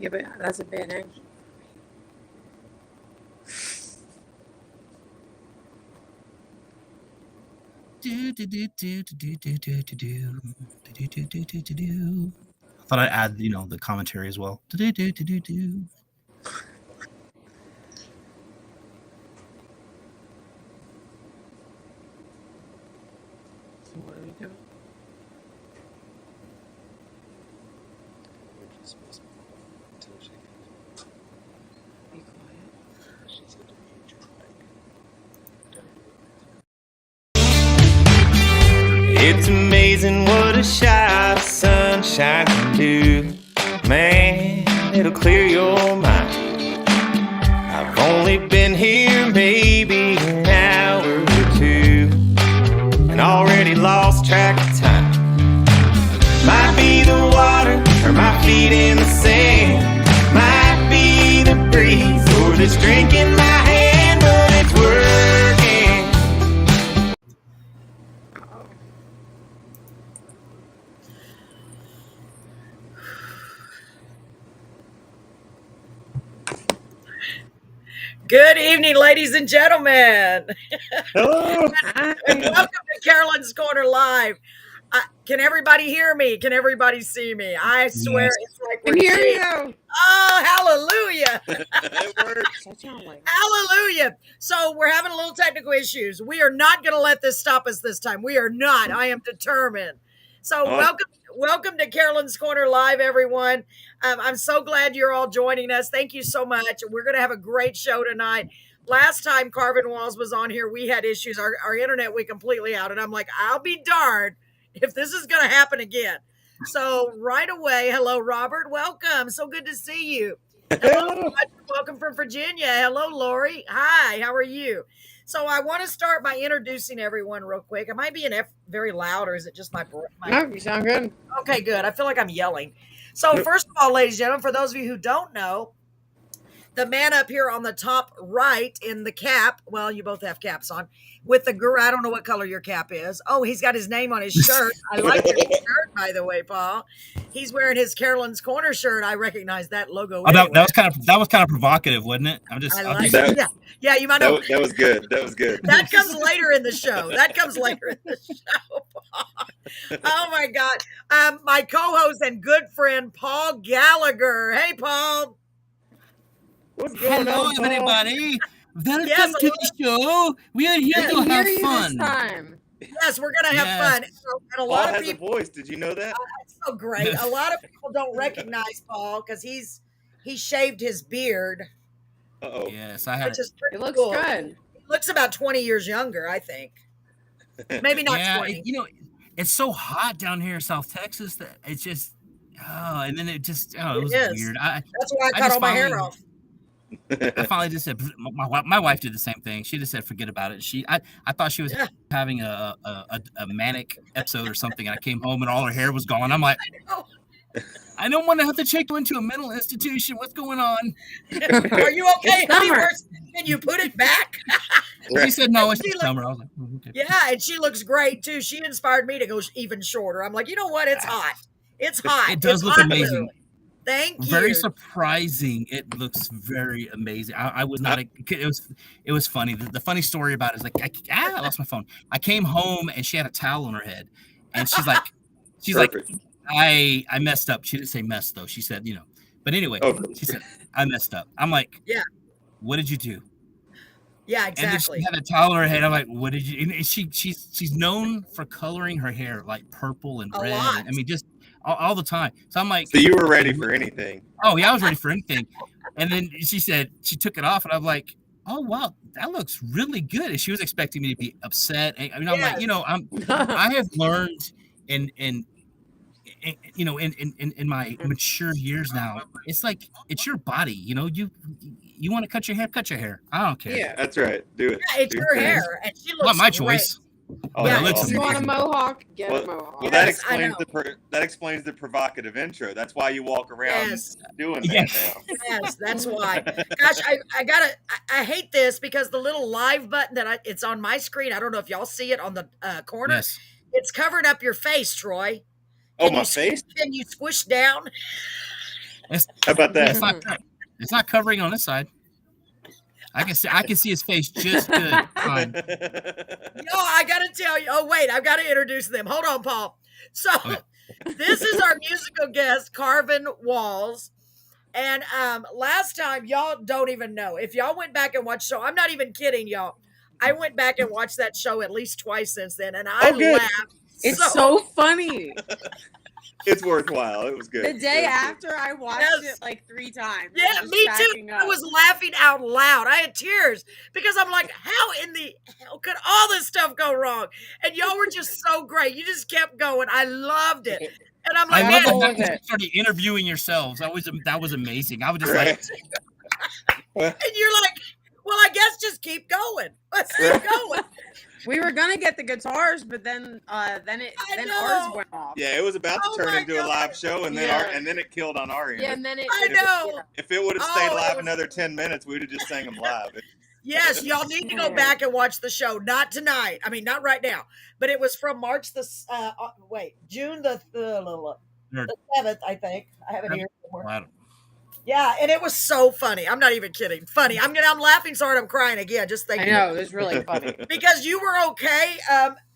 Yeah, but that's a bad action. I thought I'd add, the commentary as well. So what are we doing? We're just supposed to until she Be quiet. she said to me, just like, don't do it. It's amazing what a shot of sunshine can do. Man, it'll clear your mind. I've only been here maybe an hour or two, and already lost track of time. Might be the water or my feet in the sand. Might be the breeze or this drink in my hand, but it's working. Good evening, ladies and gentlemen. Hello. And welcome to Carolyn's Corner Live. Can everybody hear me? Can everybody see me? I swear Yes. it's like I'm we're hearing cheating. you. Oh, hallelujah. It works. Shut your mic. Hallelujah. So we're having a little technical issues. We are not going to let this stop us this time. We are not. I am determined. So welcome to Carolyn's Corner Live, everyone. I'm so glad you're all joining us. Thank you so much. We're going to have a great show tonight. Last time Carvin Walls was on here, we had issues. Our internet went completely out, and I'm like, I'll be darned if this is going to happen again. So right away, hello, Robert. Welcome. So good to see you. Hello, Roger. Welcome from Virginia. Hello, Lori. Hi, how are you? So I want to start by introducing everyone real quick. Am I being very loud, or is it just my? No, you sound good. Okay, good. I feel like I'm yelling. So first of all, ladies and gentlemen, for those of you who don't know, the man up here on the top right in the cap, well, you both have caps on, with the I don't know what color your cap is. Oh, he's got his name on his shirt. I like your shirt, by the way, Paul. He's wearing his Carolyn's Corner shirt. I recognize that logo. Oh, that anywhere. was kind of provocative, wasn't it? I I'll like just- it. Yeah, you might know. That was good. That was good. That comes later in the show. Oh my God. My co-host and good friend, Paul Gallagher. Hey, Paul. What's going Hello, on, Paul? everybody. Welcome Yes, to the show. We are here I to can hear have you fun. this time. Yes, we're going to have Yes. fun. And a Paul lot of has people, a voice. Did you know that? it's so great. A lot of people don't recognize Paul because he shaved his beard, Uh-oh. Yes, I had which is pretty It looks cool. good. He looks about 20 years younger, I think. Maybe not yeah, 20. it's so hot down here in South Texas that it's just and then it was is. weird. That's why I cut just all my hair finally- off. I finally just said my wife did the same thing. She just said forget about it. I thought she was Yeah. having a manic episode or something, and I came home and all her hair was gone. I'm like, know. I don't want to have to check you into a mental institution. What's going on? Are you okay, It's honey? summer. Can you put it back? She said no, it's She just summer. I was like, okay. Yeah, and she looks great too. She inspired me to go even shorter. I'm like, you know what? It's hot. It's hot. It does It's look hot, amazing. literally. Thank you. Very surprising. It looks very amazing. I was not. It was funny. The funny story about it is like I lost my phone. I came home and she had a towel on her head, and she's like, Perfect. I messed up. She didn't say mess though. She said But anyway, Oh. she said I messed up. I'm like, Yeah. What did you do? Yeah, And then exactly. she had a towel on her head. I'm like, what did you? And she's known for coloring her hair like purple and A red. lot. I mean, just all the time. So I'm like, So you were ready for anything. oh yeah, I was ready for anything. And then she said she took it off, and I'm like, oh wow, that looks really good. And she was expecting me to be upset. I mean, I'm like, I have learned in my mature years now. It's like it's your body. You want to cut your hair. I don't care. Yeah. That's right. Do it. Yeah, it's Do your it. hair, and she looks Not my great. choice. Oh, Yeah, that's looks If you awesome. want a mohawk, get a Well, mohawk. well, that Yes, I explains the provocative intro. That's why you walk around Yes. doing Yeah. that now. Yes, that's why. Gosh, I hate this because the little live button it's on my screen. I don't know if y'all see it on the corner. Yes. It's covering up your face, Troy. Oh, Can my you face? Can you squish down? It's, How about that? it's not covering on this side. I can see his face just good. Fine. Yo, I gotta tell you. Oh, wait, I've got to introduce them. Hold on, Paul. So, this is our musical guest, Carvin Walls. And last time, y'all don't even know. If y'all went back and watched the show, I'm not even kidding, y'all. I went back and watched that show at least twice since then, and I laughed. It's so funny. It's worthwhile. It was good. The day after, I watched it like 3 times. Yeah, me too. I was laughing out loud. I had tears because I'm like, how in the hell could all this stuff go wrong? And y'all were just so great. You just kept going. I loved it. And I'm like, I love the fact that you started interviewing yourselves. That was amazing. I was just like, and you're like, well, I guess just keep going. Let's keep going. We were gonna get the guitars, but then ours went off. Yeah, it was about to turn into a live show, and then it killed on our end. Yeah, and then I know. If it would have stayed live another 10 minutes, we'd have just sang them live. Yes, y'all need to go back and watch the show. Not tonight. I mean, not right now. But it was from June the 7th, I think. I have it here somewhere. Yeah, and it was so funny. I'm not even kidding. Funny. I'm laughing so hard I'm crying again. Just thinking. I know, it was really funny. Because you were okay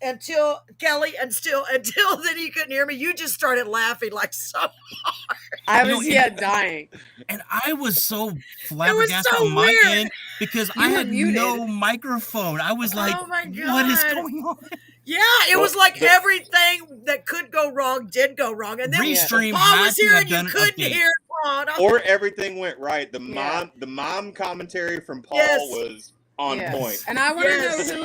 until Kelly, until then you couldn't hear me. You just started laughing like so hard. I was dying. And I was so flabbergasted on my end because I had no microphone. I was like, oh my God. What is going on? Yeah, it was like everything that could go wrong did go wrong. And then Restream Paul was here and you couldn't hear Paul. Or everything went right. The mom commentary from Paul was on point. And I want to know who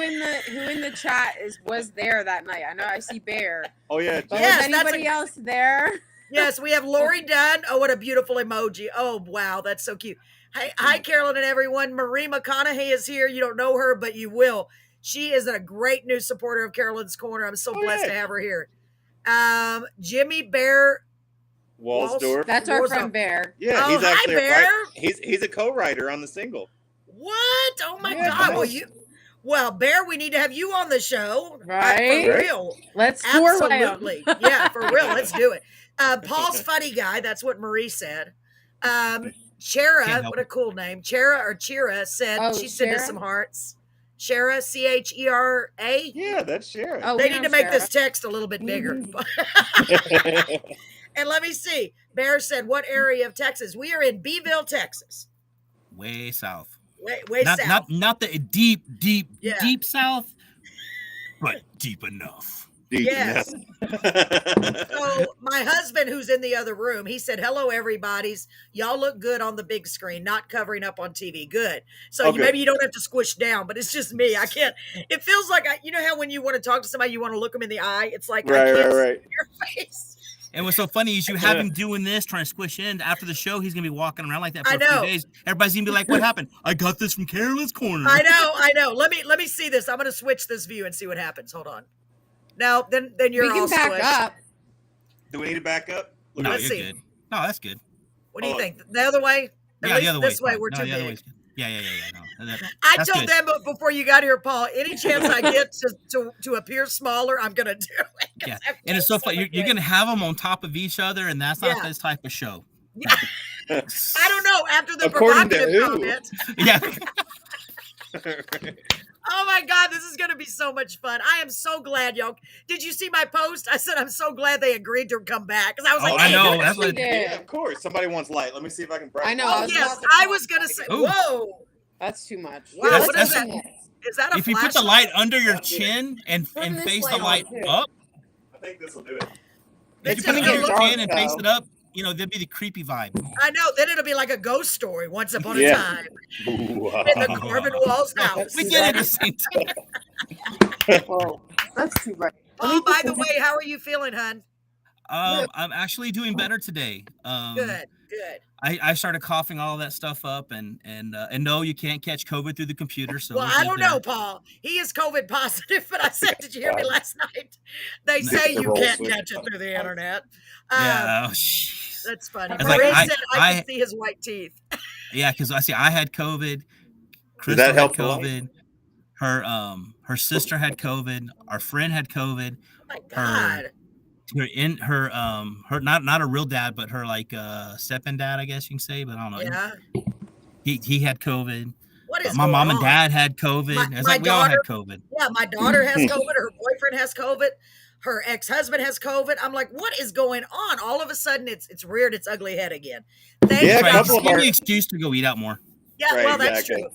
in the chat was there that night. I know I see Bear. Oh yeah. But was anybody else there? Yes, we have Lori Dunn. Oh, what a beautiful emoji. Oh, wow, that's so cute. Hi, Carolyn and everyone. Marie McConaughey is here. You don't know her, but you will. She is a great new supporter of Carolyn's Corner. I'm so blessed to have her here. Jimmy Bear Walsdorf. That's our friend Bear. Yeah, he's actually he's a co-writer on the single. What? Oh my God! Well, Bear, we need to have you on the show, right? For real. Let's absolutely, yeah, for real. Let's do it. Paul's funny guy. That's what Marie said. Chera, what a cool name. Chera said she sent us some hearts. Chera, Chera. Yeah, that's Chera. Oh, they need to make this text a little bit bigger. And let me see. Bear said, what area of Texas? We are in Beeville, Texas. Way south. Way south. Not the deep south, but deep enough. Yes. So my husband, who's in the other room, he said, hello, everybody's. Y'all look good on the big screen, not covering up on TV. Good. So maybe you don't have to squish down, but it's just me. I can't. It feels like, you know how when you want to talk to somebody, you want to look them in the eye? It's like, I can't see your face. And what's so funny is you have him doing this, trying to squish in. After the show, he's going to be walking around like that for a few days. Everybody's going to be like, what happened? I got this from Carolyn's Corner. I know. Let me see this. I'm going to switch this view and see what happens. Hold on. No, then you're all squished. We can back up. Do we need to back up? No, you're good. No, that's good. What do you think? The other way? The other way. This way, we're too big. Yeah. No, I told them before you got here, Paul, any chance I get to appear smaller, I'm going to do it. Yeah, and it's so funny. You're going to have them on top of each other, and that's not this type of show. Yeah. I don't know. After the provocative comment. Yeah. Oh my God, this is going to be so much fun. I am so glad, y'all. Did you see my post? I said, I'm so glad they agreed to come back. Because I was I know. That's what yeah, of course. Somebody wants light. Let me see if I can brighten it. I know. Yes, I was going to say, whoa. That's too much. Wow, what is that? Is that a If you put the light under your chin and face the light up. I think this will do it. If you put it under your chin and face it up, there'd be the creepy vibe. I know. Then it'll be like a ghost story once upon a time. In the Carvin Walls house. We did it at the same time. Well, that's too bright. Oh, by the way, how are you feeling, hon? I'm actually doing better today. Good. I started coughing all that stuff up, and no, you can't catch COVID through the computer. So well, I don't know, Paul. He is COVID positive, but I said, did you hear me last night? They say you can't catch it through the internet. That's funny. Marie said I can see his white teeth. Yeah, because I had COVID. Crystal had COVID. Her sister had COVID. Our friend had COVID. Oh my God. her not a real dad, but her like step-in dad, I guess you can say, but I don't know. Yeah. He had COVID. What is My going mom and on? dad had COVID. It's like we all had COVID. Yeah, my daughter has COVID. Her boyfriend has COVID. Her ex-husband has COVID. I'm like, what is going on? All of a sudden, it's reared its ugly head again. Yeah, That's right. couple Just of give our- me an excuse to go eat out more. Yeah, Right, well, that's exactly. true.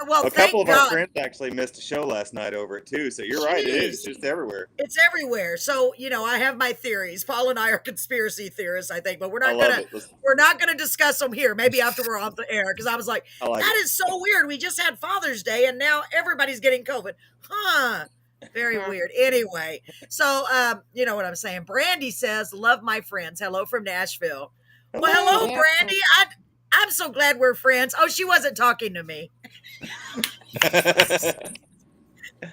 Well, A thank couple of God. our friends actually missed a show last night over it too. So you're right, it is Jeez. just everywhere. It's everywhere. So, I have my theories. Paul and I are conspiracy theorists, I think, but we're I not love gonna it. Listen, we're not gonna discuss them here. Maybe after we're off the air, because I was like, I like that it. is so weird. We just had Father's Day and now everybody's getting COVID. Huh. Very weird. Anyway, so you know what I'm saying. Brandy says, love my friends. Hello from Nashville. Well, hello, Yeah. Brandy. I'm so glad we're friends. Oh, she wasn't talking to me.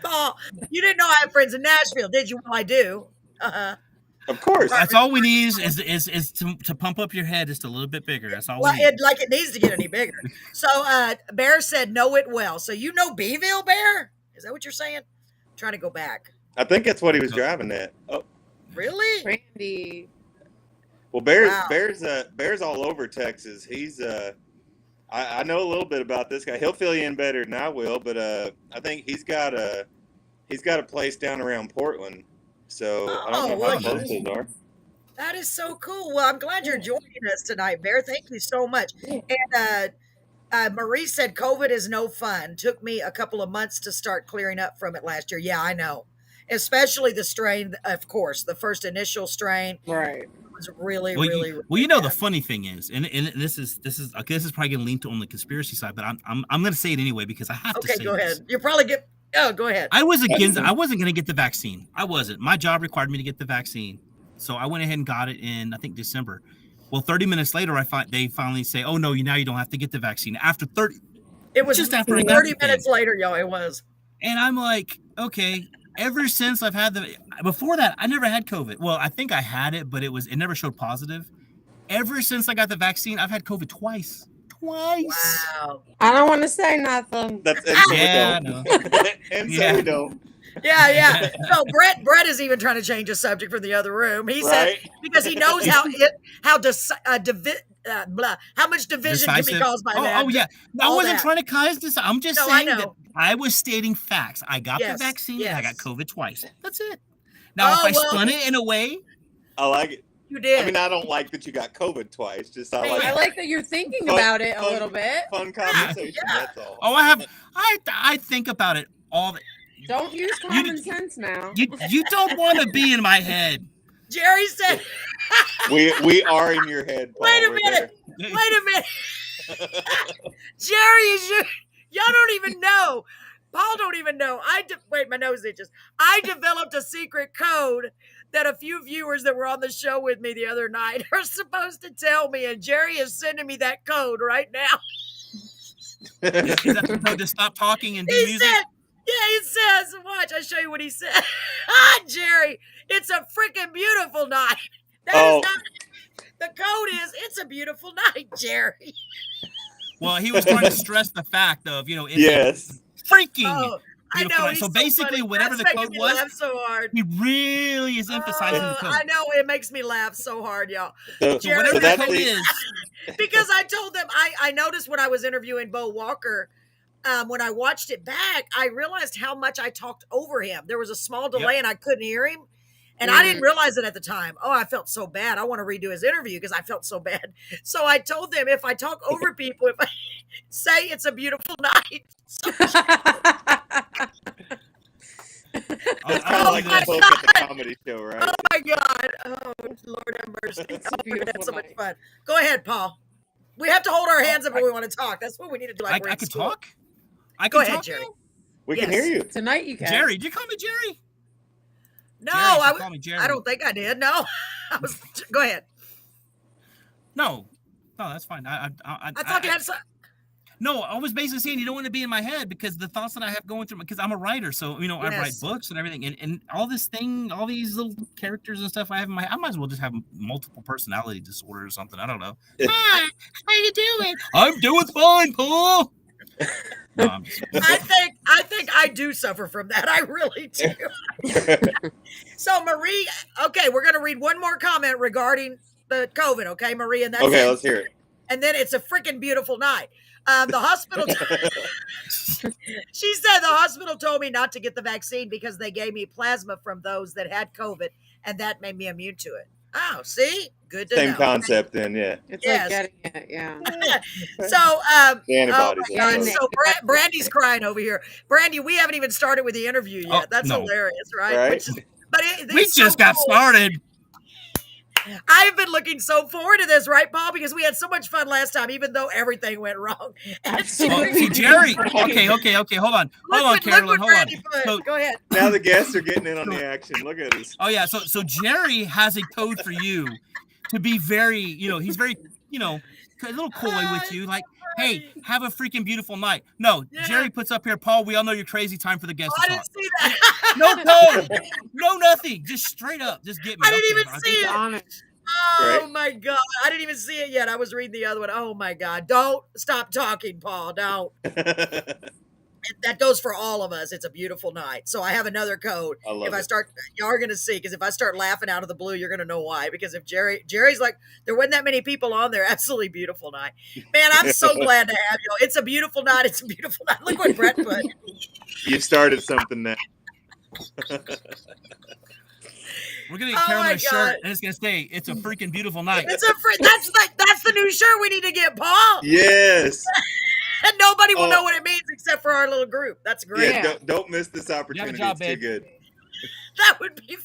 Paul, you didn't know I have friends in Nashville, did you? Well, I do. Uh-huh. Of course. That's all we need is to pump up your head just a little bit bigger. That's all Well, we need. it needs to get any bigger. So Bear said, know it well. So you know Beeville, Bear? Is that what you're saying? I'm trying to go back. I think that's what he was driving at. Oh, Really? Randy. well, Bear's Wow. Bear's all over Texas. He's I know a little bit about this guy. He'll fill you in better than I will, but I think he's got a place down around Portland. So I don't know well, how close those are. That is so cool. Well, I'm glad you're joining us tonight, Bear. Thank you so much. And Marie said COVID is no fun. Took me a couple of months to start clearing up from it last year. Yeah, I know. Especially the strain, of course, the first initial strain Right. was really, Well, really, you know, the bad. funny thing is, and this is okay, this is probably going to lean to on the conspiracy side, but I'm going to say it anyway because I have to Okay, say go this. ahead. You probably get. Oh, go ahead. I wasn't going to get the vaccine. I wasn't. My job required me to get the vaccine, so I went ahead and got it in I think December. Well, 30 minutes later, they finally say, "Oh no, now you don't have to get the vaccine." After 30, It was just after I got 30 the minutes thing. later, yo. It was. And I'm like, okay. Ever since I've had before that, I never had COVID. Well, I think I had it, but it never showed positive. Ever since I got the vaccine, I've had COVID twice. Wow. I don't want to say nothing. That's and so Yeah, we I know. don't. And so Yeah. we don't. Yeah. So Brett is even trying to change the subject from the other room. He said Right? because he knows how much division can be Decisive. caused by that. Oh yeah. I All wasn't that. trying to cause this. I'm just No, I saying that know. I was stating facts. I got Yes, the vaccine and I got yes. COVID twice. That's it. Now, Oh, if I well- spun it in a way, I like it. You did. I mean, I don't like that you got COVID twice. Just I like I like that you're thinking Fun- about it a fun- little bit. fun conversation. Yeah. That's all. I think about it all the Don't use common sense now. you don't want to be in my head. Jerry said, We are in your head. Paul. Wait a We're minute. there. wait a minute. Jerry is y'all don't even know. Paul don't even know. Wait, my nose itches. I developed a secret code that a few viewers that were on the show with me the other night are supposed to tell me, and Jerry is sending me that code right now. Is that the code to stop talking and do He music? said, he says, watch, I'll show you what he said. Jerry, it's a freaking beautiful night. That is not, the code is, it's a beautiful night, Jerry. Well, he was trying to stress the fact of, it's Yes. freaking Oh, I beautiful know. night. He's So basically, funny. whatever That's the making code me was, laugh so hard. he really is emphasizing the code. I know it makes me laugh so hard, y'all. So, So whatever so the that's code the, is, Because I told them I noticed when I was interviewing Bo Walker, when I watched it back, I realized how much I talked over him. There was a small delay and I couldn't hear him. And I didn't realize it at the time. Oh, I felt so bad. I want to redo his interview because I felt so bad. So I told them if I talk over people, if I say it's a beautiful night. So It's kind of like my the book at the comedy show, right? oh my God. Oh, Lord have mercy. It's a Oh, we had beautiful so much night. fun. Go ahead, Paul. We have to hold our hands up when we want to talk. That's what we need to do. Like we're I in could school. talk. I Go can ahead, talk Jerry. now? We can Yes. hear you. Tonight you can. Jerry, did you call me Jerry? No, Jerry, you I should call me Jerry. I don't think I did. No. Go ahead. No, that's fine. I thought you had some. No, I was basically saying you don't want to be in my head because the thoughts that I have going through, because I'm a writer, so I write Yes. books and everything, and all these little characters and stuff I have in my head, I might as well just have multiple personality disorder or something. I don't know. Hi, how you doing? I'm doing fine, Paul. No, I'm just- I think I do suffer from that. I really do. So Marie, okay, we're gonna read one more comment regarding the COVID, okay, Marie, and that's Okay, it. let's hear it. And then it's a freaking beautiful night. The hospital. She said the hospital told me not to get the vaccine because they gave me plasma from those that had COVID, and that made me immune to it. Oh, see, good to Same know. concept then, yeah. It's Yes. like getting it, yeah. So, The antibodies. oh my yeah. God, so Brandy's crying over here. Brandy, we haven't even started with the interview yet. Oh, That's no. hilarious, right? Right? But we it's just so got cool. started. I've been looking so forward to this, right, Paul? Because we had so much fun last time, even though everything went wrong. Absolutely. See, Jerry. Okay. Hold on, Carolyn. Hold on. So, Go ahead. Now the guests are getting in on the action. Look at this. oh yeah. So Jerry has a code for you to be very, he's very, a little coy with you. Like, hey, have a freaking beautiful night. No, Yeah. Jerry puts up here, Paul. We all know you're crazy. Time for the guest I to didn't talk. see that. No code. No nothing. Just straight up. Just get me. I didn't Okay, even see He's it. on it. Oh Right. my God. I didn't even see it yet. I was reading the other one. Oh my God. Don't stop talking, Paul. Don't. That goes for all of us. It's a beautiful night. So I have another code. I love If I it. start, y'all are going to see, because if I start laughing out of the blue, you're going to know why. Because if Jerry's like, there wasn't that many people on there. Absolutely beautiful night. Man, I'm so glad to have you. It's a beautiful night. It's a beautiful night. Look what Brett put. You started something now. We're gonna get Oh Carolyn my a shirt, God. and it's gonna say, "It's a freaking beautiful night." It's that's the new shirt we need to get, Paul. Yes. And nobody will Oh. know what it means except for our little group. That's great. Yeah, Yeah. don't miss this opportunity. job, It's too babe. good. That would be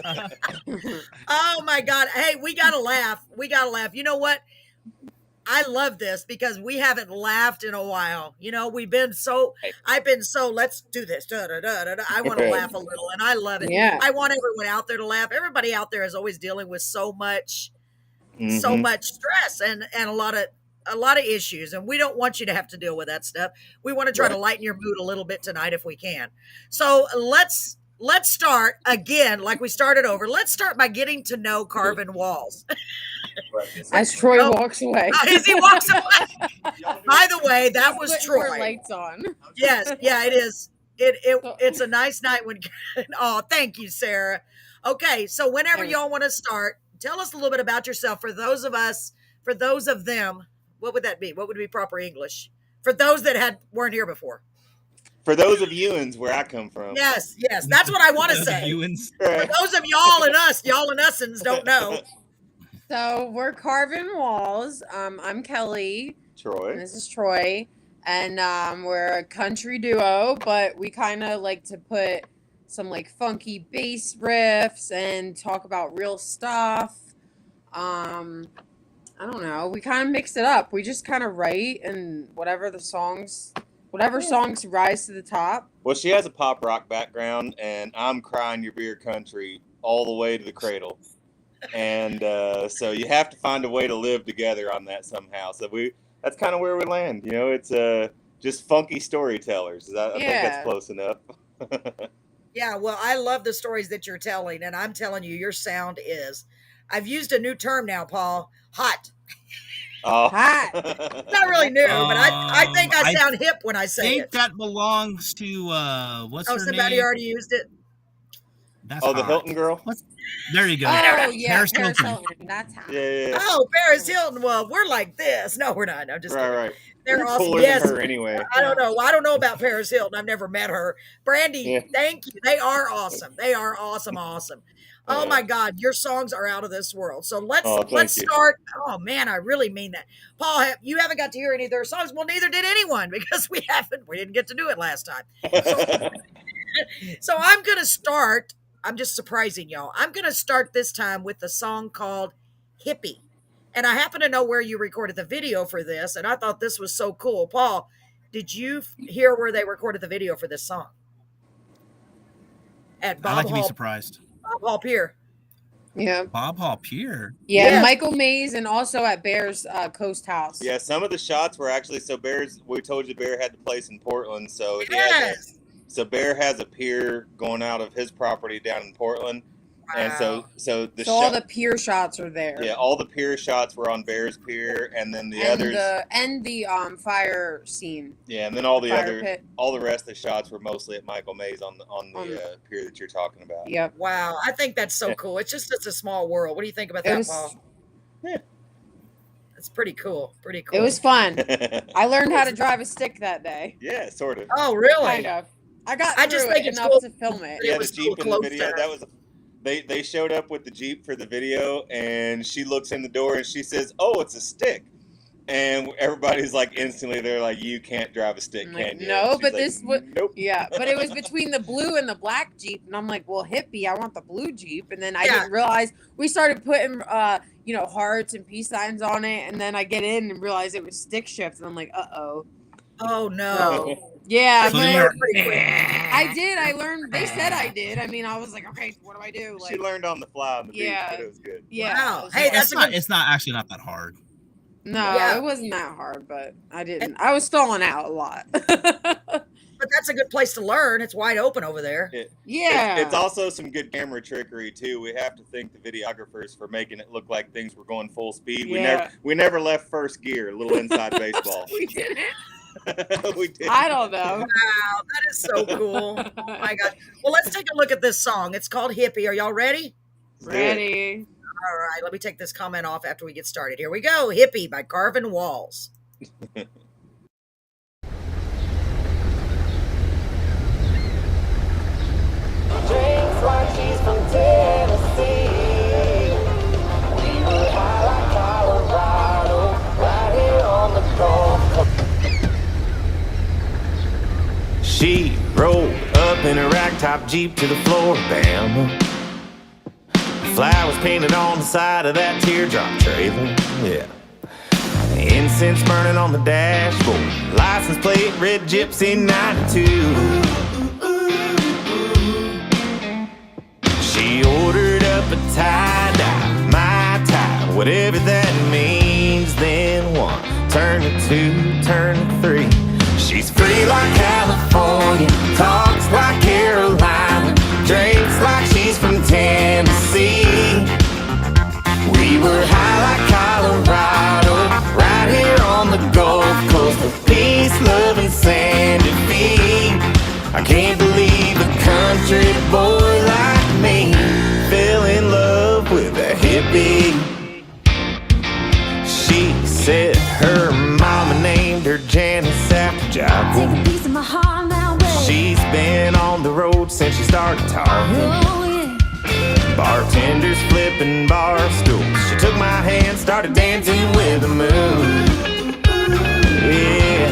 fun. Oh my God. Hey, we gotta laugh. We gotta laugh. You know what? I love this because we haven't laughed in a while. I've been so, let's do this. Da, da, da, da, da. I want to Right. laugh a little, and I love it. Yeah. I want everyone out there to laugh. Everybody out there is always dealing with so much Mhm. stress and a lot of issues, and we don't want you to have to deal with that stuff. We want to try to Right. lighten your mood a little bit tonight if we can. So let's start again like we started over. Let's start by getting to know Carvin Walls. As Troy Oh. walks away. As he walks away. By the way, that was Putting our Troy. lights on. Yes, yeah, it is. It's a nice night when. Oh, thank you, Sarah. Okay, so whenever y'all want to start, tell us a little bit about yourself. For those of them, what would that be? What would be proper English? For those that weren't here before. For those of Ewans, where I come from. Yes, that's what I want to Those say. Ewans. For Right. those of y'all and usins don't know. So we're Carvin Walls. I'm Kelly. And Troy. this is Troy. And we're a country duo, but we kind of like to put some like funky bass riffs and talk about real stuff. I don't know. We kind of mix it up. We just kind of write and whatever songs rise to the top. Well, she has a pop rock background, and I'm crying your beer country all the way to the cradle. And so you have to find a way to live together on that somehow. So that's kind of where we land. It's just funky storytellers. I think Yeah. that's close enough. Yeah, well, I love the stories that you're telling, and I'm telling you, your sound is. I've used a new term now, Paul. Hot. Oh. Hot. It's not really new, but I think I I sound hip when I say think it. that belongs to what's Oh, her somebody name? already used it. That's Oh, the hot. Hilton girl? There you go. Oh, yeah. Paris Paris Hilton. Hilton. That's hot. Yeah. Oh, Paris Hilton. Well, we're like this. No, we're not. I'm just kidding. Right. They're You're awesome. cooler Yes. than her anyway. I don't know. I don't know about Paris Hilton. I've never met her. Brandy, Yeah. thank you. They are awesome. They are awesome. Oh my God, your songs are out of this world. So let's thank you. start. Oh man, I really mean that. Paul, you haven't got to hear any of their songs. Well, neither did anyone because we didn't get to do it last time. So I'm gonna start. I'm just surprising y'all. I'm gonna start this time with the song called Hippie. And I happen to know where you recorded the video for this, and I thought this was so cool. Paul, did you hear where they recorded the video for this song? At I Bob like to be Hall, surprised. Bob Hall Pier. Yeah. Bob Hall Pier. Yeah. Yes. Michael Mays and also at Bear's Coast House. Yeah, some of the shots were actually we told you Bear had the place in Portland, so Yes. So Bear has a pier going out of his property down in Portland, And Wow. so all the pier shots are there. yeah, all the pier shots were on Bears Pier, and then the and others, the fire scene. yeah, and then all the fire pit. all the rest of the shots were mostly at Michael Mays on the pier that you're talking about. Yep. Wow. I think that's so cool. It's a small world. What do you think about that, Paul? Yeah. It's pretty cool. Pretty cool. It was fun. I learned how to drive a stick that day. Yeah, sort of. Oh, really? Kind of. I just through think it it's enough cool. to film it. Yeah, It the was Jeep cool in the video. closer. That was they showed up with the Jeep for the video, and she looks in the door and she says, "Oh, it's a stick." And everybody's like instantly, they're like, "You can't drive a stick, I'm can like, you?" no, And but she's this like, would. nope. Yeah, but it was between the blue and the black Jeep, and I'm like, well, hippie, I want the blue Jeep, and then I Yeah. didn't realize we started putting, hearts and peace signs on it, and then I get in and realize it was stick shift, and I'm like, oh. Oh, no. Yeah, So but then you're, Pretty quick. I did. I learned. They said I did. I mean, I was like, okay, what do I do? Like, She learned on the fly on the Yeah. beach, but it was good. yeah. Wow. Hey, that's it's not actually not that hard. No, Yeah. it wasn't that hard, but I didn't. I was stalling out a lot. But that's a good place to learn. It's wide open over there. Yeah. It's also some good camera trickery too. We have to thank the videographers for making it look like things were going full speed. Yeah. We never left first gear. A little inside baseball. We didn't. We did. I don't know. Wow, that is so cool. Oh my gosh. Well, let's take a look at this song. It's called Hippie. Are y'all ready? Ready. All right, let me take this comment off after we get started. Here we go. Hippie by Carvin Walls. Drinks like she's from Tennessee. We were high like Colorado, right here on the Gulf Coast. She rolled up in a ragtop Jeep to the floor, bam. Flowers painted on the side of that teardrop trailer, yeah. Incense burning on the dashboard, license plate red Gypsy 92. She ordered up a tie-dye, my tie, whatever that means. Then one, turn to two, turn to three. She's free like California, talks like Carolina, drinks like she's from Tennessee. We were high like Colorado, right here on the Gulf Coast of peace, love, and sandy feet. I can't believe a country boy like me fell in love with a hippie. She said her mama named her Janice after job. Take a piece of my heart now, babe. She's been on the road since she started talking. Oh, yeah. Bartenders flipping bar stools. She took my hand, started dancing with the moon. Yeah.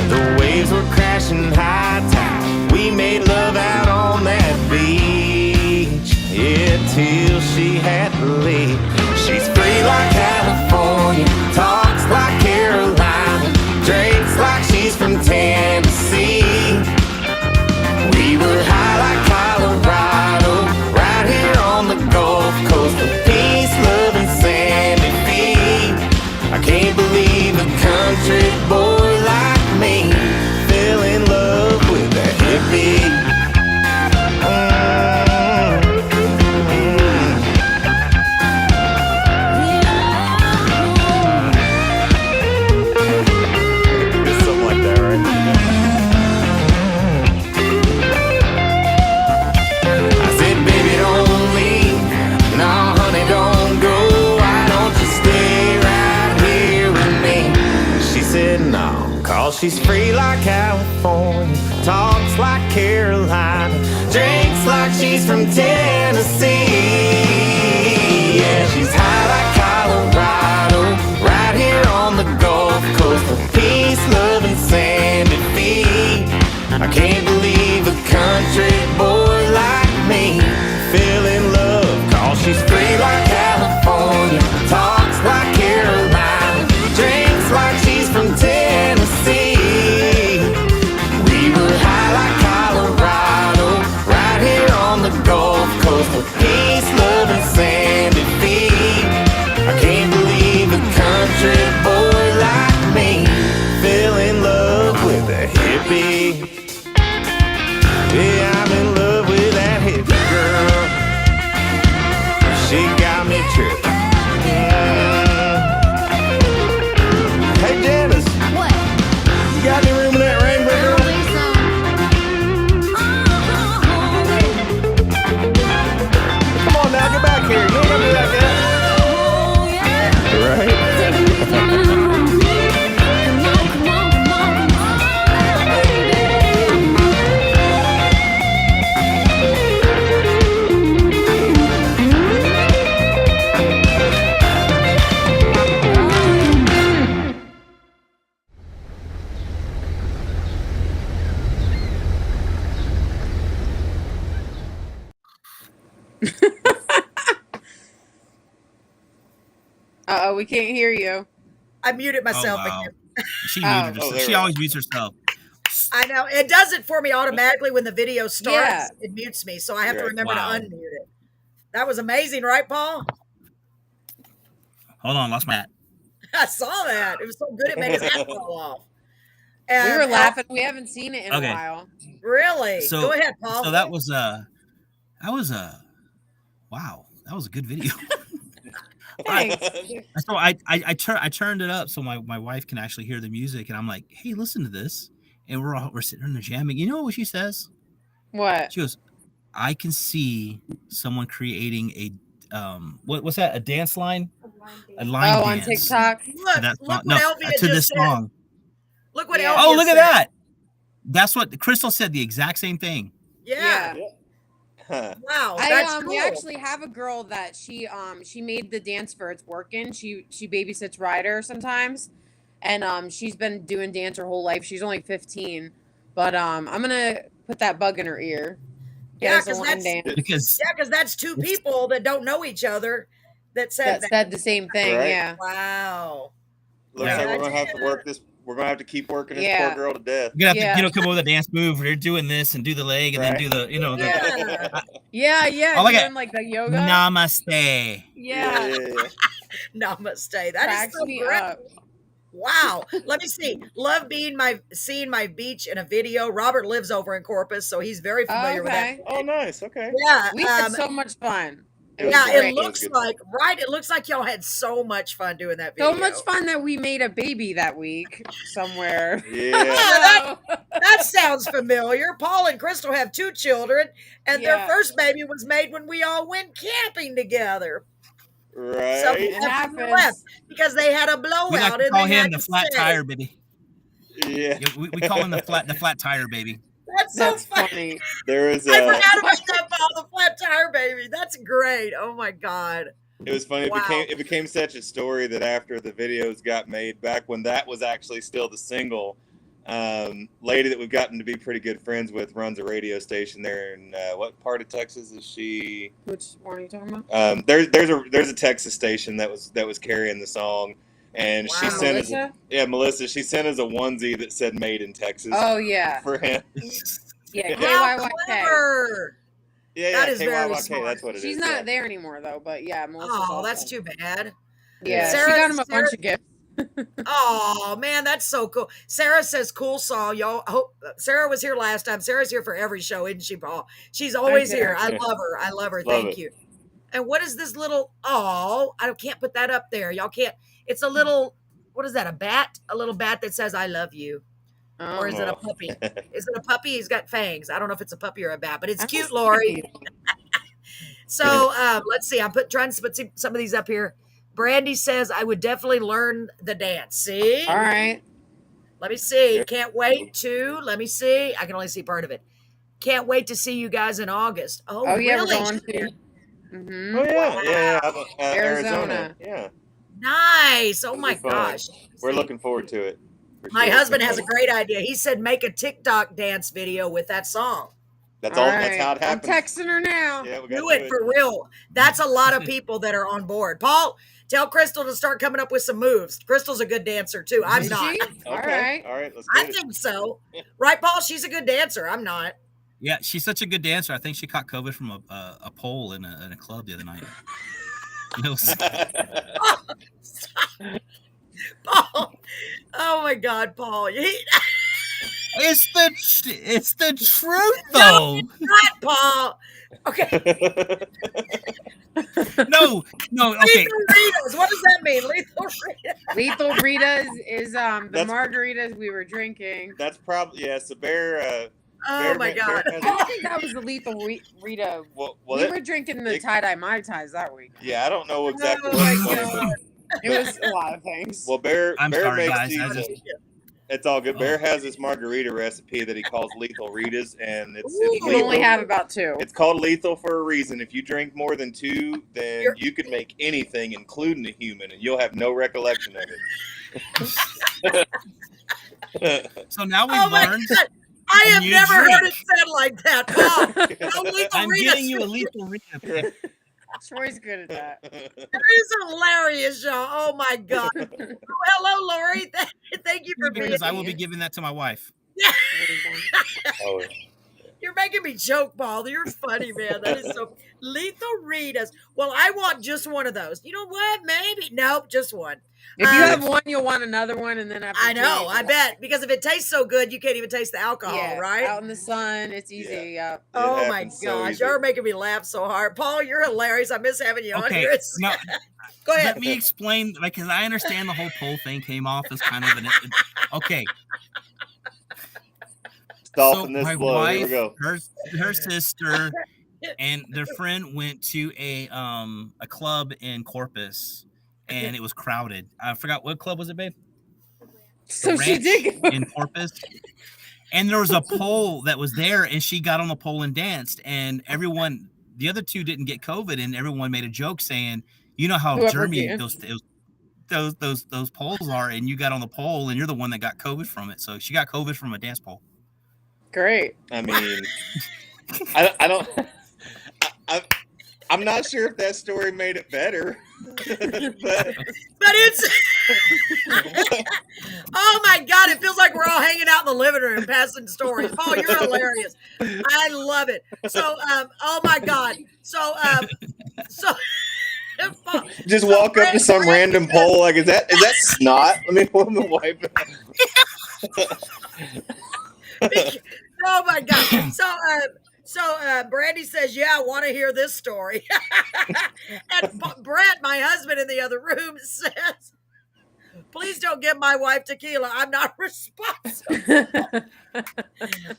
The waves were crashing high tide. We made love out on that beach. Yeah, till she had to leave. She's free like California, talks like Carolina, drinks like she's from Tennessee. We were high like Colorado, right here on the Gulf Coast of peace, love, and sandy feet. I can't believe a country boy like me fell in love with a hippie. It's something like that, right? I said, baby, don't leave. No, honey, don't go. Why don't you stay right here with me? She said, no, 'cause she's free like California, talks like Carolina, drinks like she's from Tennessee. Yeah, she's high like Colorado, right here on the Gulf Coast of peace, love, and sandy feet. I can't believe a country boy like me fell in love, 'cause she's free like California, talks like Carolina, drinks like she's from Tennessee. We were high like Colorado, right here on the Gulf Coast of peace, love, and sandy feet. I can't Uh-oh, we can't hear you. I muted myself wow. again. She Oh. muted herself. there She we go. always mutes herself. I know. It does it for me automatically when the video starts. Yeah. It mutes me, so I have to Right. remember Wow. to unmute it. That was amazing, right, Paul? Hold on, lost my hat. I saw that. It was so good it made his hat fall off. We And were laughing. We haven't seen it in Okay. a while. Really? So- Go ahead, Paul. So that was wow, that was a good video. Thanks. So I turned it up so my wife can actually hear the music, and I'm like, hey, listen to this. And we're sitting in there jamming. You know what she says? What? She goes, I can see someone creating a what's that? A dance line? A line Oh, on dance. TikTok. Look, To that look song. what No, Elvia to just this said. song. Look what Yeah. Elvia Oh, look at said. that. That's what Crystal said, the exact same thing. Yeah. Huh. Wow. That's cool. We actually have a girl that she made the dance for It's Working. She babysits Ryder sometimes, and she's been doing dance her whole life. She's only 15, but I'm gonna put that bug in her ear. Yeah, Get us a 'cause line that's- dance Because that's two people that don't know each other that said that said the same thing. Right. Yeah. Wow. Looks Yeah. like we're gonna have to work this. We're gonna have to keep working this Yeah. poor girl to death. you're gonna have Yeah. to, come up with a dance move. They're doing this and do the leg and then do the, Yeah. Yeah. Oh, look at- doing like the yoga. namaste. Yeah. Namaste. That Cracks is so me great. up. Wow. Let me see. Love seeing my beach in a video. Robert lives over in Corpus, so he's very familiar with that. Okay. Oh, nice. Okay. Yeah. We had so much fun. It was yeah, great. it looks like It looks like y'all had so much fun doing that video. So much fun that we made a baby that week somewhere. Yeah. That sounds familiar. Paul and Crystal have 2 children, and their Yeah. first baby was made when we all went camping together. Right. So It left happens. because they had a We blowout. like to and call they him had the to flat stay. tire baby. Yeah. Yeah, we call him the flat tire baby. That's so That's funny. funny. There was. I forgot about that, Paul, the flat tire baby. That's great. Oh my God. It was funny. Wow. It became such a story that after the videos got made, back when that was actually still the single, lady that we've gotten to be pretty good friends with runs a radio station there in what part of Texas is she? Which one are you talking about? There's a Texas station that was carrying the song, and she Wow. sent us Melissa? Melissa. She sent us a onesie that said "Made in Texas" Oh yeah. for him. Yeah. How KYYK. clever. Yeah, That is very KYYK, smart. that's what it is. She's not there anymore though, but yeah, Melissa's Oh, that's awesome. too bad. Yeah, Sarah- she got him a Sarah- bunch of gifts. Oh man, that's so cool. Sarah says, "Cool song, y'all." Hope Sarah was here last time. Sarah's here for every show, isn't she, Paul? She's always Okay. here. I love her. I love her. Love Thank it. you. And what is this little? Oh, I can't put that up there. Y'all can't. It's a little. What is that? A bat? A little bat that says "I love you," or is it a Oh. puppy? Is it a puppy? He's got fangs. I don't know if it's a puppy or a bat, but it's That's cute, Lori. cute. So let's see. I'm trying to put some of these up here. Brandy says I would definitely learn the dance. See? All right. Let me see. Can't wait to. Let me see. I can only see part of it. Can't wait to see you guys in August. Oh, Oh yeah, really? we're going to. Mm-hmm. Oh yeah, Arizona. Yeah, Nice. Oh It'll my be fun. gosh. we're looking forward to it. for My sure. husband has a great idea. He said make a TikTok dance video with that song. That's all. right. That's how it happens. I'm texting her now. Yeah, we got Do it for real. That's a lot of people that are on board. Paul, tell Crystal to start coming up with some moves. Crystal's a good dancer too. I'm Is not. she? All right. All right. Let's I get it. think so. Right, Paul? She's a good dancer. I'm not. Yeah, she's such a good dancer. I think she caught COVID from a pole in a club the other night. You know, Paul. Oh my God, Paul. it's the truth though. Not Paul. Okay. No, okay. Lethal Ritas. What does that mean? Lethal Ritas. Lethal Ritas is the That's- margaritas we were drinking. That's probably So Bear. Oh Bear- my Bear God. has I a- think that was the Lethal Rita. well, We it- were drinking the it- tie-dye Mai Tais that week. yeah, I don't know exactly Oh what my it was. God. It was a lot of things. Well, Bear. I'm Bear sorry, makes guys. these. I just- It's all good. Bear Oh. has this margarita recipe that he calls Lethal Ritas, and it's Ooh. You can only lethal. have about 2. It's called lethal for a reason. If you drink more than 2, then You're- you can make anything, including a human, and you'll have no recollection of it. So now we've Oh my learned. God. I have you never heard it drink. said like that, Paul. No Lethal I'm Ritas. getting you a lethal Rita. Troy's good at that. That is hilarious, y'all. Oh my God. Hello, Lori. Thank you for being Because I will be here. giving that to my wife. Yeah. Oh, You're making me choke, Paul. You're funny, man. That is so. Lethal Ritas. Well, I want just one of those. You know what? Maybe. Nope, just one. If you have one, you'll want another one, and then after I know. two, I bet. Because if it tastes so good, you can't even taste the alcohol, yeah, right? out in the sun, it's easy. Yeah. Oh my happens so gosh. easy. You're making me laugh so hard. Paul, you're hilarious. I miss having you on Okay, here. now Go ahead. let me explain, because I understand the whole poll thing came off as kind of an okay. Soften So this my blow. Here we wife, go. her sister, and their friend went to a club in Corpus, and it was crowded. I forgot what club was it, babe? So The she Ranch did. Go. in Corpus, and there was a pole that was there, and she got on the pole and danced, and everyone, the other two didn't get COVID, and everyone made a joke saying, you know how Whoever germy danced. those poles are, and you got on the pole, and you're the one that got COVID from it. So she got COVID from a dance pole. Great. I mean, I don't. I'm not sure if that story made it better, but it's oh my God, it feels like we're all hanging out in the living room passing stories. Paul, you're hilarious. I love it. So oh my God. So Paul, just so walk up to some random pole like, is that snot? Let me wipe it. Oh my God. So Brandy says, yeah, I want to hear this story. And Brett, my husband in the other room, says, please don't give my wife tequila. I'm not responsible.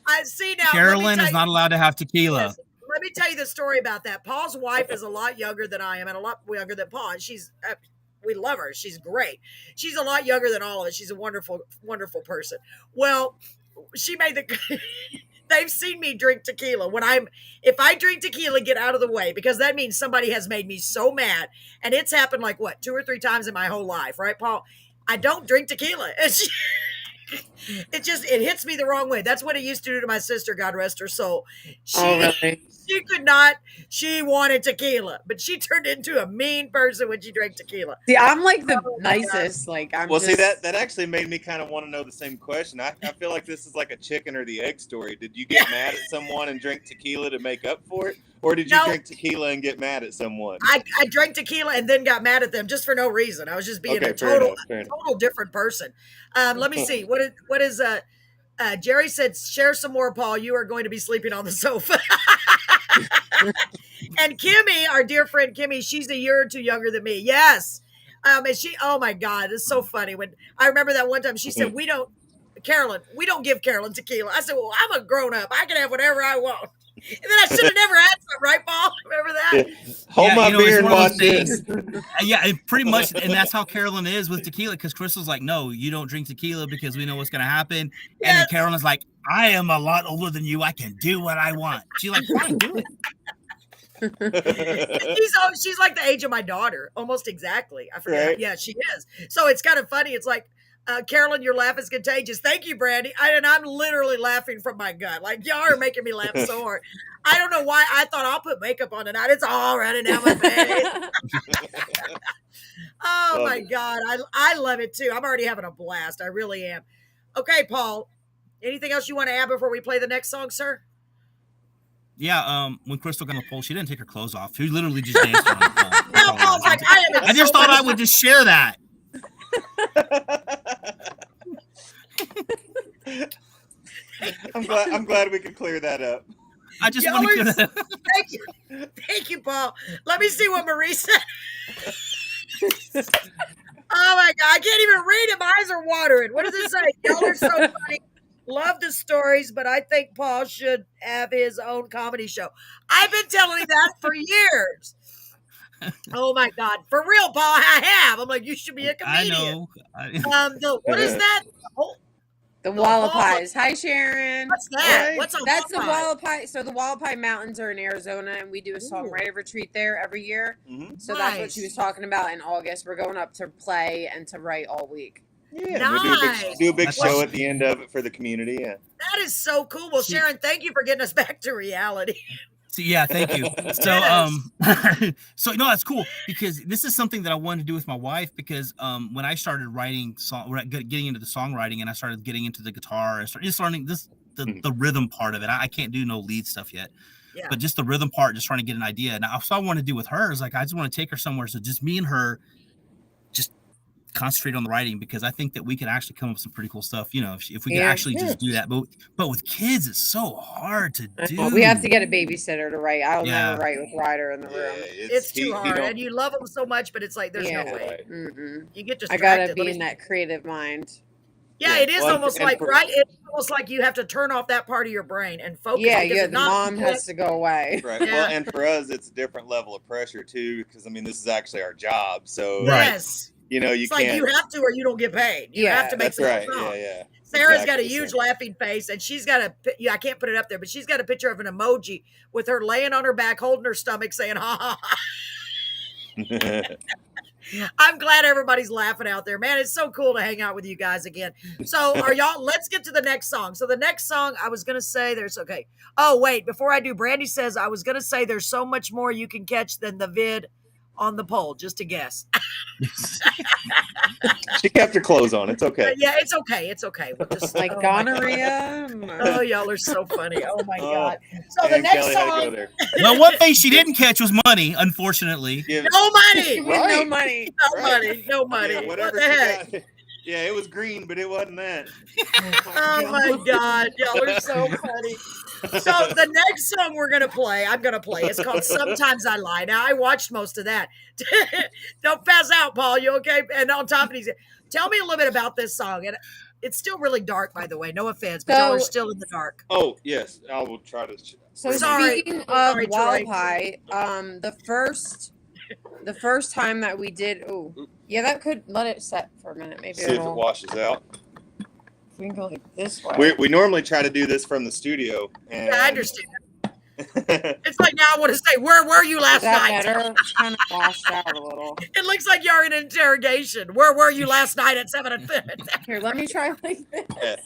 I see now. Carolyn is not allowed to have tequila. Yes, let me tell you the story about that. Paul's wife is a lot younger than I am, and a lot younger than Paul. And she's, we love her. She's great. She's a lot younger than all of us. She's a wonderful, wonderful person. Well, she made the. They've seen me drink tequila. If I drink tequila, get out of the way, because that means somebody has made me so mad. And it's happened like 2 or 3 times in my whole life, right, Paul? I don't drink tequila. It hits me the wrong way. That's what it used to do to my sister, God rest her soul. She could not. She wanted tequila, but she turned into a mean person when she drank tequila. See, I'm like the nicest. Like, I'm. Well, just... see, that actually made me kind of want to know the same question. I feel like this is like a chicken or the egg story. Did you get mad at someone and drink tequila to make up for it, or did you drink tequila and get mad at someone? I drank tequila and then got mad at them just for no reason. I was just being a total different person. Let me see. What is Jerry said, share some more, Paul. You are going to be sleeping on the sofa. And Kimmy, our dear friend Kimmy, she's a year or two younger than me. Yes. And she, oh my God, it's so funny. When I remember that one time she said, we don't give Carolyn tequila. I said, well, I'm a grown up. I can have whatever I want. And then I should have never had some, right, Paul? Remember that? Yeah. Hold my beer and watch this. Yeah, pretty much. And that's how Carolyn is with tequila, because Crystal's like, no, you don't drink tequila because we know what's going to happen. Yes. And then Carolyn's like, I am a lot older than you. I can do what I want. She's like, fine, do it. She's like the age of my daughter, almost exactly. I forget. Right? Yeah, she is. So it's kind of funny. It's like, Carolyn, your laugh is contagious. Thank you, Brandy. And I'm literally laughing from my gut. Like, y'all are making me laugh so hard. I don't know why. I thought I'll put makeup on tonight. It's all running down my face. Oh my God. I love it too. I'm already having a blast. I really am. Okay, Paul, anything else you want to add before we play the next song, sir? Yeah, when Crystal got on the pole, she didn't take her clothes off. She literally just danced on the pole. No, Paul's like, I just thought I would just share that. I'm glad we could clear that up. I just want to clear that up. Thank you, Paul. Let me see what Marie said. Oh my God, I can't even read it. My eyes are watering. What does it say? Y'all are so funny. Love the stories, but I think Paul should have his own comedy show. I've been telling him that for years. Oh my God, for real, Paul, I have. I'm like, you should be a comedian. I know. What is that? The Wallapies. Hi, Sharon. What's that? That's the Wallapai. So the Wallapai Mountains are in Arizona, and we do a songwriter retreat there every year. Mm-hmm. So that's what she was talking about in August. We're going up to play and to write all week. Yeah, nice. We do a big show at the end of it for the community. Yeah, that is so cool. Well, Sharon, thank you for getting us back to reality. So yeah, thank you. So so no, that's cool because this is something that I wanted to do with my wife because when I started writing getting into the songwriting and I started getting into the guitar, I started just learning the rhythm part of it. I can't do no lead stuff yet. Yeah. But just the rhythm part, just trying to get an idea. Now, so I want to do with her is like I just want to take her somewhere, so just me and her, just concentrate on the writing because I think that we could actually come up with some pretty cool stuff. You know, if we could actually just do that. But with kids, it's so hard to do. We have to get a babysitter to write. I'll never write with Ryder in the room. It's too hard, and you love them so much, but it's like there's no way. You get distracted. I gotta be in that creative mind. Yeah, it is almost like It's almost like you have to turn off that part of your brain and focus. Yeah, the mom has to go away. Right. Yeah. Well, and for us, it's a different level of pressure too, because I mean, this is actually our job. So yes. You know, you can't. Like you have to, or you don't get paid. You have to make some right. song. Yeah. Sarah's got a huge laughing face, and she's got I can't put it up there, but she's got a picture of an emoji with her laying on her back, holding her stomach, saying "ha ha ha." I'm glad everybody's laughing out there, man. It's so cool to hang out with you guys again. So, let's get to the next song. So, the next song, I was gonna say, Oh, wait, before I do, Brandy says I was gonna say there's so much more you can catch than the vid on the pole. Just a guess. She kept her clothes on. It's okay. Yeah, it's okay. It's okay. We'll just like gonorrhea. Oh, y'all are so funny. Oh my God. So the next song. Well, one thing she didn't catch was money, unfortunately. No money. Right. No money. No money. No money. Yeah, what the heck? Yeah, it was green, but it wasn't that. Oh my God. Y'all are so funny. So the next song I'm going to play. It's called Sometimes I Lie. Now, I watched most of that. Don't pass out, Paul. You okay? And on top of these, tell me a little bit about this song. And it's still really dark, by the way. No offense, but y'all are still in the dark. Oh, yes. I will try to. So speaking of Wild Pie, the first time that we did, that could let it set for a minute. Maybe see if it washes out. We can go like this way. We normally try to do this from the studio. And yeah, I understand. It's like now I want to say, where were you last night? Better? It's kind of washed out a little. It looks like you're in interrogation. Where were you last night at 7 and 5? Here, let me try like this. Yeah.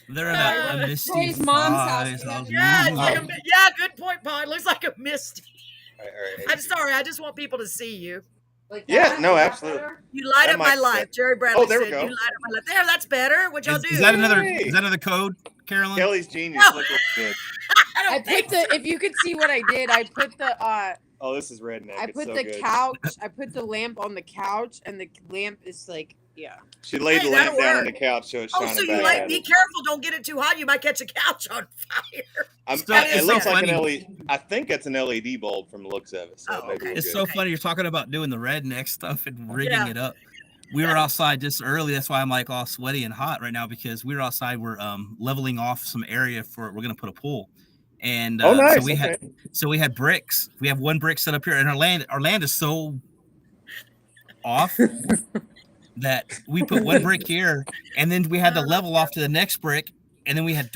They're in a misty mom's house. Yeah, good point, Paul. It looks like a misty. All right. I'm sorry. I just want people to see you. Like no, absolutely. You light up my life. Jerry Bradley said, we go. you light up my life. There, that's better. What y'all do? Is that another code, Carolyn? Kelly's genius. No. Look what's good. I put if you could see what I did, I put the oh, this is redneck. I put the couch. I put the lamp on the couch, and the lamp is like, yeah. She laid the lamp down on the couch so it's shining back. Be careful! Don't get it too hot. You might catch a couch on fire. It looks like an LED. I think it's an LED bulb from the looks of it. So it's so funny. You're talking about doing the redneck stuff and rigging it up. We were outside just early. That's why I'm like all sweaty and hot right now because we were outside. We're leveling off some area we're going to put a pool. And nice. So we had bricks. We have one brick set up here, and our land is so off that we put one brick here, and then we had to level off to the next brick, and then we had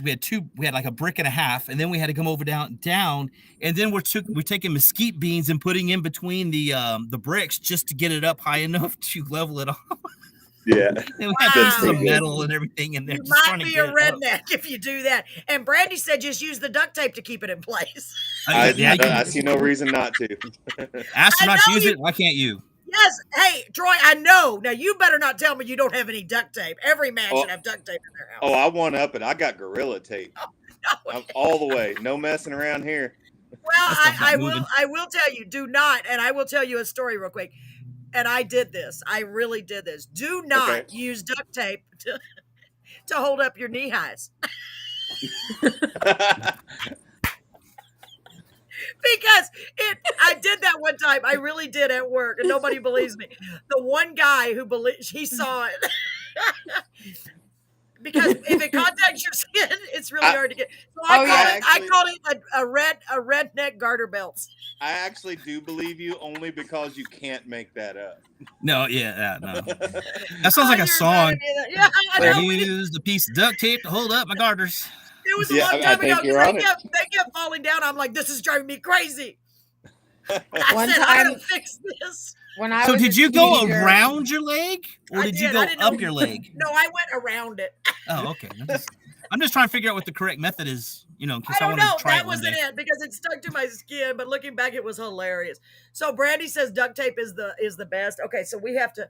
like a brick and a half, and then we had to come over down, and then we're taking mesquite beans and putting in between the bricks just to get it up high enough to level it off. Yeah. And we had pieces of metal and everything in there. You might be a redneck if you do that. And Brandy said just use the duct tape to keep it in place. I see no reason not to. Astronauts use it. Why can't you? Yes. Hey, Troy, I know. Now, you better not tell me you don't have any duct tape. Every man should have duct tape in their house. Oh, I one up it. I got Gorilla Tape. I'm all the way. No messing around here. Well, I will tell you, do not, and I will tell you a story real quick. And I did this. I really did this. Do not use duct tape to hold up your knee highs. Because I did that one time. I really did at work, and nobody believes me. The one guy who he saw it. Because if it contacts your skin, it's really hard to get. So I called it a redneck garter belt. I actually do believe you only because you can't make that up. No, no. That sounds like a song. Yeah, I know. I used a piece of duct tape to hold up my garters. It was a long time ago because they kept falling down. I'm like, this is driving me crazy. I said, I gotta fix this. So did you go around your leg, or did you go up your leg? No, I went around it. Oh, okay. I'm just trying to figure out what the correct method is. You know, I because I don't wanted to know. try That it one wasn't day. it because it stuck to my skin. But looking back, it was hilarious. So Brandy says duct tape is the best. Okay, so we have to.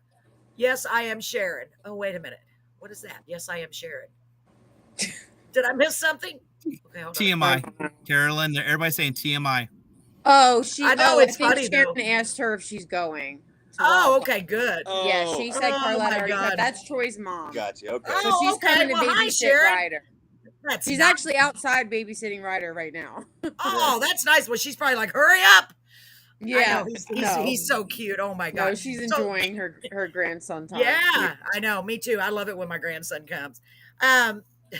Yes, I am Sharon. Oh, wait a minute. What is that? Yes, I am Sharon. Did I miss something? Okay, hold on. TMI, Carolyn. Everybody's saying TMI. Oh, I know I it's think funny Sharon though. asked her if she's going to Oh, Wildfire. okay, good. Yeah, Oh, she said Oh Carletta my already God. that's Troy's mom. gotcha. Okay. So Oh, she's okay. coming to Well, hi, babysit Sharon. Ryder. That's She's nice. actually outside babysitting Ryder right now. Oh, that's nice. Well, she's probably like, hurry up. Yeah, I know. He's so cute. Oh my God. no, she's So, enjoying her grandson time. yeah, I know. Me too. I love it when my grandson comes.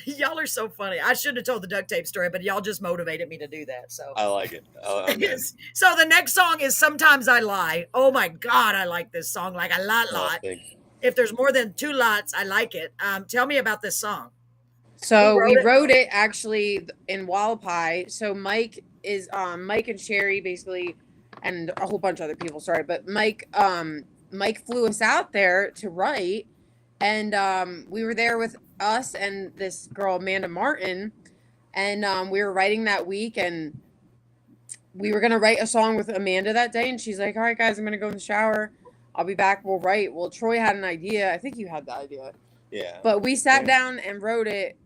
Y'all are so funny. I shouldn't have told the duct tape story, but y'all just motivated me to do that. So I like it. I'm in. so the next song is Sometimes I Lie. Oh my God, I like this song like a lot. Thanks. If there's more than 2 lots, I like it. Tell me about this song. So Who we wrote it? wrote it actually in Wallapai. So Mike and Sherry basically, and a whole bunch of other people. Sorry, but Mike flew us out there to write, and we were there with us and this girl Amanda Martin, and we were writing that week, and we were gonna write a song with Amanda that day, and she's like, "All right, guys, I'm gonna go in the shower. I'll be back. We'll write." Well, Troy had an idea. I think you had the idea. Yeah. But we sat Yeah. down and wrote it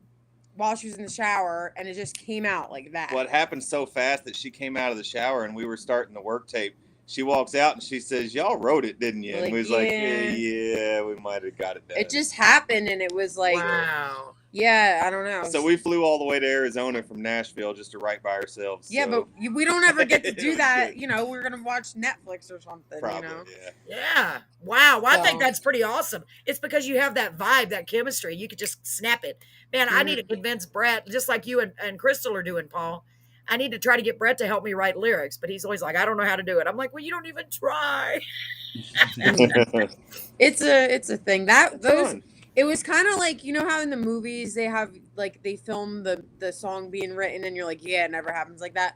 while she was in the shower, and it just came out like that. What happened so fast that she came out of the shower and we were starting the work tape. She walks out and she says, "Y'all wrote it, didn't you?" We're And like, we was like, "Yeah." yeah, we might have got it done. It just happened, and it was like, Wow. yeah, I don't know. So we flew all the way to Arizona from Nashville just to write by ourselves. yeah, so but we don't ever get to It do was that. good. You know, we're gonna watch Netflix or something. probably, You know, yeah. Yeah. Wow. Well, I think So- that's pretty awesome. It's because you have that vibe, that chemistry. You could just snap it. Man, I need to convince Brett, just like you and Crystal are doing, Paul. I need to try to get Brett to help me write lyrics, but he's always like, I don't know how to do it. I'm like, well, you don't even try. it's a thing that those. Fun. It was kind of like, you know how in the movies they have like they film the song being written, and you're like, yeah, it never happens like that.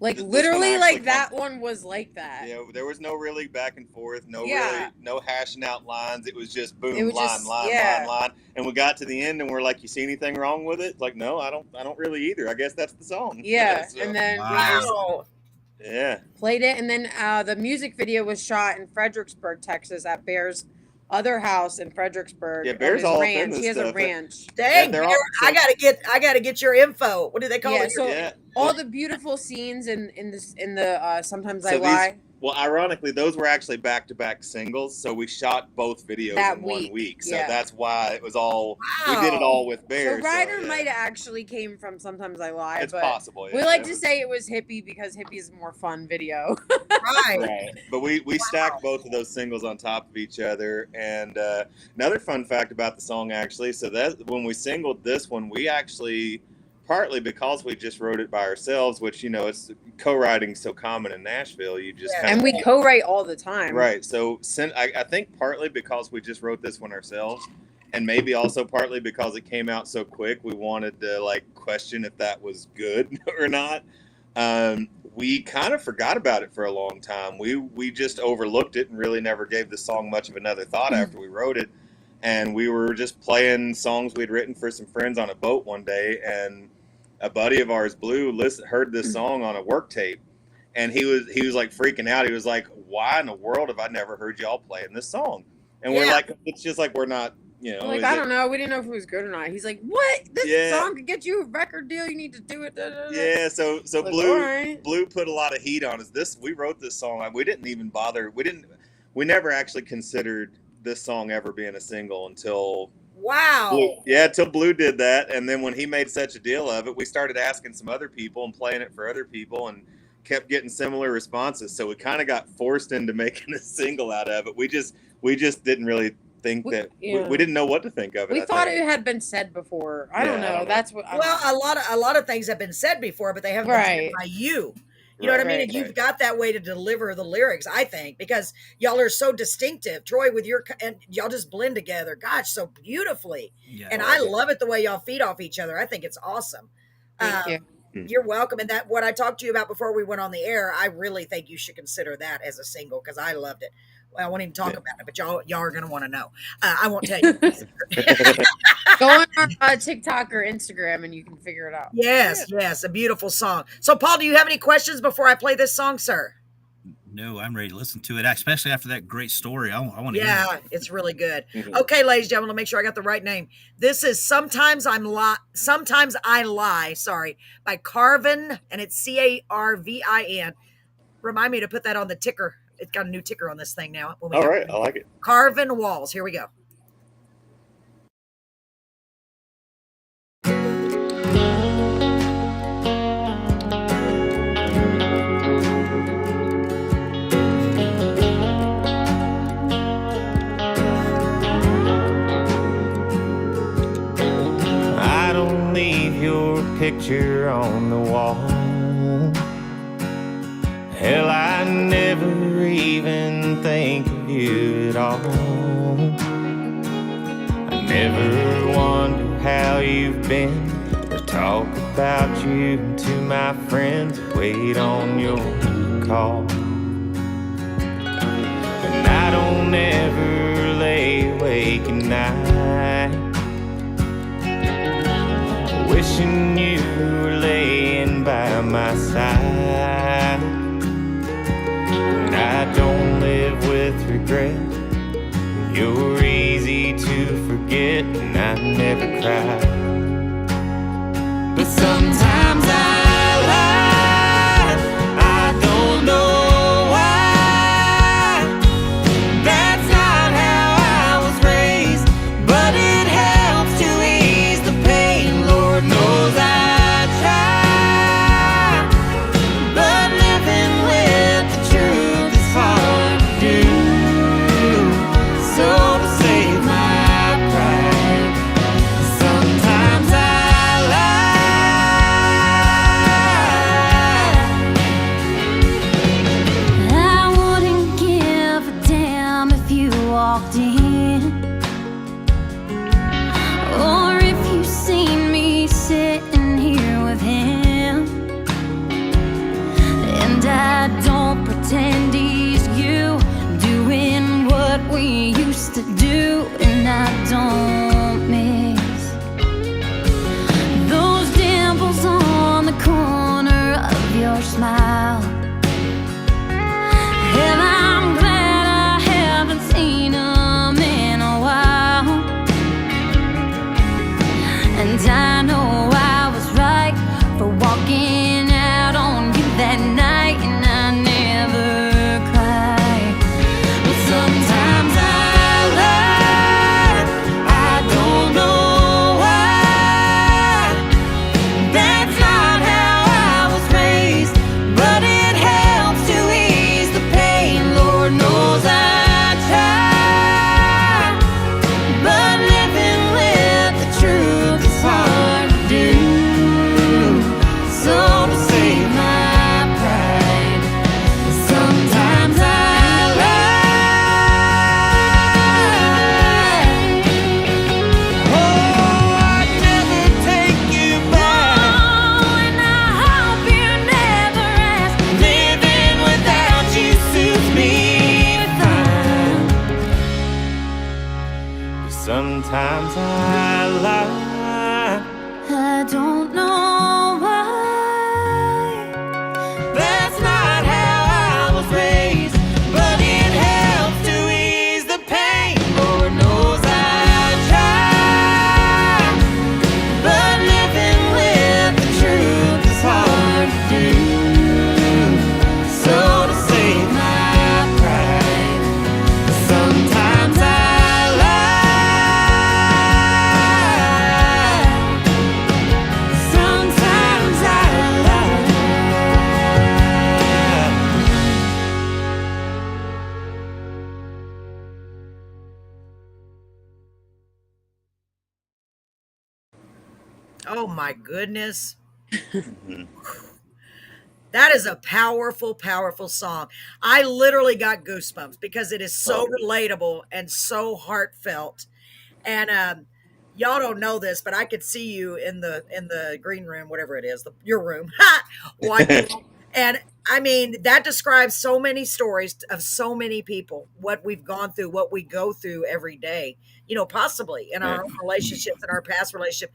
Like This one literally, actually like that one was like that. Yeah, there was no really back and forth, Yeah. no hashing out lines. It was just boom, It was line, just- line, yeah. line. And we got to the end and we're like, "You see anything wrong with it?" Like, no, I don't really either. I guess that's the song. Yeah, So, and then we Wow. just Wow. yeah. played it, and then the music video was shot in Fredericksburg, Texas, at Bear's other house in Fredericksburg. Yeah, on Bear's his all up in ranch. this He has a stuff. ranch. Dang, they're Bear, all- I gotta get your info. What do they call Yeah, it? so Yeah. all the beautiful scenes in the Sometimes I So these- Lie. Well, ironically, those were actually back-to-back singles, so we shot both videos That in 1 week, week. So yeah. that's why it was all we did it all with Bear. So Ryder yeah. might have actually came from Sometimes I Lie, It's but possible. we yeah. like It to was- say it was hippie because hippie is a more fun video. Right. Right. But we stacked both of those singles on top of each other. And another fun fact about the song, actually, so that when we singled this one, we actually, partly because we just wrote it by ourselves, which, you know, it's co-writing so common in Nashville, you just Yeah. kind And we co-write all the time. right. So I think partly because we just wrote this one ourselves, and maybe also partly because it came out so quick, we wanted to like question if that was good or not. We kind of forgot about it for a long time. We just overlooked it and really never gave the song much of another thought after we wrote it. And we were just playing songs we'd written for some friends on a boat one day, and a buddy of ours, Blue, heard this song on a work tape, and he was like freaking out. He was like, "Why in the world have I never heard y'all playing this song?" And we're Yeah. like, "It's just like we're not, you know." Like, is I it- don't know. We didn't know if it was good or not. He's like, what? This Yeah. song could get you a record deal. You need to do it. Da, da, da." Yeah, so Like, Blue all right. Blue put a lot of heat on us. We wrote this song. We didn't even bother. We never actually considered this song ever being a single until Wow. Blue. Yeah, till Blue did that, and then when he made such a deal of it, we started asking some other people and playing it for other people, and kept getting similar responses. So we kind of got forced into making a single out of it. We just didn't really think that yeah. we didn't know what to think of it. We I thought think. it had been said before. I don't Yeah, I know. don't know. That's what. I Well, don't know. a lot of things have been said before, but they haven't been said Right. by you. You know what I mean? Right, And you've right. got that way to deliver the lyrics, I think, because y'all are so distinctive. Troy, with and y'all just blend together, gosh, so beautifully. Yeah. And I love it the way y'all feed off each other. I think it's awesome. Thank you. You're welcome. And that what I talked to you about before we went on the air, I really think you should consider that as a single because I loved it. Well, I won't even talk about it, but y'all are going to want to know. I won't tell you. Go on our TikTok or Instagram and you can figure it out. Yes, a beautiful song. So, Paul, do you have any questions before I play this song, sir? No, I'm ready to listen to it, especially after that great story. I want to hear Yeah, it. it's really good. Okay, ladies and gentlemen, to make sure I got the right name. This is Sometimes I Lie, sorry, by Carvin, and it's Carvin. Remind me to put that on the ticker. It's got a new ticker on this thing now. All right, I like it. Carvin Walls. Here we go. I don't leave your picture on the wall. Hell, I never even think of you at all. I never wonder how you've been, or talk about you to my friends who wait on your call. And I don't ever lay awake at night wishing you were laying by my side. And I don't live with regret. You're easy to forget, and I never cry. But sometimes I lie. I don't know why. That's not how I was raised, but it helps to ease the pain. Lord knows I try, but living with the truth is hard to do. So to save my pride, sometimes I lie. I wouldn't give a damn if you walked in, or if you seen me sitting here with him. And I don't pretend he's you, doing what we used to do. And I don't miss those dimples on the corner of your smile. And I'm glad I haven't seen them in a while. And I know I was right for walking out on you that night, and I never cried. But sometimes I lie. I don't know why. That's not how I was raised, but it helps to ease the pain. Lord knows I try, but living with the truth is hard to do. So to save my pride, sometimes I lie. Oh, I'd never take you back. And I hope you never ask. Living without you suits me fine. Sometimes I lie. I don't know why. That's not how I was raised, but it helps to ease the pain. Lord knows I try, but living with the truth is hard to do. So to save my pride, sometimes I lie. Sometimes I lie. Oh my goodness. That is a powerful, powerful song. I literally got goosebumps because it is so relatable and so heartfelt. And y'all don't know this, but I could see you in the green room, whatever it is, your room, watching. And I mean, that describes so many stories of so many people, what we've gone through, what we go through every day, possibly in our own relationships, in our past relationship.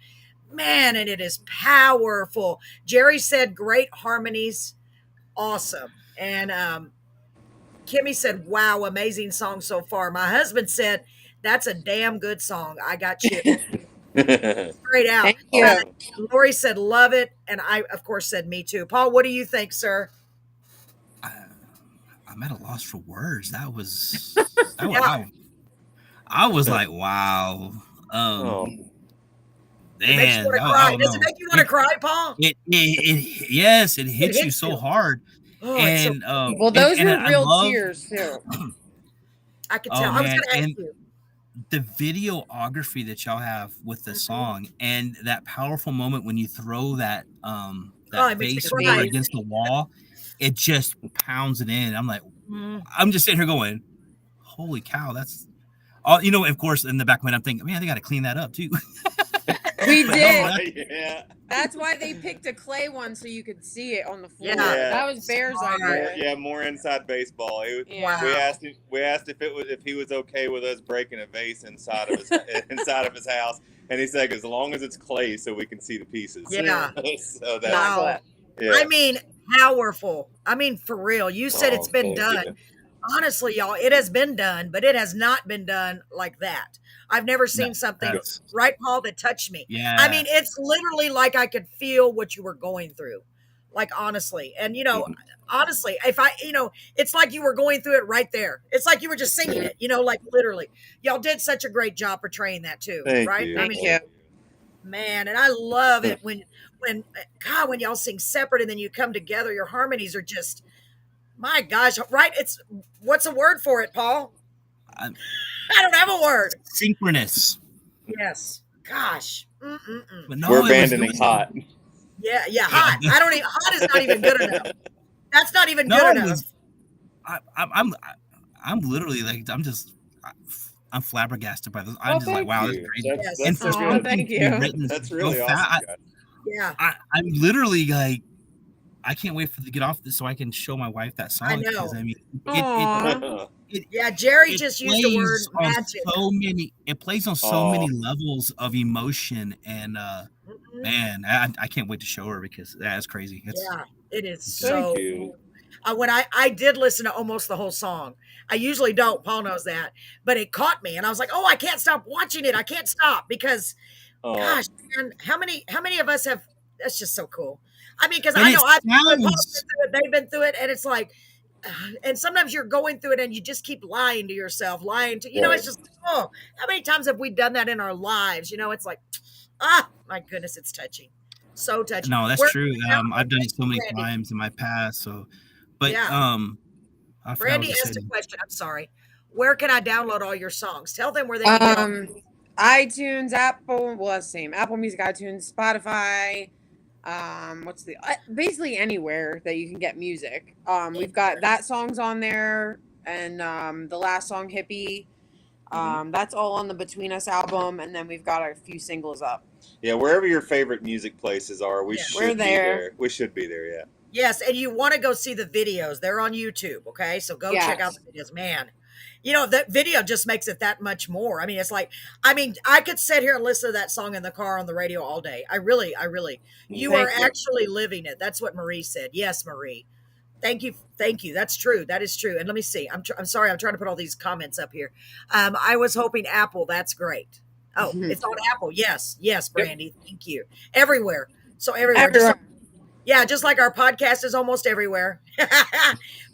Man, and it is powerful. Jerry said great harmonies, awesome. And Kimmy said, wow, amazing song so far. My husband said, that's a damn good song. I got chills. Straight out. Thank you. Lori said, love it. And I, of course, said, me too. Paul, what do you think, sir? I'm at a loss for words. That was, Yeah. I was like, wow. It makes you Man, want to I cry. don't Does it know. make you want to cry, Paul? Yes, it hits you hits so you. hard. Oh, it's so, And Well, those and were I real love tears too. I could Oh tell. I was man, going to ask and you. the videography that y'all have with the song and that powerful moment when you throw that it makes me vase cry. mirror against the wall, it just pounds it in. I'm like, Mm. I'm just sitting here going, holy cow, that's all. Of course, in the back of my mind, I'm thinking, man, they got to clean that up too. We But did. Yeah. That's why they picked a clay one so you could see it on the floor. Yeah. That was Bear's Smart. idea. More inside baseball. Yeah. We asked if he was okay with us breaking a vase inside of his house, and he said as long as it's clay, so we can see the pieces. Yeah. So that, Wow. yeah. I mean, powerful. I mean, for real. You said it's been done. you. Honestly, y'all, it has been done, but it has not been done like that. I've never seen something, that's- right, Paul, that touched me. Yeah. I mean, it's literally like I could feel what you were going through. Like, honestly. And, honestly, if I, it's like you were going through it right there. It's like you were just singing it, like literally. Y'all did such a great job portraying that too, Thank right? you. I Thank mean, you. man, and I love it when when y'all sing separate and then you come together, your harmonies are just, my gosh, right? It's, what's a word for it, Paul? I'm- I don't have a word. synchronous. Yes. Gosh. But no, We're it was- abandoning it was- hot. Yeah, hot. I don't even, hot is not even good enough. That's not even good it enough. was- I'm literally like, I'm flabbergasted by this. I'm just like, wow, that's crazy. Yes. And for Aw, something thank to be you. written That's so really fast, awesome. guys. Yeah. I'm literally like, I can't wait to get off this so I can show my wife that song. I know. Because I mean, Aw. Yeah, Jerry it just used the word plays on magic. it plays on so many levels of emotion, and man, I can't wait to show her because that's crazy. Yeah, it is Thank so you. cool. When I did listen to almost the whole song. I usually don't. Paul knows that, but it caught me, and I was like, "Oh, I can't stop watching it. I can't stop because, gosh, man, how many of us have? That's just so cool. I mean, because I know I've been through it, Paul's been through it, they've been through it, and it's like, and sometimes you're going through it, and you just keep lying to yourself, lying to It's just, oh, how many times have we done that in our lives? It's like, my goodness, it's touching. So touching. No, that's true. I've done it so many Brandy. times in my past. So, but Yeah. I forgot what Brandy I asked a said. question. I'm sorry. Where can I download all your songs? Tell them where they can get them. iTunes, Apple, well, that's the same. Apple Music, iTunes, Spotify. What's the basically anywhere that you can get music. We've got that song's on there, and the last song, Hippie. That's all on the Between Us album, and then we've got a few singles up. Yeah, wherever your favorite music places are, we Yeah. should We're be there. there. We should be there. Yeah. Yes, and you want to go see the videos. They're on YouTube, okay? So go check out Yes. the videos. Man, that video just makes it that much more. I mean, it's like, I could sit here and listen to that song in the car on the radio all day. I really, you Thank are you. actually living it. That's what Marie said. Yes, Marie. Thank you. That's true. That is true. And let me see. I'm sorry. I'm trying to put all these comments up here. I was hoping Apple. That's great. Oh, it's on Apple. Yes, Brandy. Thank you. Everywhere. So everywhere. Just like our podcast is almost everywhere.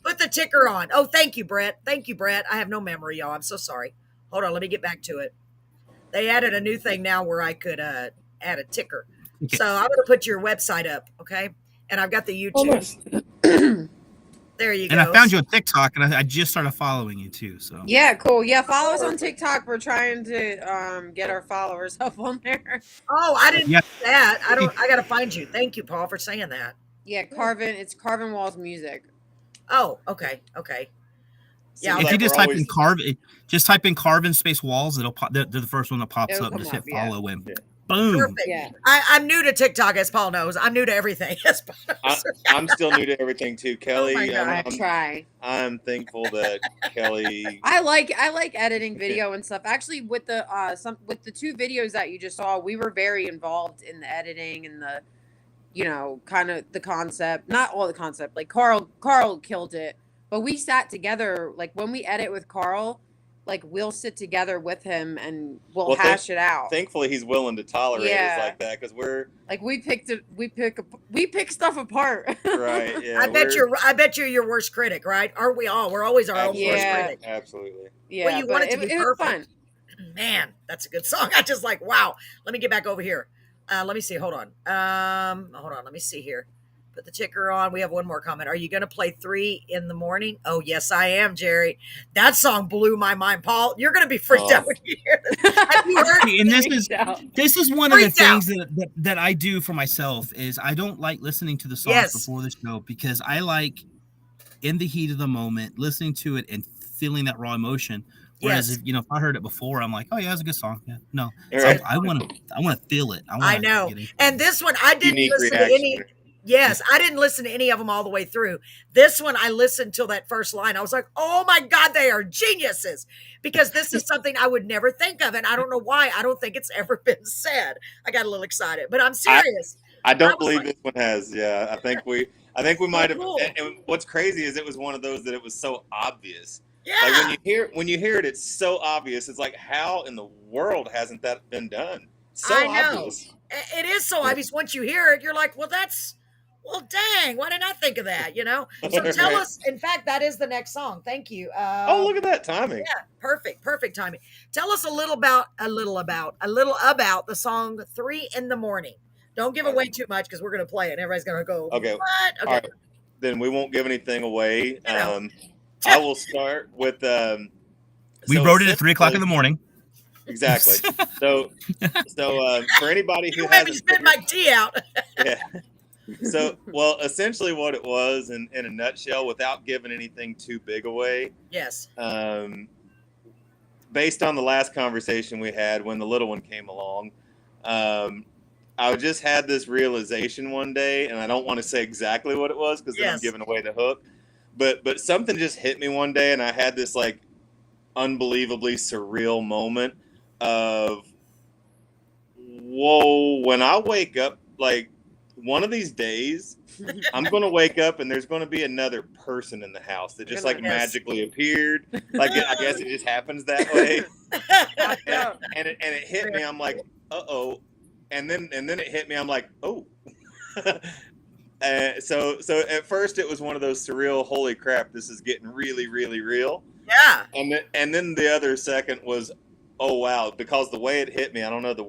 Put the ticker on. Oh, thank you, Brett. I have no memory, y'all. I'm so sorry. Hold on. Let me get back to it. They added a new thing now where I could add a ticker. Okay. So I'm going to put your website up, okay? And I've got the YouTube. There you go. And I found you on TikTok, and I just started following you too. So Yeah, cool. Yeah, follow us on TikTok. We're trying to get our followers up on there. Oh, I didn't Yeah. do that. I got to find you. Thank you, Paul, for saying that. Yeah, it's Carvin Walls Music. Oh, okay. Yeah, if like you just we're type always- in Carvin space walls, it'll pop. They're the first one that pops It'll up. come Just hit up, yeah. follow him. Yeah. Boom. Perfect. Yeah. I'm new to TikTok, as Paul knows. I'm new to everything, as Paul knows. I'm still new to everything too, Kelly. my God. I try. I'm thankful that Kelly. I like editing video and stuff. Actually, with the with the 2 videos that you just saw, we were very involved in the editing and the, kind of the concept. Not all the concept. Like Carl killed it, but we sat together. Like when we edit with Carl, like we'll sit together with him and we'll hash it out. Thankfully, he's willing to tolerate us like that because we're like we pick stuff apart. right. Yeah, I bet you're your worst critic, right? Aren't we all? We're always our own worst critic. Absolutely. Yeah, well, you want it to be perfect. Was fun. Man, that's a good song. I just like, wow. Let me get back over here. Let me see. Hold on. Let me see here. Put the ticker on. We have one more comment. Are you going to play 3 in the morning? Oh, yes, I am, Jerry. That song blew my mind. Paul, you're going to be freaked out when you hear this. Have you heard? And this is one of the things that I do for myself is I don't like listening to the songs before the show because I like in the heat of the moment listening to it and feeling that raw emotion. Whereas if I heard it before, I'm like, oh yeah, it's a good song. Yeah, no, right. I want to feel it. I know. And this one, I didn't listen to any. Yes, I didn't listen to any of them all the way through. This one, I listened till that first line. I was like, oh my God, they are geniuses. Because this is something I would never think of. And I don't know why. I don't think it's ever been said. I got a little excited, but I'm serious. I don't believe this one has. Yeah, I think we might have. Cool. And what's crazy is it was one of those that it was so obvious. Yeah. Like when you hear it, it's so obvious. It's like, how in the world hasn't that been done? So I know. Obvious. It is so obvious. Once you hear it, you're like, well, dang, why didn't I think of that? So tell us, in fact, that is the next song. Thank you. Look at that timing. Yeah, perfect timing. Tell us a little about the song 3 in the morning. Don't give away too much because we're going to play it and everybody's going to go, okay. What? Okay. All right. Then we won't give anything away. I will start with, we wrote it at 3:00 in the morning. Exactly. So for anybody who hasn't spit my tea out. Yeah. So, essentially what it was in a nutshell, without giving anything too big away. Yes. Based on the last conversation we had when the little one came along, I just had this realization one day, and I don't want to say exactly what it was because then I'm giving away the hook. But something just hit me one day, and I had this like unbelievably surreal moment of, whoa, when I wake up, like, one of these days, I'm going to wake up and there's going to be another person in the house that just like magically appeared. Like, I guess it just happens that way. and it hit me. I'm like, uh-oh. And then it hit me. I'm like, oh. So at first it was one of those surreal, holy crap, this is getting really, really real. Yeah. And then the other second was, oh, wow, because the way it hit me, I don't know the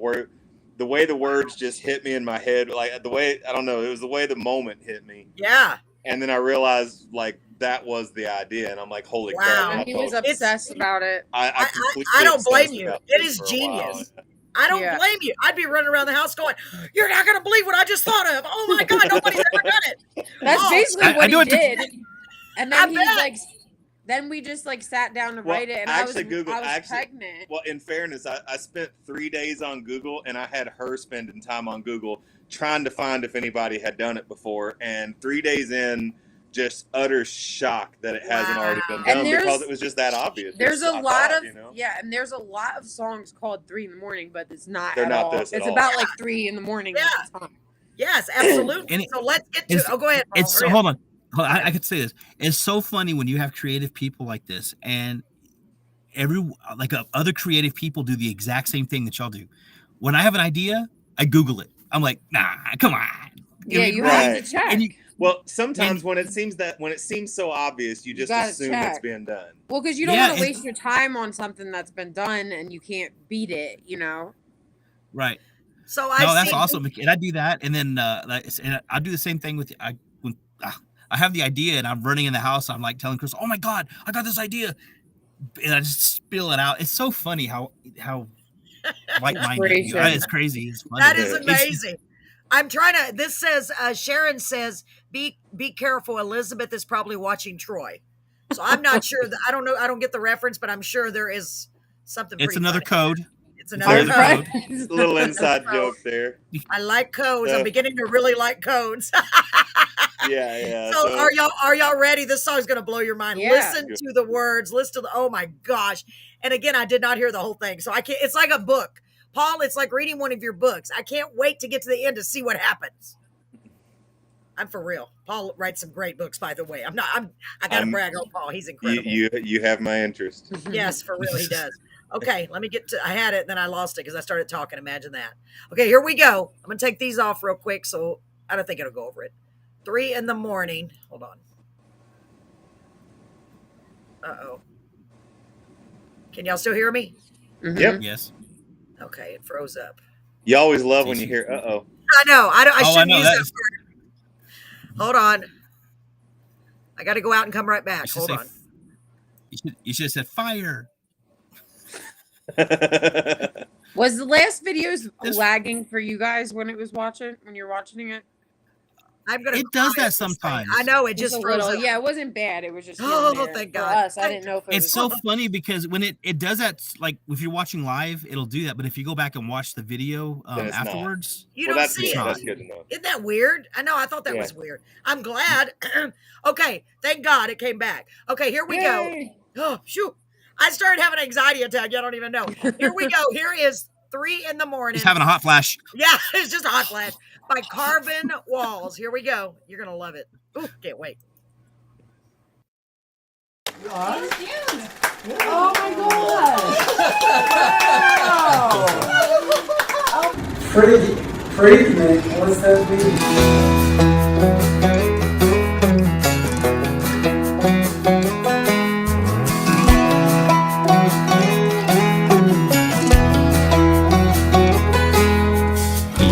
way the words just hit me in my head, like the way, I don't know, it was the way the moment hit me. Yeah. And then I realized like that was the idea. And I'm like, holy crap. And he was obsessed about it. I don't blame you. It is genius. I don't blame you. I'd be running around the house going, you're not going to believe what I just thought of. Oh my God, nobody's ever done it. That's basically what he did. And then he's bet. like, then we just like sat down to write it, and I was pregnant. Well, in fairness, I spent 3 days on Google, and I had her spending time on Google trying to find if anybody had done it before. And 3 days in, just utter shock that it hasn't already been done because it was just that obvious. There's a lot of and there's a lot of songs called 3 in the morning, but it's not. They're not all. It's about like 3 in the morning. Yeah. Yes, absolutely. So let's get to. Go ahead. Hold on. I could say this. It's so funny when you have creative people like this, and other creative people do the exact same thing that y'all do. When I have an idea, I Google it. I'm like, nah, come on. You have to check. Sometimes when it seems so obvious, you just assume it's being done. Well, because you don't want to waste your time on something that's been done and you can't beat it, Right. So that's awesome, and I do that, and then and I do the same thing with I have the idea and I'm running in the house. I'm like telling Chris, oh my God, I got this idea. And I just spill it out. It's so funny how like-minded you are. It's crazy. It's funny. That is amazing. I'm trying to, this says, Sharon says, be careful. Elizabeth is probably watching Troy. So I'm not sure I don't know. I don't get the reference, but I'm sure there is something. It's another code. It's another There's code. a little inside joke there. I like codes. So- I'm beginning to really like codes. Yeah. So are y'all ready? This song's gonna blow your mind. Yeah. Listen to the words. Listen to the. Oh my gosh! And again, I did not hear the whole thing, so I can't. It's like a book, Paul. It's like reading one of your books. I can't wait to get to the end to see what happens. I'm for real. Paul writes some great books, by the way. I gotta brag on Paul. He's incredible. You have my interest. Yes, for real, he does. Okay, let me get to. I had it, then I lost it because I started talking. Imagine that. Okay, here we go. I'm gonna take these off real quick, so I don't think it'll go over it. 3 in the morning. Hold on. Uh-oh. Can y'all still hear me? Mhm. Yep. Yes. Okay, it froze up. You always love when you hear "uh-oh." I know. I I shouldn't know use that that is- word. Hold on. I got to go out and come right back. You should Hold say- on. You should have said fire. Was the last videos This- lagging for you guys when you're watching it? I'm gonna. It does cry that at this thing. sometimes. I know. It just a froze little. up. Yeah, it wasn't bad. It was just here Oh, and there. thank For God. us, I didn't know if it It's was. so funny because when it does that, like if you're watching live, it'll do that. But if you go back and watch the video Then it's not. afterwards, You Well, don't that's see good. it. That's good to know. Isn't that weird? I know. I thought that Yeah. was weird. I'm glad. Okay. Thank God it came back. Okay. Here we go. Yay. Oh, shoot. I started having an anxiety attack. I don't even know. Here we go. Here is 3 in the morning. just having a hot flash. Yeah, it's just a hot flash by Carvin Walls. Here we go. You're going to love it. Ooh, can't wait. Oh my god! Freak me. What's that mean?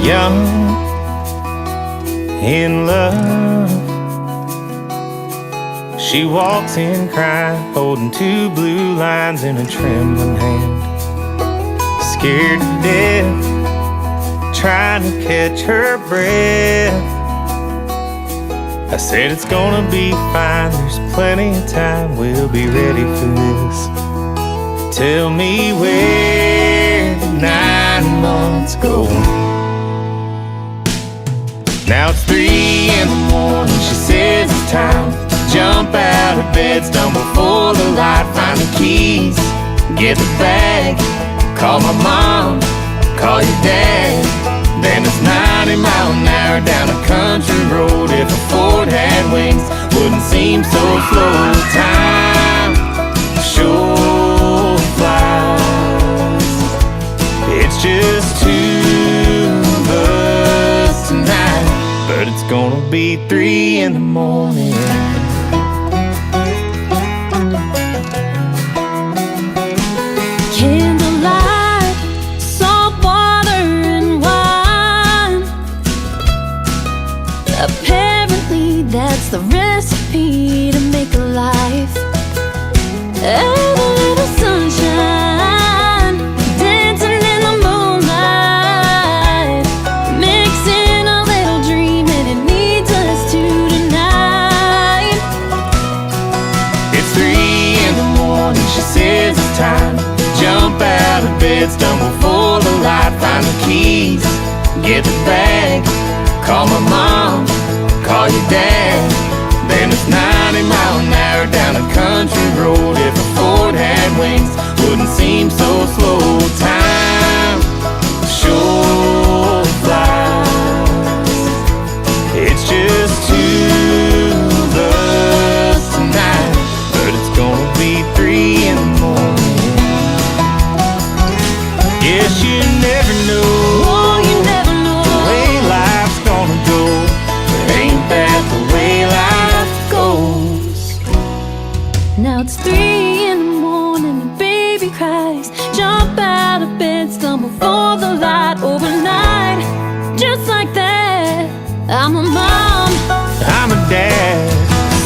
Young in love, she walks in crying, holding 2 blue lines in a trembling hand. Scared to death, trying to catch her breath. I said it's gonna be fine, there's plenty of time, we'll be ready for this. Tell me where the 9 months go. Now it's 3 in the morning, she says it's time to jump out of bed, stumble for the light, find the keys, get the bag, call my mom, call your dad. Then it's 90 miles an hour down a country road. If a Ford had wings, wouldn't seem so slow. Time sure flies. It's just 2 of us tonight, but it's gonna be 3 in the morning. Candlelight, salt water and wine. Apparently that's the recipe to make a life. And a little sunshine, dancing in the moonlight, mixing a little dream, and it needs us to tonight. It's 3 in the morning, she says it's time. Jump out of bed, stumble for the light, find the keys, get the bag, call my mom, call your dad. Then it's 90 miles an hour down a country road. If a Ford had wings, wouldn't seem so slow. Time sure flies. It's just 2 of us tonight, but it's gonna be 3 in the morning. Guess you never know, Oh, you never know. the way life's gonna go. But ain't that the way life goes? Now it's 3 in the morning, the baby cries. Jump out of bed, stumble for the light overnight. Just like that, I'm a mom. I'm a dad,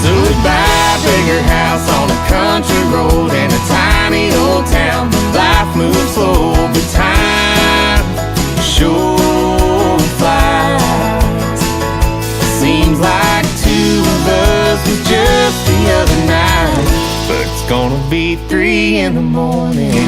so we buy a bigger house on a country road in a tiny old town. But life moves slow, but time sure flies. Seems like 2 of us was just the other night, but it's gonna be 3 in the morning.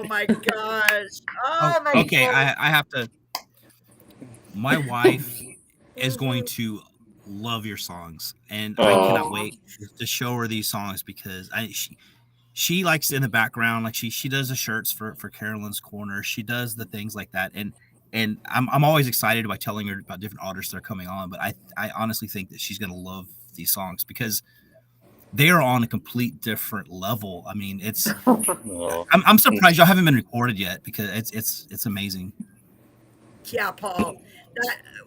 my gosh. Oh my Okay, gosh. I have to. My wife is going to love your songs, and I cannot wait to show her these songs because she likes in the background, like she does the shirts for Carolyn's Corner. She does the things like that, and I'm always excited by telling her about different artists that are coming on. But I honestly think that she's gonna love these songs because they are on a complete different level. I mean, it's I'm surprised y'all haven't been recorded yet because it's amazing. Yeah, Paul.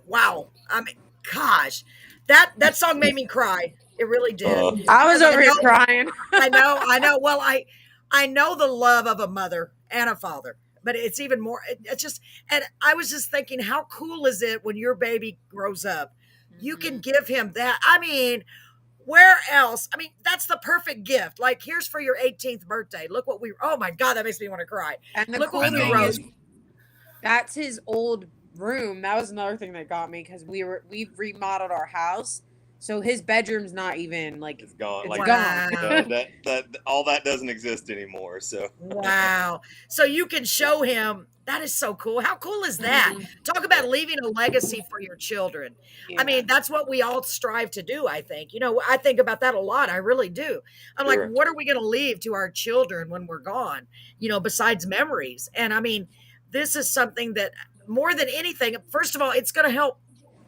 Wow. I mean, gosh, that song made me cry. It really did. I was Because over here crying. I know. Well, I know the love of a mother and a father, but it's even more. It's just, and I was just thinking, how cool is it when your baby grows up? You can give him that. I mean, where else? I mean, that's the perfect gift. Like, here's for your 18th birthday. Look what we. Oh my God, that makes me want to cry. And the Look cool what we thing wrote. is, that's his old room. That was another thing that got me because we've remodeled our house, so his bedroom's not even like It's gone. it's Like gone. that all that doesn't exist anymore. So Wow. So you can show him. That is so cool. How cool is that? Talk about leaving a legacy for your children. Yeah. I mean, that's what we all strive to do, I think. You know, I think about that a lot. I really do. I'm Sure. like, what are we going to leave to our children when we're gone? You know, besides memories. And I mean, this is something that more than anything, first of all, it's going to help.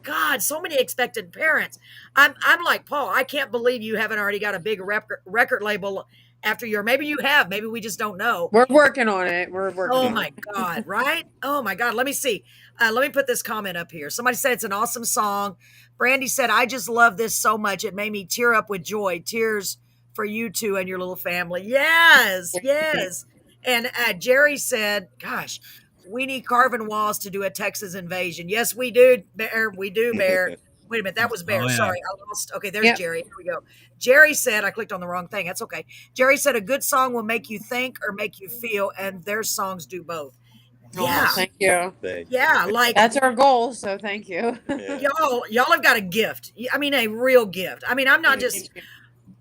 God, so many expected parents. I'm like, Paul, I can't believe you haven't already got a big record label after your, maybe you have, maybe we just don't know. We're working on it. We're working Oh on my God, right? Oh my God. Let me see. Let me put this comment up here. Somebody said it's an awesome song. Brandy said, I just love this so much. It made me tear up with joy. Tears for you two and your little family. Yes, yes. And Jerry said, gosh, we need Carvin Walls to do a Texas invasion. Yes, we do, Bear. We do, Bear. Wait a minute. That was Bear. Oh, yeah. Sorry. I lost. Okay, there's Yep. Jerry. Here we go. Jerry said, I clicked on the wrong thing. That's okay. Jerry said, a good song will make you think or make you feel, and their songs do both. Oh, Yeah. thank you. Yeah. Like, That's our goal. So thank you. Yeah. y'all have got a gift. I mean, a real gift. I mean, I'm not just,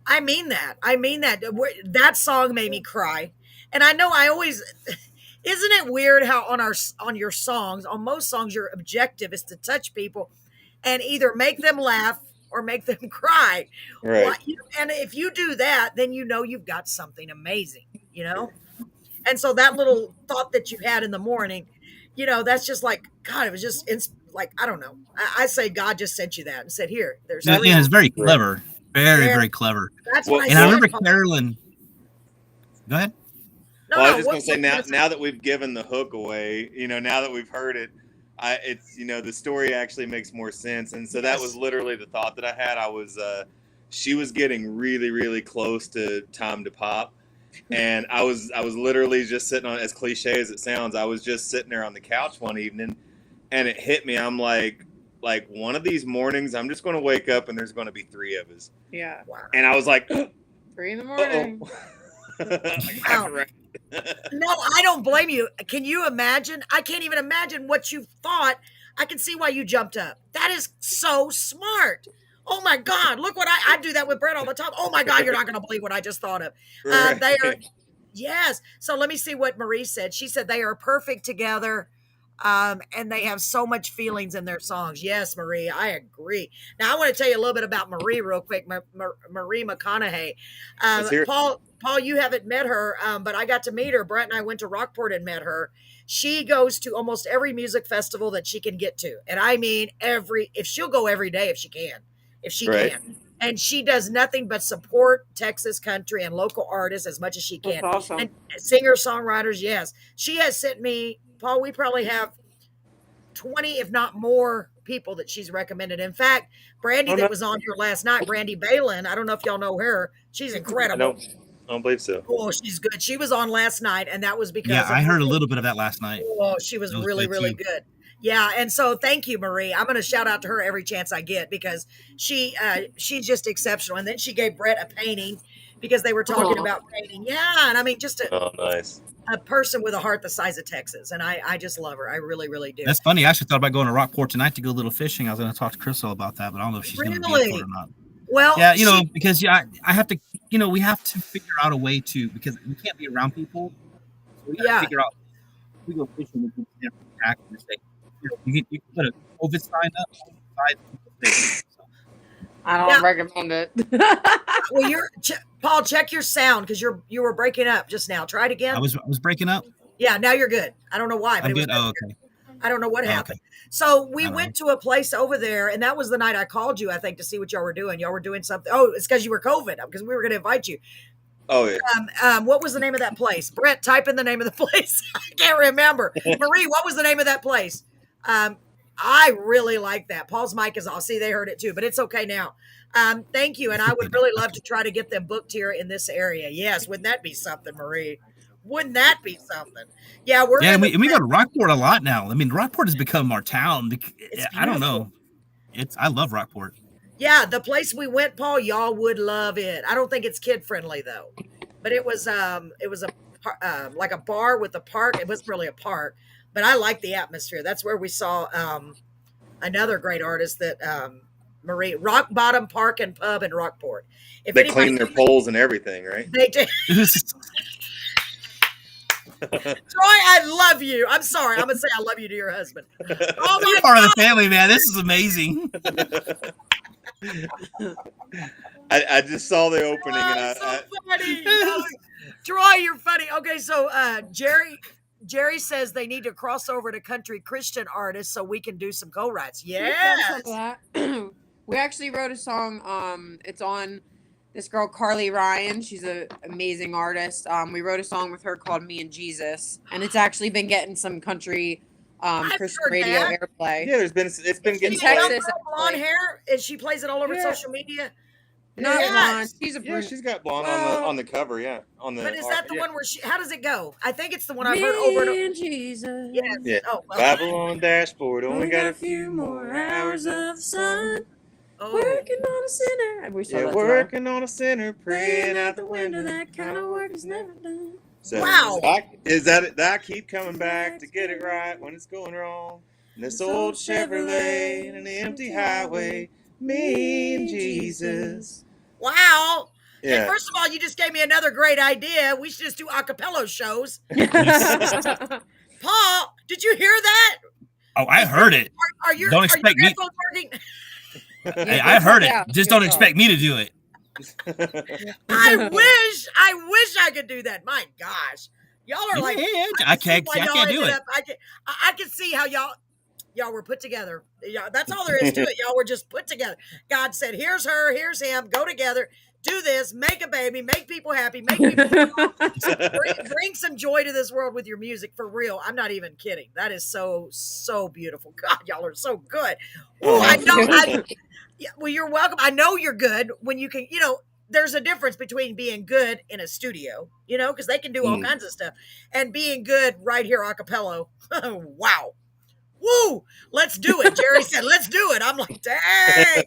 I mean that. That song made me cry. And I know I always, isn't it weird how on your songs, on most songs, your objective is to touch people and either make them laugh or make them cry. Right. And if you do that, then you know you've got something amazing, you know? And so that little thought that you had in the morning, you know, that's just like, God, it was just like, I don't know. I say God just sent you that and said, here, there's Yeah, it's very clever, very clever. That's Well, what I And I said. remember Carolyn. Go ahead. No, Well, I no, was just gonna say what- now that we've given the hook away, you know, now that we've heard it, it's you know the story actually makes more sense, and so that was literally the thought that I had. She was getting really really close to time to pop, and I was literally just sitting on, as cliche as it sounds, I was just sitting there on the couch one evening, and it hit me. I'm like one of these mornings, I'm just going to wake up and there's going to be three of us, Yeah. and I was like, 3 a.m. Wow. No, I don't blame you. Can you imagine? I can't even imagine what you thought. I can see why you jumped up. That is so smart. Oh my God. Look what I do that with Brett all the time. Oh my God. You're not going to believe what I just thought of. They are, yes. So let me see what Marie said. She said they are perfect together. And they have so much feelings in their songs. Yes, Marie, I agree. Now I want to tell you a little bit about Marie real quick. Marie McConaughey. Let's hear it. Paul, you haven't met her, but I got to meet her. Brett and I went to Rockport and met her. She goes to almost every music festival that she can get to. And I mean, if she'll go every day, if she Right. can. And she does nothing but support Texas country and local artists as much as she can. That's awesome. And singer-songwriters, yes. She has sent me, Paul, we probably have 20, if not more, people that she's recommended. In fact, Brandy that was on here last night, Brandy Balin, I don't know if y'all know her. She's incredible. I don't believe so. Oh, she's good. She was on last night, and that was because Yeah, of I heard a her. little bit of that last night. Oh, she was That was really, good, really too. good. Yeah, and so thank you, Marie. I'm going to shout out to her every chance I get because she's just exceptional. And then she gave Brett a painting because they were talking about painting. Yeah, and I mean, just Oh, nice. a person with a heart the size of Texas, and I just love her. I really, really do. That's funny. I actually thought about going to Rockport tonight to go a little fishing. I was going to talk to Crystal about that, but I don't know if she's going to be up for it or not. Well, Yeah, you know, because I have to, we have to figure out a way to, because we can't be around people. We gotta Yeah. figure out. We go fishing with the track and say, you can put a COVID sign up outside the station. So, I don't Yeah. recommend it. Well, Paul, check your sound because you were breaking up just now. Try it again. I was breaking up. Yeah, now you're good. I don't know why, but I'm it was good. Oh, okay. I don't know what Oh, happened. okay. So we I don't went to a place over there, and that was the night I called you, I think, to see what y'all were doing. Y'all were doing something. Oh, it's because you were COVID, because we were going to invite you. Oh yeah. What was the name of that place? Brent, type in the name of the place. I can't remember. Marie, what was the name of that place? I really like that. Paul's mic is off. See, they heard it too, but it's okay now. Thank you. And I would really love to try to get them booked here in this area. Yes. Wouldn't that be something, Marie? Wouldn't that be something? Yeah. And we go to Rockport a lot now. I mean, Rockport has become our town. I don't know. I love Rockport. Yeah, the place we went, Paul, y'all would love it. I don't think it's kid friendly though, but it was like a bar with a park. It wasn't really a park, but I like the atmosphere. That's where we saw another great artist that Marie, Rock Bottom Park and Pub in Rockport. If They clean their poles and everything, right? They did. Troy, I love you. I'm sorry. I'm gonna say I love you to your husband. Oh my You're part of the family, man. This is amazing. I just saw the opening and funny. Troy, you're funny. Okay, so Jerry says they need to cross over to country Christian artists so we can do some co-writes. Yes. We actually wrote a song. It's on this girl Carly Ryan. She's an amazing artist. We wrote a song with her called "Me and Jesus," and it's actually been getting some country Christian radio airplay. Yeah, it's been getting Texas. Blonde hair, and she plays it all over social media. Not blonde. She's got blonde on the cover. Yeah, on the. But is that the one where how does it go? I think it's the one I've Me heard over and and Jesus. Yes. Yeah. Oh, well. Babylon dashboard. Only got a few more hours of sun. Oh. Working on a sinner. I wish I working on a sinner, praying out the window. That kind of work is never done. So, wow. Is that I keep coming back to get it right when it's going wrong? And this old Chevrolet and an empty highway. Me and Jesus. Wow. Yeah. And first of all, you just gave me another great idea. We should just do a cappella shows. Paul, did you hear that? Oh, I heard it. Don't expect me. I heard it. Just don't expect me to do it. I wish I could do that. My gosh. Y'all are like, I can't do it. I can see how y'all were put together. That's all there is to it. Y'all were just put together. God said, here's her, here's him, go together, do this, make a baby, make people happy, make people bring some joy to this world with your music for real. I'm not even kidding. That is so beautiful. God, y'all are so good. Oh, I know. Well, you're welcome. I know you're good when you can, there's a difference between being good in a studio, because they can do all kinds of stuff, and being good right here a cappella. Wow. Woo! Let's do it. Jerry said, let's do it. I'm like, dang.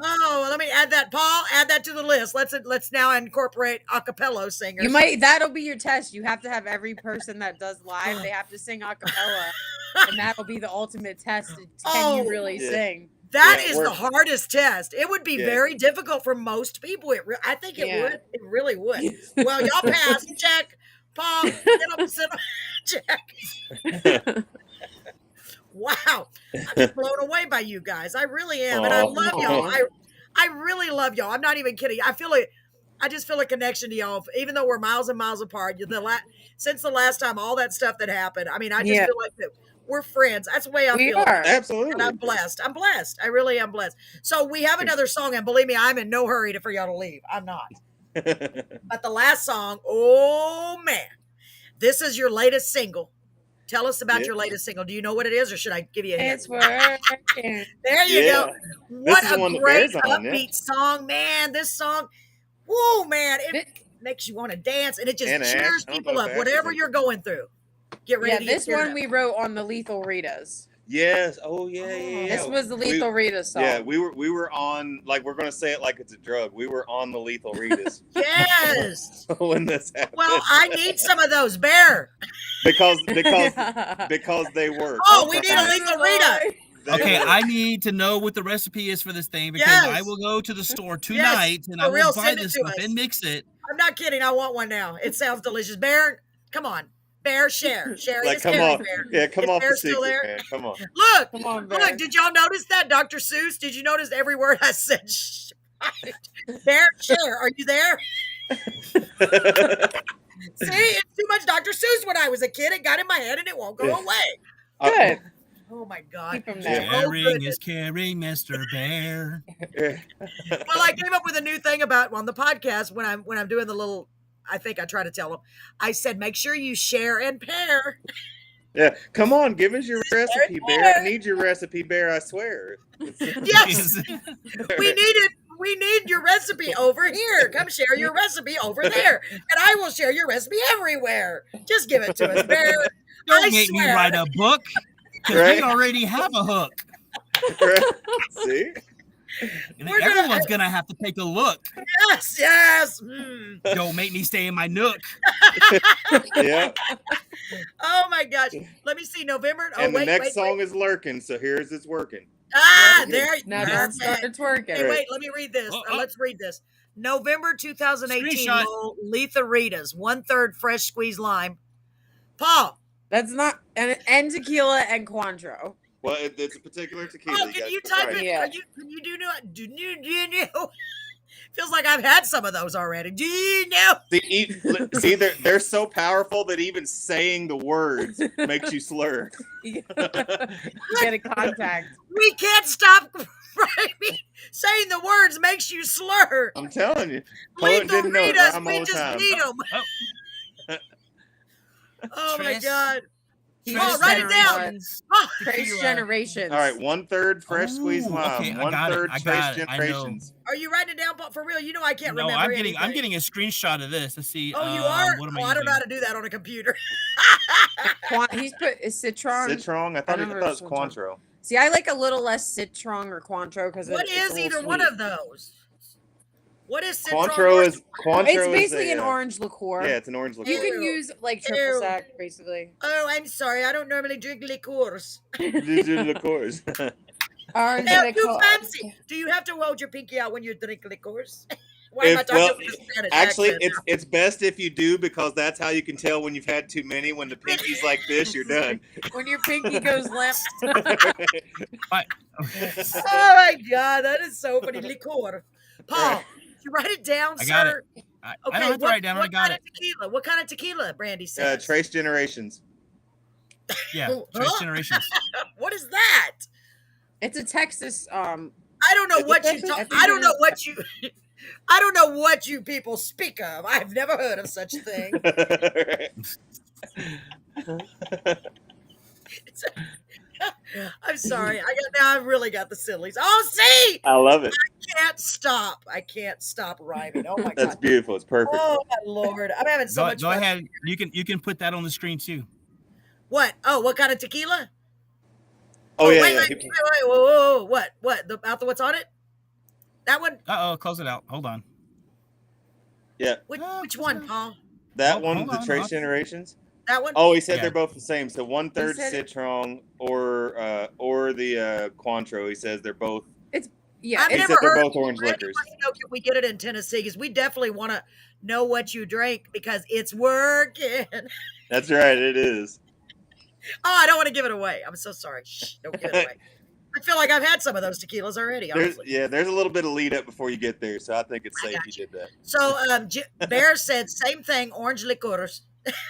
Oh, let me add that. Paul, add that to the list. Let's now incorporate a cappella singers. That'll be your test. You have to have every person that does live, they have to sing a cappella. And that'll be the ultimate test. Can you really sing? That is the hardest test. It would be very difficult for most people. I think it would. It really would. Well, y'all passed. Check. Paul, sit up. Check. Wow. I'm blown away by you guys. I really am. And I love y'all. I really love y'all. I'm not even kidding. I just feel a connection to y'all, even though we're miles and miles apart. Since the last time, all that stuff that happened. I mean, I just feel like that we're friends. That's the way I feel. Absolutely. And I'm blessed. I really am blessed. So we have another song, and believe me, I'm in no hurry for y'all to leave. I'm not. But the last song, oh man, this is your latest single. Tell us about your latest single. Do you know what it is, or should I give you a hint? It's working. There you go. What a great upbeat song, man. This song, whoa, man, it makes you want to dance, and it just cheers people up, whatever you're going through. Get ready. Yeah, this one we wrote on the Lethal Ritas. Yes. Oh yeah. This was the Lethal Ritas song. Yeah, we were on, like, we're gonna say it like it's a drug. We were on the Lethal Ritas. Yes. When this happened. Well, I need some of those, Bear. because they work. Oh, we need a Lethal Rita. Okay, I need to know what the recipe is for this thing, because I will go to the store tonight and I will buy this stuff and mix it. I'm not kidding. I want one now. It sounds delicious. Bear, come on. Bear, share. Sharing Like, is come caring, on. Bear. Yeah, come Is off Bear the still secret, there? man. Come on. Look, Come on, look, Bear. did y'all notice that, Dr. Seuss? Did you notice every word I said? Bear, share. Are you there? See, it's too much Dr. Seuss when I was a kid. It got in my head and it won't go away. Good. Oh my God. Keep him there. Oh, Sharing goodness. is caring, Mr. Bear. Well, I came up with a new thing about on the podcast when I'm doing the little. I think I try to tell them. I said, make sure you share and pair. Yeah, come on, give us your recipe, Bear. I need your recipe, Bear. I swear. Yes, we need your recipe over here. Come share your recipe over there, and I will share your recipe everywhere. Just give it to us, Bear. Don't I make me swear. write a book because Right. we already have a hook. See? And We're gonna- everyone's gonna have to take a look. Yes. Don't make me stay in my nook. Yeah. Oh my gosh. Let me see. November. Oh, And the wait, next wait, song wait. is Lurking, so here's it's working. There. Now perfect. don't start twerking. Hey, wait, let me read this. Oh, oh. Let's read this. November 2018, Screenshot. little Letha Ritas, 1/3 fresh squeezed lime. Paul, That's not and tequila and Cointreau. Well, it's a particular tequila. oh, you can gotta you try type it? Yeah. Can you do know? Feels like I've had some of those already. Do you know? See, they're so powerful that even saying the words makes you slur. You get a contact. We can't stop saying the words makes you slur. I'm telling you. Poet Letha didn't know it. Ritas, Rhyme we all the just time. need them. Oh. Oh my Trace- God. He Oh, just write it said down. Oh, Trace generations. All right, 1/3 fresh squeezed Ooh, lime, okay, I got it, 1/3 I trace got it, I know. generations. are you writing it down, Paul? For real? You know I can't No, remember I'm anything. getting a screenshot of this. Let's see. Oh, you are? What am Oh, I I don't know how using? to do that on a computer. He's put Citron. Citron? I thought it remember was Citron. Cointreau. See, I like a little less Citron or Cointreau because What is either one of those? What is Citron? Cointreau is It's basically an a, orange liqueur. Yeah, it's an orange liqueur. You can Ew. use like triple Ew. sec, basically. Oh, I'm sorry. I don't normally drink liqueurs. These are liqueurs. Orange They're too liqueur. fancy. Do you have to hold your pinky out when you drink liqueurs? Why am I If- talking well, with a Spanish Actually, accent it's best if you do because that's how you can tell when you've had too many. When the pinky's like this, you're done. When your pinky goes left. now? Oh my God, that is so funny. Liqueur. Paul, you write it down, I got sir. I Okay, don't have to write down. I what got kind it. of tequila? What kind of tequila, Brandy says? Trace generations. Yeah, Oh, Trace huh? Generations. What is that? It's a Texas. I don't know Is it what you. Texas? I think I don't it know is. what you. I don't know what you people speak of. I've never heard of such a thing. I'm sorry. I've really got the sillies. Oh, see, I love it. I can't stop rhyming. Oh my That's God. beautiful. It's perfect. Oh my Lord. I'm having so Go, much go fun. ahead. You can put that on the screen too. What? Oh, what kind of tequila? Oh, yeah, wait, yeah. wait, whoa. What? About the what's on it? That one? Close it out. Hold on. Yeah. Which one, Paul? That Oh, one, hold the on, Trace I'll- Generations. That one? Oh, he said Yeah. they're both the same. So 1/3 said- Citron or the Cointreau. He says they're both. Yeah, I've He never said they're heard. both orange Randy liquors. wants to know, can we get it in Tennessee? Because we definitely want to know what you drank because it's working. That's right. It is. Oh, I don't want to give it away. I'm so sorry. Shh, don't give it away. I feel like I've had some of those tequilas already, honestly. There's a little bit of lead up before you get there, so I think it's I safe got you did that. So Bear said same thing, orange liqueurs.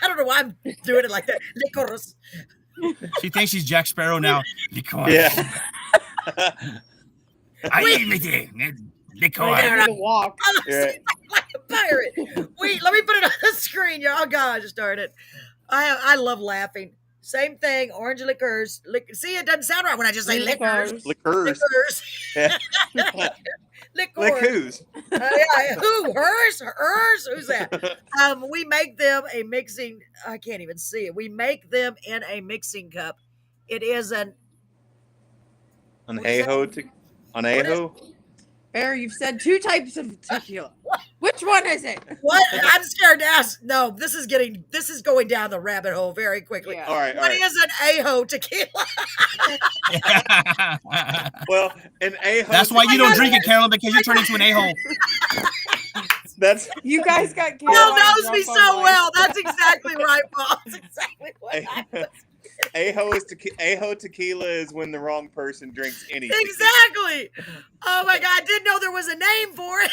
I don't know why I'm doing it like that. Liqueurs. She thinks she's Jack Sparrow now. Liqueur. Yeah. I need it. Liqueur. I need to walk. Oh, Yeah. like a pirate. Wait, let me put it on the screen. Oh God, just darn it. I love laughing. Same thing, orange liqueurs. See, it doesn't sound right when I just say liquors. Liqueurs. Liqueurs. Yeah. Liqueurs. Liqueurs. Yeah, who? Hers? Hers? Who's that? We make them a mixing. I can't even see it. We make them in a mixing cup. It is an. Anejo. Bear, you've said 2 types of tequila. Which one is it? What? I'm scared to ask. No, this is going down the rabbit hole very quickly. Yeah. All right. All What right. is an ajo tequila? Well, an Ajo. That's why you don't drink it, Carolyn, because you turn into an a-hole. That's You guys got Paul Caroline knows me drunk so on well. That's exactly right, Paul. That's exactly what I was. Aho tequila is when the wrong person drinks any tequila. Exactly. Oh my God. I didn't know there was a name for it.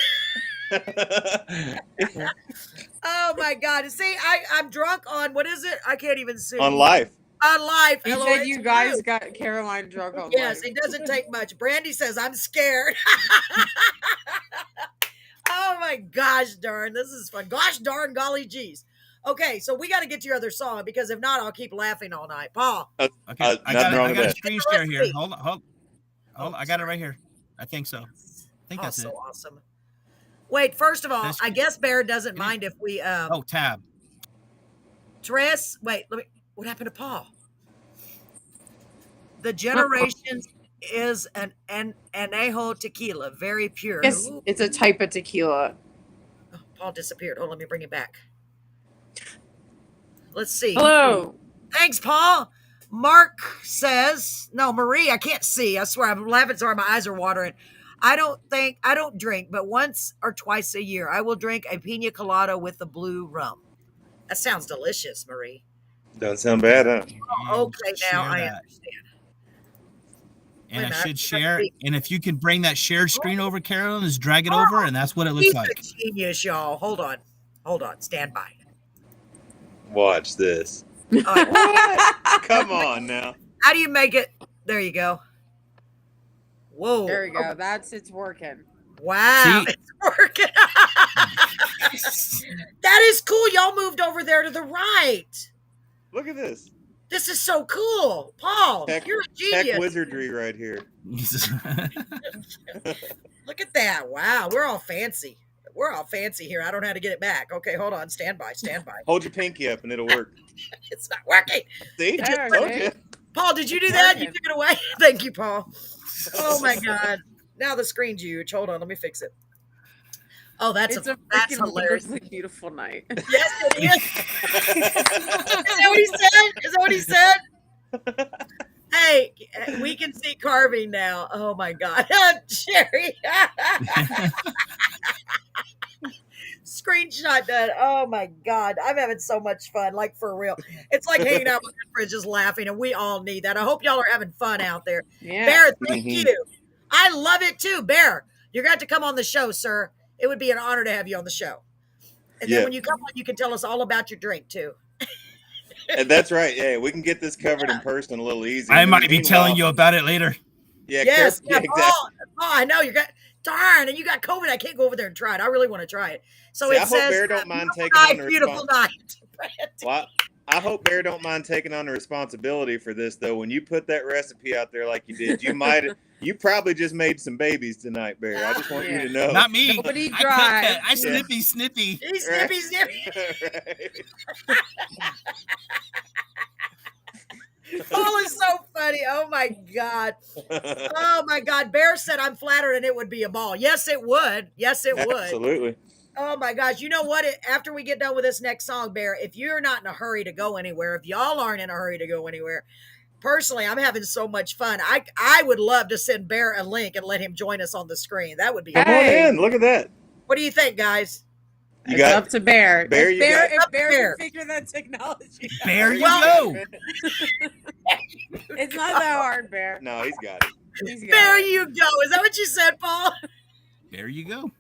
Oh my God. See, I'm drunk on, what is it? I can't even see. On life. On life. He Hello, said it's you guys true. got Caroline drunk on Yes, life. it doesn't take much. Brandy says, I'm scared. Oh my gosh darn. This is fun. Gosh darn golly geez. Okay, so we got to get to your other song because if not, I'll keep laughing all night. Paul. Okay, I nothing wrong got with a that. screen share here. Hold on. I got it right here. I think so. I think that's so it. Awesome. Wait, first of all, That's- I guess Bear doesn't mind if we tab. Tres. Wait, what happened to Paul? The Generations is an anejo tequila, very pure. Yes, Ooh. it's a type of tequila. Oh, Paul disappeared. Hold on, let me bring it back. Let's see. Hello. Thanks, Paul. Mark says, no, Marie, I can't see. I swear I'm laughing so hard my eyes are watering. I don't drink, but once or twice a year, I will drink a pina colada with the blue rum. That sounds delicious, Marie. Don't sound bad, huh? Oh, okay, now Share I that. understand. And Wait a I minute, should share. see. And if you can bring that shared screen over, Carolyn, just drag it over, and that's what it looks He's like. a genius, y'all. Hold on. Stand by. Watch this. All right. Come on now. How do you make it? There you go. Whoa. There we go. It's working. Wow. See? It's working. That is cool. Y'all moved over there to the right. Look at this. This is so cool. Paul, you're a Tech genius. wizardry right here. Look at that. Wow. We're all fancy. Here. I don't know how to get it back. Okay, hold on. Stand by. Hold your pinky up and it'll work. It's not working. See? There, Told see? you. Paul, did you do that? You took it away? Thank you, Paul. Oh my God. Now the screen's huge. Hold on, let me fix it. Oh, that's It's a that's freaking hilarious. wonderfully beautiful night. Yes, it is. Is that what he said? Hey, we can see Carving now. Oh my God. Sherry. Screenshot that. Oh my God. I'm having so much fun. Like for real. It's like hanging out with your friends just laughing, and we all need that. I hope y'all are having fun out there. Yeah. Bear, thank you. I love it too. Bear, you're going to have to come on the show, sir. It would be an honor to have you on the show. And then when you come on, you can tell us all about your drink too. And that's right. Yeah, we can get this covered in person a little easier. I might be telling you about it later. Yeah, yes. yeah, exactly. Oh, I know darn, and you got COVID. I can't go over there and try it. I really want to try it. So See, it I hope says, Bear don't mind taking night, on the beautiful night. Well, I hope Bear don't mind taking on the responsibility for this, though. When you put that recipe out there like you did, you probably just made some babies tonight, Bear. I just want you to know. Not me. Nobody I drive. cooked that. I snippy. He's snippy. Paul is so funny. Oh my God. Oh my God. Bear said I'm flattered and it would be a ball. Yes, it would. Absolutely. Oh my gosh. You know what? After we get done with this next song, Bear, if you're not in a hurry to go anywhere, if y'all aren't in a hurry to go anywhere, personally, I'm having so much fun. I would love to send Bear a link and let him join us on the screen. That would be Come on Hey. in. Look at that. What do you think, guys? It's up to Bear. Bear, If Bear Up to Bear. can figure that technology out. There you Well- go. It's not that hard, Bear. No, he's got it. He's got There it. you go. Is that what you said, Paul? There you go.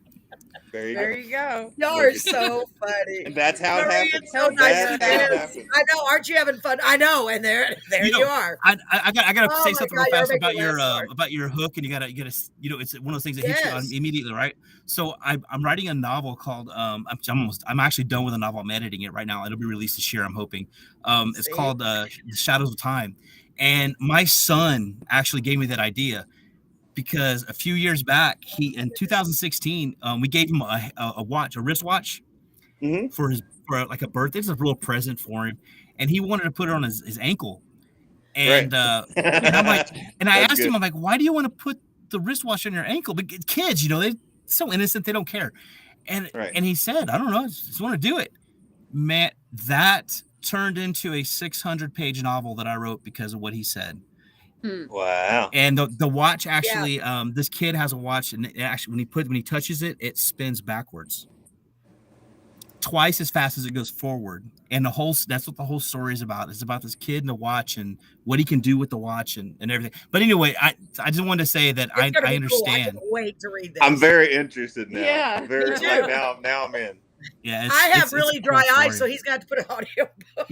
There you There go. you go. Y'all are so funny. And that's how it Marie, happens. it's so nice That's to how it meet you. happens. I know. Aren't you having fun? I know. And there You know, you are. I gotta Oh say my something God, real fast you're making about your hook, and you gotta it's one of those things that hits you Yes. on immediately, right? So I'm writing a novel called I'm actually done with a novel. I'm editing it right now. It'll be released this year, I'm hoping. It's See? called The Shadows of Time, and my son actually gave me that idea because a few years back, in 2016, we gave him a watch, a wristwatch, Mhm. for like a birthday. It's a real present for him, and he wanted to put it on his ankle. And and I'm like, and I That's asked him, good. I'm like, why do you want to put the wristwatch on your ankle? But kids, they're so innocent, they don't care. And Right. and he said, I don't know, I just want to do it. Man, that turned into a 600-page novel that I wrote because of what he said. Wow. And the watch actually, this kid has a watch, and it actually when he touches it, it spins backwards. twice as fast as it goes forward. And that's what the whole story is about. It's about this kid and the watch and what he can do with the watch and everything. But anyway, I just wanted to say that I Cool. I understand. can't wait to read this. I'm very interested now. Yeah, Very me too. like now I'm in. Yeah, I have it's really a cool dry eyes, so story. he's got to put an audio book.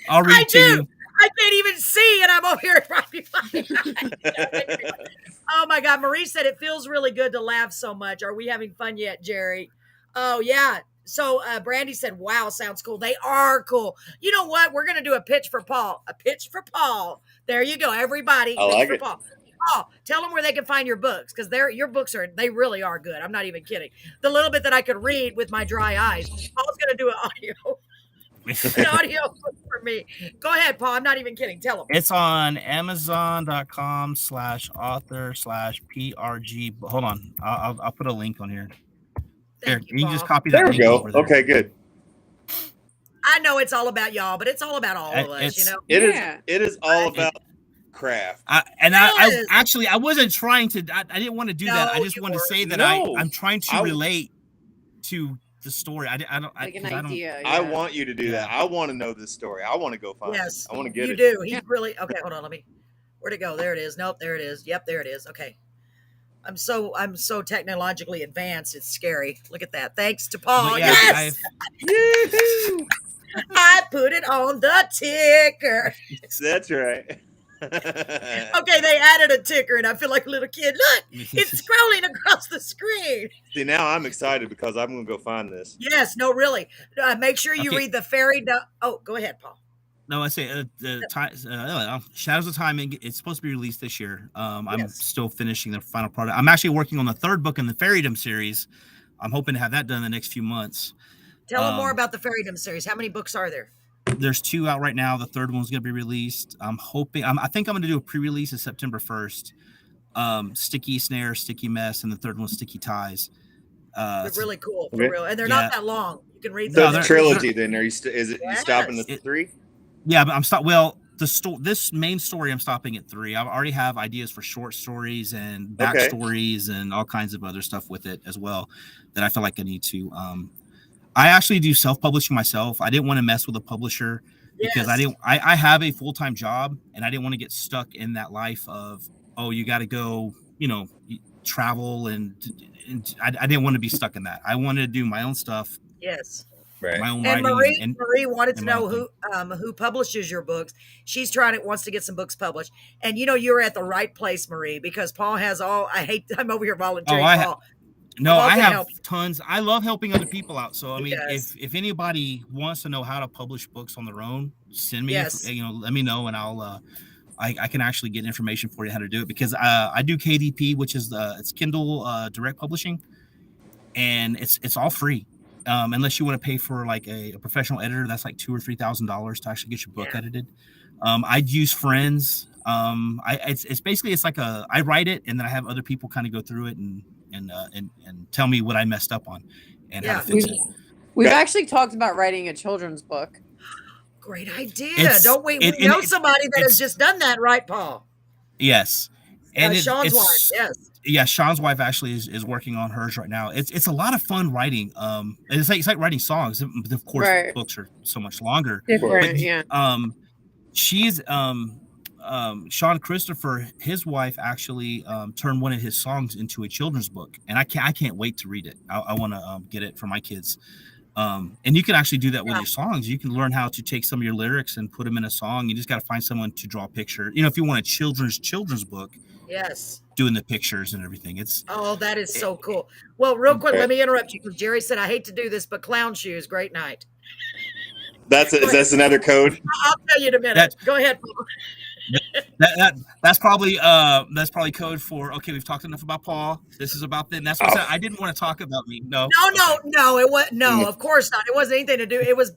I'll read I to do. you. I can't even see, and I'm over here. Oh my God. Marie said it feels really good to laugh so much. Are we having fun yet, Jerry? Oh, yeah. So Brandy said, wow, sounds cool. They are cool. You know what? We're going to do a pitch for Paul. A pitch for Paul. There you go, everybody. I Pitch like for it. Paul. Paul, tell them where they can find your books, because your books they really are good. I'm not even kidding. The little bit that I could read with my dry eyes. Paul's going to do an audio book for me. Go ahead, Paul. I'm not even kidding. Tell them. It's on Amazon.com/author/PRG. Hold on. I'll put a link on here. Thank You just Paul. copy that There we link go. over there. Okay, good. I know it's all about y'all, but it's all about all of us, you know? It is. Yeah. It is all about craft. I Yes. actually wasn't trying to. I didn't want to do that. I No, just you want to weren't. say that No. I'm trying to I- relate to the story. I don't Like an 'cause I don't- idea. I yeah. want you to do that. I want to know this story. I want to go find Yes, it. I want to get you it. do. He's Yeah. really okay. Hold on, where'd it go? There it is. Nope, there it is. Yep, there it is. Okay. I'm so technologically advanced. It's scary. Look at that. Thanks to Paul. But yeah, Yes, I put it on the ticker. That's right. Okay, they added a ticker, and I feel like a little kid. Look, it's scrolling across the screen. See, now I'm excited because I'm going to go find this. Yes, no, really. Make sure you Okay. read the fairy. Oh, go ahead, Paul. No, I say the time. Shadows of Time. It's supposed to be released this year. I'm Yes. still finishing the final product. I'm actually working on the third book in the Fairydom series. I'm hoping to have that done in the next few months. Tell them more about the Fairydom series. How many books are there? There's 2 out right now. The third one's going to be released. I'm hoping. I think I'm going to do a pre-release of September 1st. Sticky Snare, Sticky Mess, and the third one, Sticky Ties. They're really cool, for Okay. real, and they're Yeah. not that long. You can read So them. No, it's they're- a trilogy then. Are you is it you stopping Yes. at 3? Yeah, but I'm stop. Well, this main story, I'm stopping at 3. I already have ideas for short stories and backstories and all kinds of other stuff with it as well that I feel like I need to. I actually do self-publishing myself. I didn't want to mess with a publisher because Yes. I have a full-time job and I didn't want to get stuck in that life of, oh, you got to go, travel and I didn't want to be stuck in that. I wanted to do my own stuff, Yes. Right. my own And writing. Marie wanted to and my know own who publishes your books. She's wants to get some books published. And you're at the right place, Marie, because Paul has I'm over here volunteering. Paul. No, Paul I can have help. tons. I love helping other people out. So I mean, Yes. if anybody wants to know how to publish books on their own, send me. Yes. Let me know, and I'll. I can actually get information for you how to do it because I do KDP, which is it's Kindle Direct Publishing, and it's all free, unless you want to pay for like a professional editor. That's like $2,000 or $3,000 to actually get your book edited. I'd use friends. It's basically like I write it and then I have other people kind of go through it and tell me what I messed up on and how to fix it. We've actually talked about writing a children's book. Great idea. It's- Don't we? We it- know it- somebody that has it's- just done that, right, Paul? Yes. And Sean's wife. Yes. Yeah, Sean's wife actually is working on hers right now. It's a lot of fun writing. It's like writing songs. Of course, Right. books are so much longer. Different, But, yeah. She's Sean Christopher, his wife actually turned one of his songs into a children's book, and I can't wait to read it. I want to get it for my kids. And you can actually do that with your songs. You can learn how to take some of your lyrics and put them in a song. You just got to find someone to draw a picture. If you want a children's book, Yes. doing the pictures and everything. That is so cool. Well, real quick, let me interrupt you because Jerry said, I hate to do this, but clown shoes, great night. That's another code. I'll tell you in a minute. Go ahead, Paul. That's probably code for okay. We've talked enough about Paul. This is about them. That's what I didn't want to talk about me. No. No, it was no, of course not. It wasn't anything to do. It was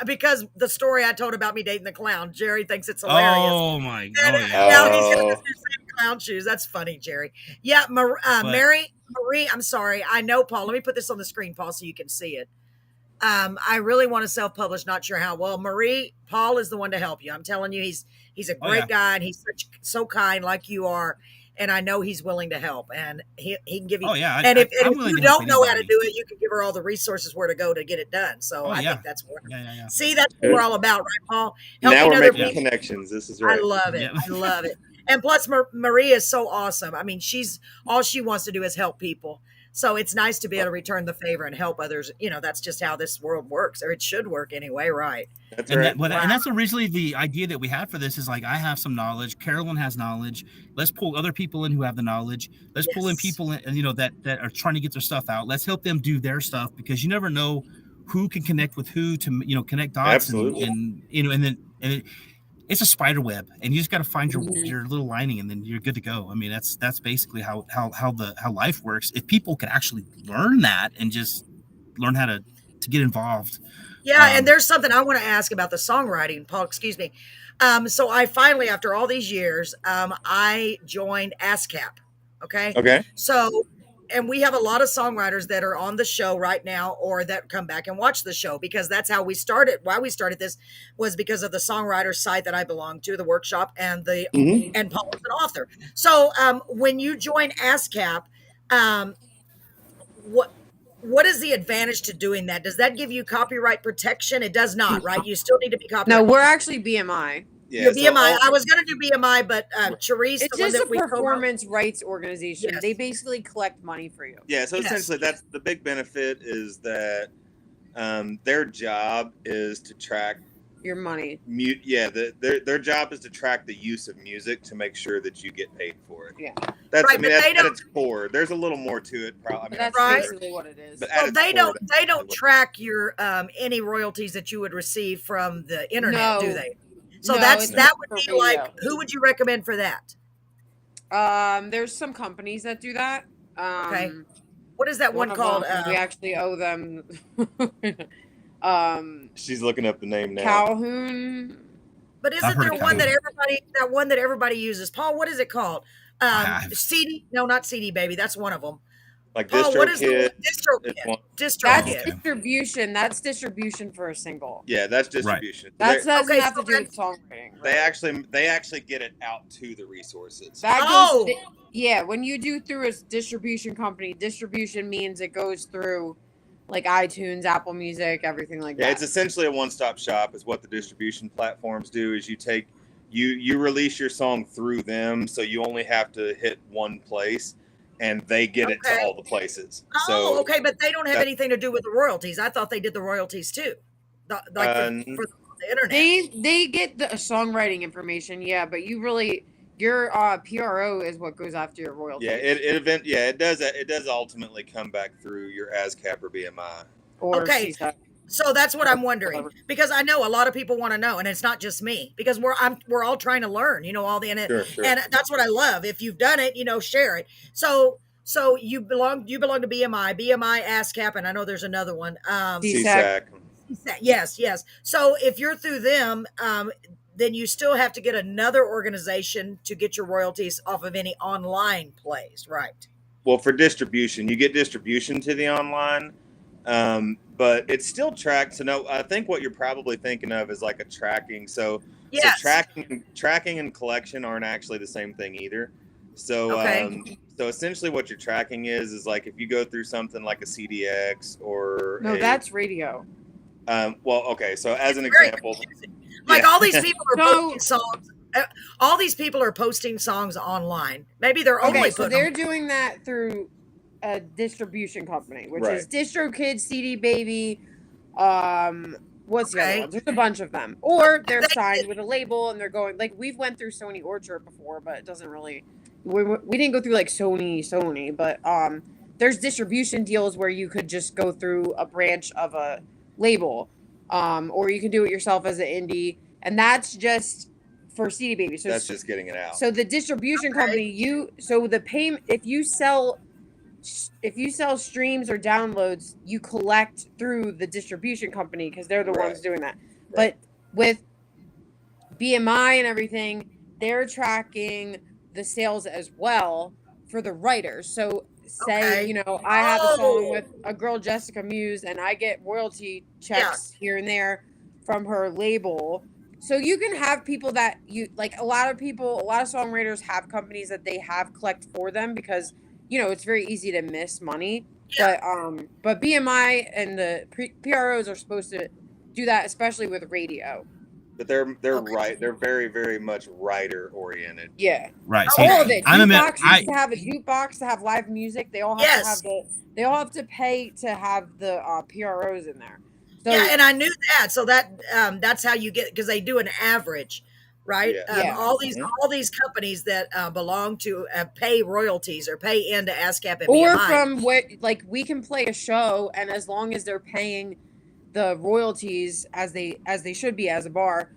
because the story I told about me dating the clown. Jerry thinks it's hilarious. Oh my And god! now he's gonna do the same clown shoes. That's funny, Jerry. Yeah, Marie, I'm sorry. I know, Paul. Let me put this on the screen, Paul, so you can see it. I really want to self-publish. Not sure how. Well, Paul is the one to help you. I'm telling you, he's a great guy, and he's so kind, like you are. and I know he's willing to help, and he can give you. Oh yeah, and if I'm you willing to don't help know how to anybody. do it, you can give her all the resources where to go to get it done. So Oh I yeah, think that's wonderful. yeah. See, that's what we're all about, right, Paul? Now Helping we're other making people. connections. This is I right. love it. Yeah. I love it. And plus, Maria is so awesome. I mean, she's all she wants to do is help people. So it's nice to be able to return the favor and help others. You know, that's just how this world works, or it should work anyway, right? That's And right. and that's originally the idea that we had for this is like, I have some knowledge, Carolyn has knowledge. Let's pull other people in who have the knowledge. Let's pull in Yes. people in, you know, that are trying to get their stuff out. Let's help them do their stuff, because you never know who can connect with who to, you know, connect dots. Absolutely. And you know, and it's a spider web, and you just got to find Mhm. your little lining, and then you're good to go. I mean, that's basically how life works. If people could actually learn that and just learn how to get involved. Yeah, and there's something I want to ask about the songwriting, Paul. Excuse me. So I finally, after all these years, I joined ASCAP. Okay. Okay. So, and we have a lot of songwriters that are on the show right now, or that come back and watch the show, because that's how we started. Why we started this was because of the songwriter site that I belong to, the workshop, and and Paul is an author. So, when you join ASCAP, what is the advantage to doing that? Does that give you copyright protection? It does not, right? You still need to be No, copyright. we're actually BMI. Yeah. Your so BMI. all- I was going to do BMI, but Therese, It's the one just a that we co-wrote. performance rights organization. Yes. They basically collect money for you. Yeah, so Yes. essentially that's the big benefit is that their job is to track Your money. their job is to track the use of music to make sure that you get paid for it. Yeah. That's Right, I mean but they that's at don't- its core. There's a little more to it, probably. I But mean, that's Right. basically what it is. But at Well, its they core, don't track your any royalties that you would receive from the internet, do No. they? So No, that it's would for be radio. like, who would you recommend for that? There's some companies that do that. Okay. What is that one of called? them, we actually owe them She's looking up the name now. Calhoun. But I've isn't heard there of one that Calhoun. everybody uses? Paul, what is it called? CD? No, not CD Baby. That's one of them. Like Paul, what is DistroKid. the DistroKid? is one. That's DistroKid. distribution. That's distribution for a single. Yeah, that's distribution. That doesn't Okay, have so to do with songwriting. They really. actually get it out to the resources. That Oh. goes. Yeah, when you do through a distribution company, distribution means it goes through like iTunes, Apple Music, everything like Yeah, that. it's essentially a one-stop shop is what the distribution platforms do is you release your song through them, so you only have to hit one place and they get it to Okay. all the places. Oh, So okay, but they don't have that- anything to do with the royalties. I thought they did the royalties too, for the internet. They get the songwriting information, yeah, but you really your PRO is what goes after your royalties. yeah, it does ultimately come back through your ASCAP or BMI. Or Okay. CSAC. So that's what I'm wondering, because I know a lot of people want to know, and it's not just me, because we're all trying to learn, all the internet, Sure. and that's what I love. If you've done it, share it. So you belong to BMI, ASCAP, and I know there's another one. CSAC. Yes. So if you're through them, then you still have to get another organization to get your royalties off of any online plays, right? Well, for distribution, you get distribution to the online, but it's still tracked. So no, I think what you're probably thinking of is like a tracking. So Yes. tracking and collection aren't actually the same thing either. So Okay. so essentially what you're tracking is like if you go through something like a CDX or No, that's radio. well, okay. So as an Very example, confusing. Like all these people are So- posting songs. All these people are posting songs online. Maybe they're only Okay, so putting they're them. doing that through a distribution company, which Right. is DistroKid, CD Baby, what's the Okay. other one? There's a bunch of them. Or they're They- signed with a label and they're going like we've went through Sony Orchard before, but it doesn't really we didn't go through like Sony, but there's distribution deals where you could just go through a branch of a label. Or you can do it yourself as an indie, and that's just for CD Baby. So that's just getting it out. so the distribution company, the payment if you sell streams or downloads, you collect through the distribution company because they're the Right. ones doing that. But with BMI and everything, they're tracking the sales as well for the writers. So say, Okay. I have a song Oh. with a girl, Jessica Muse, and I get royalty checks here and there from her label. So you can have people that you like. A lot of songwriters have companies that they have collect for them because it's very easy to miss money. But BMI and the PROs are supposed to do that, especially with radio. But they're very, very much writer oriented. Yeah, Right. See, all of it. I'm a Jukebox needs to have a jukebox to have live music. They all have to have they all have to pay to have the PROs in there. So, yeah, and I knew that. So that's how you get, because they do an average, right? Yeah. All these companies that belong to pay royalties or pay into ASCAP and or BMI. from what, like, we can play a show, and as long as they're paying the royalties as they should be as a bar,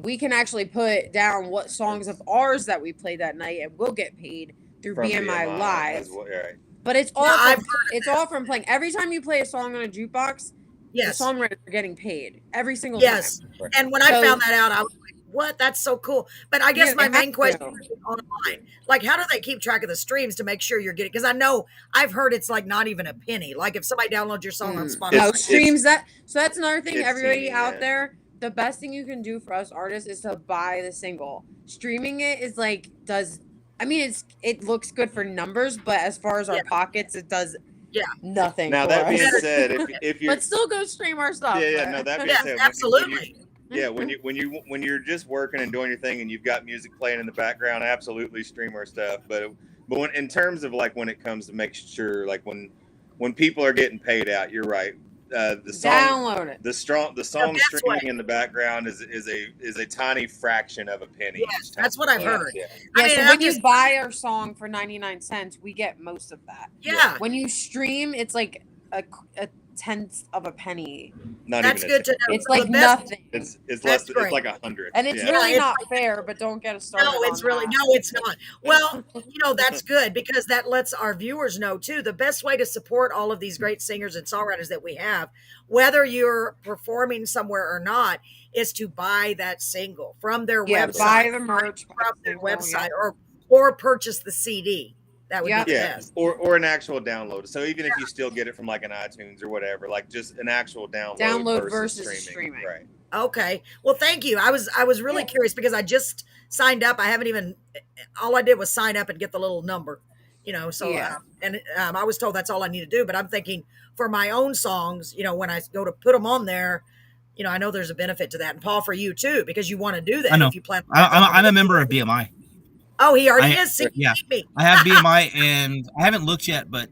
we can actually put down what songs of ours that we played that night, and we'll get paid through From BMI Live. well, right. But it's all from playing. Every time you play a song on a jukebox, the songwriters are getting paid every single time. And when I found that out, I was like, what? That's so cool. But I guess my main question is online. Like, how do they keep track of the streams to make sure you're getting, because I know I've heard it's like not even a penny. Like if somebody downloads your song on Spotify. No, streams so that's another thing, everybody out there. The best thing you can do for us artists is to buy the single. Streaming it is like it looks good for numbers, but as far as our pockets, it does nothing. Now that being said, if you but still go stream our stuff. No, that being said, absolutely. When you're just working and doing your thing and you've got music playing in the background, absolutely stream our stuff. But in terms of like when it comes to making sure, like when people are getting paid out, you're right. The song, download it. The song streaming in the background is a tiny fraction of a penny. Yes, that's what I've heard. So when you buy our song for 99 cents, we get most of that. Yeah. When you stream, it's like a tenth of a penny. That's good to know. It's like nothing. It's less. It's like 100. And it's really not fair. But don't get us started. No, it's really no, it's not. Well, that's good, because that lets our viewers know too. The best way to support all of these great singers and songwriters that we have, whether you're performing somewhere or not, is to buy that single from their website. Buy the merch from their website, or purchase the CD. That would be the best. Or an actual download. So even if you still get it from like an iTunes or whatever, like just an actual download versus streaming. Right. Okay. Well, thank you. I was really curious because I just signed up. I haven't even. All I did was sign up and get the little number. So I was told that's all I need to do. But I'm thinking for my own songs, when I go to put them on there, I know there's a benefit to that. And Paul, for you too, because you want to do that. I know. If you plan. I'm a member of BMI. Oh, he already is. Yeah, I have BMI, and I haven't looked yet. But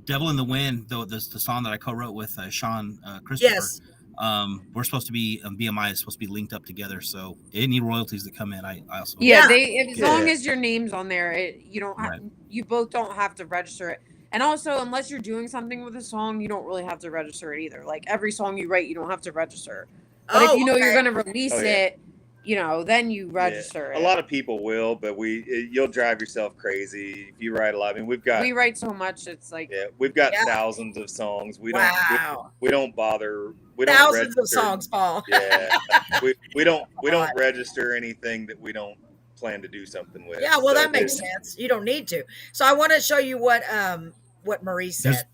"Devil in the Wind," the song that I co-wrote with Sean Christopher, we're supposed to be BMI is supposed to be linked up together. So any royalties that come in, I also as long as your name's on there, you don't you both don't have to register it. And also, unless you're doing something with a song, you don't really have to register it either. Like every song you write, you don't have to register. But if you're going to release it. Then you register it. A lot of people will, but you'll drive yourself crazy if you write a lot. I mean, we write so much. It's like we've got thousands of songs. We don't bother. We thousands don't of songs, Paul. Yeah, we don't register anything that we don't plan to do something with. Yeah, well, that makes sense. You don't need to. So I want to show you what Marie said.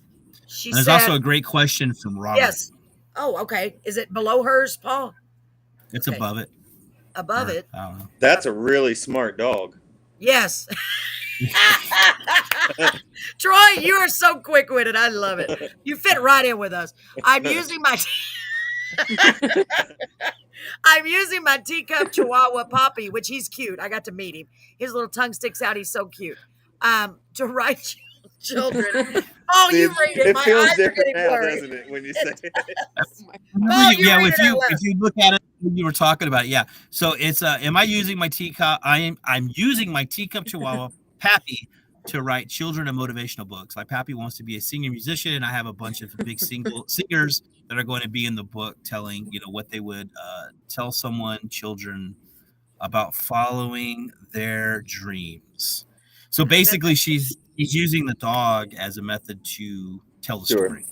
There's also a great question from Robert. Yes. Oh, okay. Is it below hers, Paul? It's above it. Above it. I don't know. That's a really smart dog. Yes. Troy, you are so quick-witted. I love it. You fit right in with us. I'm using my teacup Chihuahua Poppy, which he's cute. I got to meet him. His little tongue sticks out. He's so cute. To write children. Oh, you read it. It feels different now, blurry. doesn't it, when you say it? If you look at it, you were talking about So it's am I using my teacup? I'm using my teacup Chihuahua Pappy to write children and motivational books. Like Pappy wants to be a senior musician, and I have a bunch of big singers that are going to be in the book, telling what they would tell children about following their dreams. So basically, he's using the dog as a method to tell the story.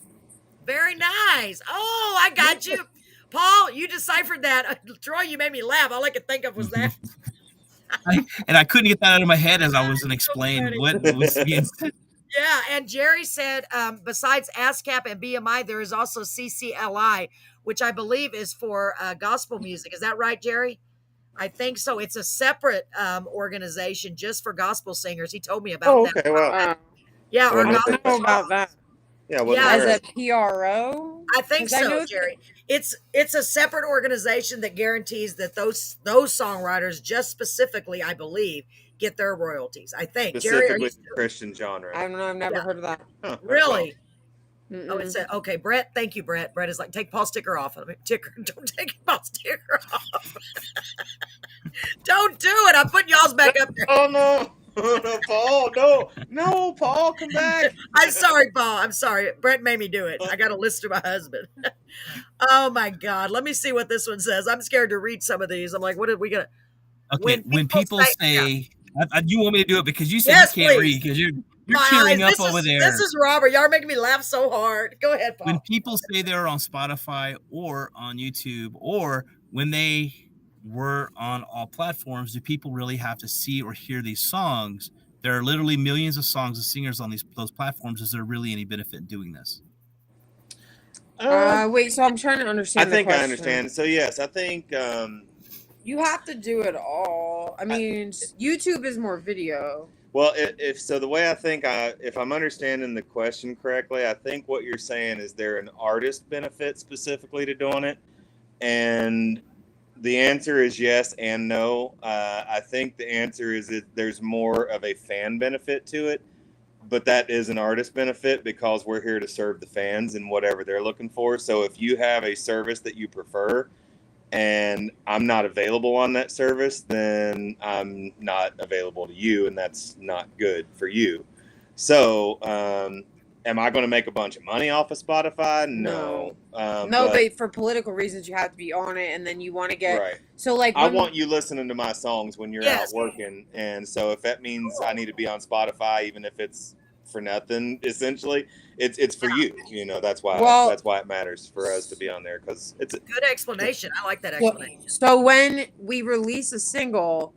Very nice. Oh, I got you. Paul, you deciphered that. Troy, you made me laugh. All I could think of was that. I couldn't get that out of my head as I was explaining what was being said. Yeah, and Jerry said, besides ASCAP and BMI, there is also CCLI, which I believe is for gospel music. Is that right, Jerry? I think so. It's a separate organization just for gospel singers. He told me about Oh, that. okay. Well, Yeah, I our I wonder if don't gospel. know about that. yeah, I wasn't Yeah, As aware. a PRO? I think 'Cause I so, know Jerry. It's a separate organization that guarantees that those songwriters, just specifically, I believe, get their royalties. I think. Jerry, are you Specifically the Christian genre. I don't know. I've never Yeah. heard of that. Huh, that's really? Mm-mm. Oh, it's okay, Brett. Thank you, Brett. Brett is like, take Paul's sticker off. Don't take Paul's sticker off. Don't do it. I'm putting y'all's back up there. Oh no. Oh, no, Paul, no, Paul, come back. I'm sorry, Paul. I'm sorry. Brett made me do it. I got to listen to my husband. Oh my God. Let me see what this one says. I'm scared to read some of these. I'm like, what are we gonna? Okay, when people say, you want me to do it because you said Yes, you can't please. read because you're My tearing eyes. up over there. This is Robert. Y'all are making me laugh so hard. Go ahead, Paul. When people say they're on Spotify or on YouTube, or when they were on all platforms, do people really have to see or hear these songs? There are literally millions of songs and singers on those platforms. Is there really any benefit in doing this? Wait, so I'm trying to I understand think the I question. understand. So yes, I think You have to do it all. I mean, YouTube is more video. well, if so, the way I think if I'm understanding the question correctly, I think what you're saying is there an artist benefit specifically to doing it, and the answer is yes and no. I think the answer is that there's more of a fan benefit to it, but that is an artist benefit because we're here to serve the fans and whatever they're looking for. So if you have a service that you prefer and I'm not available on that service, then I'm not available to you, and that's not good for you. So, am I going to make a bunch of money off of Spotify? No. No, but for political reasons, you have to be on it, and then you want to get right. so like I when- want you listening to my songs when you're Yes. out working, and so if that means I need to be on Spotify, even if it's for nothing, essentially, it's for you. You know, that's why it matters for us to be on there because it's Good explanation. I like that explanation. So when we release a single,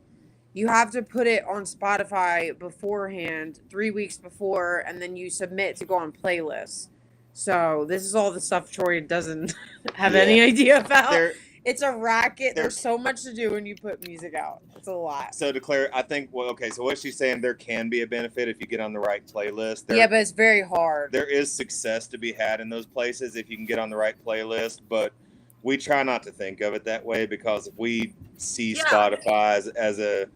you have to put it on Spotify beforehand, 3 weeks before, and then you submit to go on playlists. So this is all the stuff Troy doesn't have any idea about. It's a racket. There's so much to do when you put music out. It's a lot. So to clear, I think so what she's saying, there can be a benefit if you get on the right playlist. Yeah, but it's very hard. There is success to be had in those places if you can get on the right playlist, but we try not to think of it that way because if we see Spotify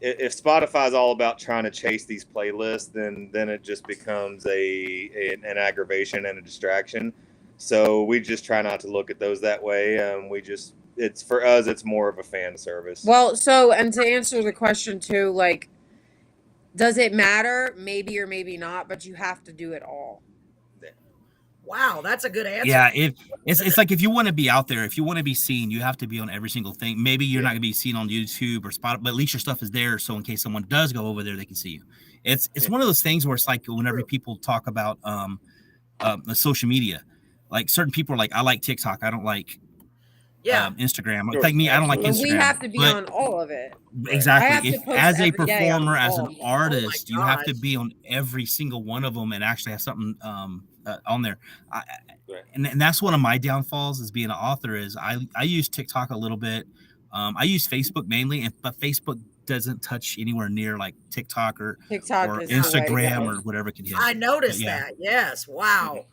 if Spotify is all about trying to chase these playlists, then it just becomes an aggravation and a distraction. So we just try not to look at those that way. It's for us, it's more of a fan service. Well, so, and to answer the question too, like, does it matter? Maybe or maybe not, but you have to do it all. Wow, that's a good answer. Yeah, it's like if you want to be out there, if you want to be seen, you have to be on every single thing. Maybe you're not going to be seen on YouTube or Spotify, but at least your stuff is there. So in case someone does go over there, they can see you. It's one of those things where it's like whenever people talk about the social media, like certain people are like, I like TikTok, I don't like Instagram. Sure. Like me, I don't like Instagram. We have to be on all of it. Exactly. If as a every day on performer, as all an of them. artist, you have to be on every single one of them and actually have something on there. And that's one of my downfalls as being an author is I use TikTok a little bit. I use Facebook mainly, but Facebook doesn't touch anywhere near like TikTok or Instagram or whatever it can hit. I noticed that. Yes. Wow. Well,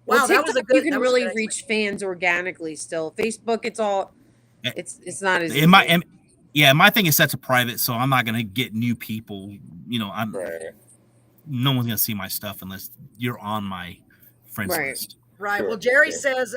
Wow, TikTok, that was a good. You can really reach fans organically still. Facebook, it's all. It's not as. My thing is set to private, so I'm not gonna get new people. You know, no one's gonna see my stuff unless you're on my friends list. Right. Well, Jerry says,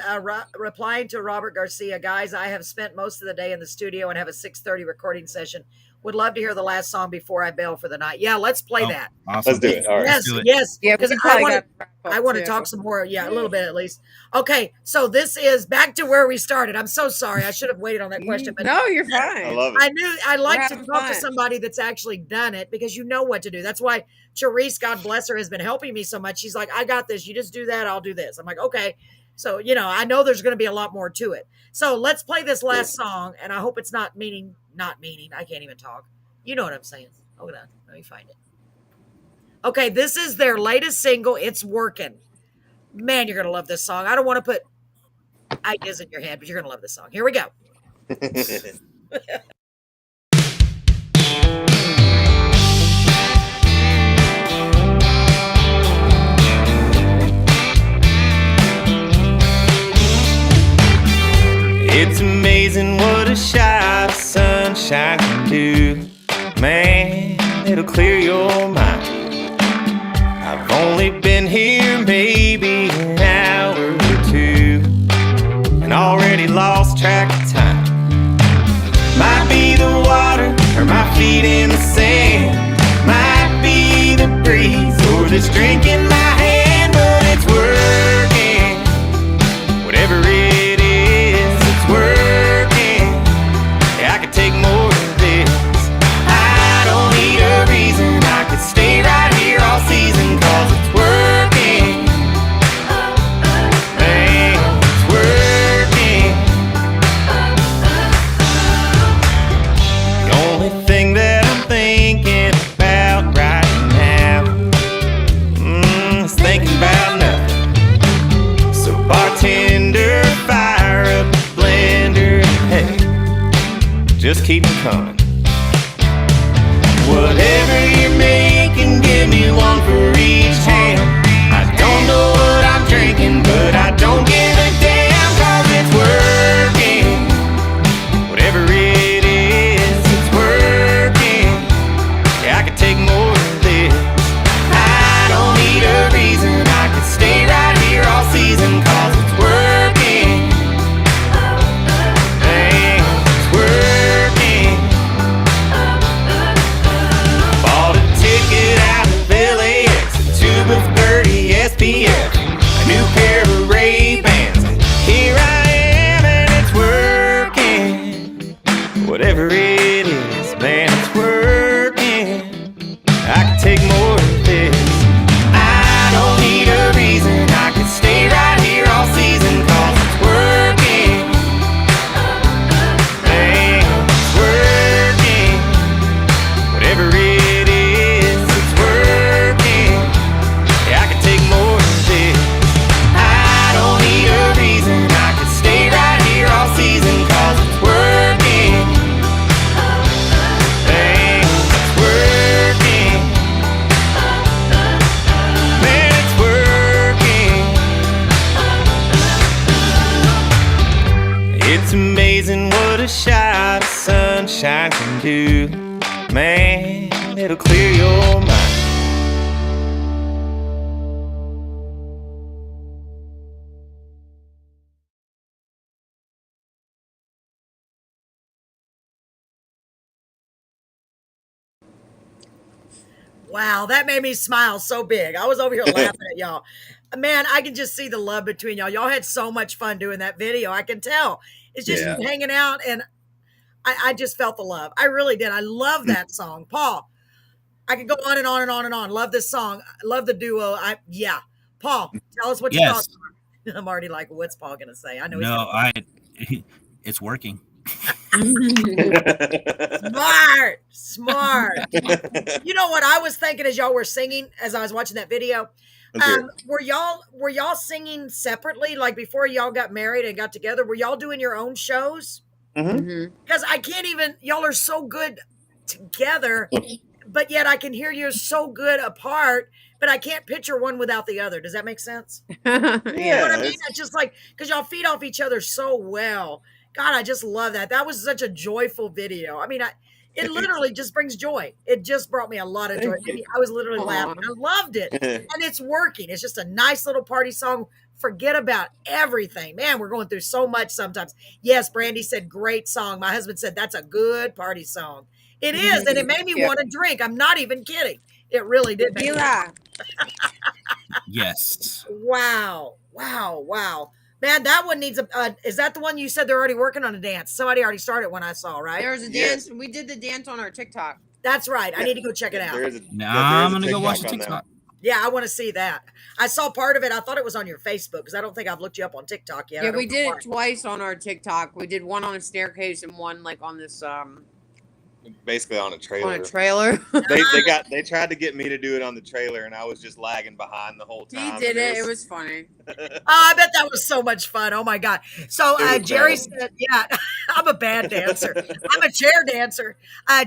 replying to Robert Garcia, guys, I have spent most of the day in the studio and have a 6:30 recording session. Would love to hear the last song before I bail for the night. Yeah, let's play that. Awesome. Let's do it. All right. Yes, do it. yes. Yeah, because I want to talk some more. Yeah, a little bit at least. Okay, so this is back to where we started. I'm so sorry. I should have waited on that question. But no, you're fine. I love it. I knew I like to talk to somebody that's actually done it because you know what to do. That's why Therese, God bless her, has been helping me so much. She's like, I got this. You just do that. I'll do this. I'm like, okay. So, I know there's going to be a lot more to it. So let's play this last song. And I hope it's not meaning. I can't even talk. You know what I'm saying. Hold on. Let me find it. Okay. This is their latest single. It's Working. Man, you're going to love this song. I don't want to put ideas in your head, but you're going to love this song. Here we go. It's amazing what a shot of sunshine can do. Man, it'll clear your mind. I've only been here maybe an hour or two, and already lost track of time. Might be the water or my feet in the sand. Might be the breeze or this drink in my hand, but it's working. Whatever it is, it's working. Yeah, I could take more of this. I don't need a reason. I could stay right here all season, 'cause it's working. Man, it's working. The only thing that I'm thinking about right now is thinking about nothing. So bartender, fire up the blender, hey, just keep them coming. Whatever you're making, give me one for each hand. I don't know what I'm drinking, but I don't give a damn, 'cause it's working. Whatever it is, it's working. Yeah, I could take more of this. I don't need a reason. I could stay right here all season, 'cause it's working. Man, it's working. Bought a ticket out of LAX, a tube of 30 SPF, a new pair of Ray-Bans, and here I am, and it's working. Whatever it is, man, it's working. I could take more of this. I don't need a reason. I could stay right here all season, 'cause it's working. Man, it's working. Whatever it is, it's working. Yeah, I could take more of this. I don't need a reason. I could stay right here all season, 'cause it's working. Man, it's working. Man, it's working. It's amazing what a shot of sunshine can do. Man, it'll clear your mind. Wow, that made me smile so big. I was over here laughing at y'all. Man, I can just see the love between y'all. Y'all had so much fun doing that video. I can tell. It's just Yeah. hanging out, and I just felt the love. I really did. I love that song. Paul, I could go on and on and on and on. Love this song. I love the duo. Yeah. Paul, tell us what you Yes. thought. I'm already like, what's Paul going to say? I know he's No, gonna it's working. smart. You know what I was thinking as y'all were singing, as I was watching that video? Okay. Were y'all singing separately, like before y'all got married and got together? Were y'all doing your own shows? Mhm. Because I can't even, y'all are so good together, but yet I can hear you so good apart, but I can't picture one without the other. Does that make sense? Yeah, You know what I mean? it's- It's just like, because y'all feed off each other so well. God, I just love that. That was such a joyful video. I mean, it literally just brings joy. It just brought me a lot of joy. Thank you. I was literally laughing. I loved it. Yeah. And it's working. It's just a nice little party song. Forget about everything. Man, we're going through so much sometimes. Yes, Brandy said, great song. My husband said, that's a good party song. It is. And it made me Yeah. want to drink. I'm not even kidding. It really did make me. Tequila. Yes. Wow. Man, that one needs a. Is that the one you said they're already working on a dance? Somebody already started when I saw, right? There was a Yes. dance. We did the dance on our TikTok. That's right. I need to go check it out. There is a, Now yeah, there is I'm a gonna go watch the on that. TikTok. Yeah, I want to see that. I saw part of it. I thought it was on your Facebook because I don't think I've looked you up on TikTok yet. I Yeah, don't we know did why. it twice on our TikTok. We did one on a staircase and one like on this basically on a trailer. On a trailer. They tried to get me to do it on the trailer, and I was just lagging behind the whole He time. did it. It was funny. I bet that was so much fun. Oh my God. So It was Jerry bad. said, yeah, I'm a bad dancer. I'm a chair dancer.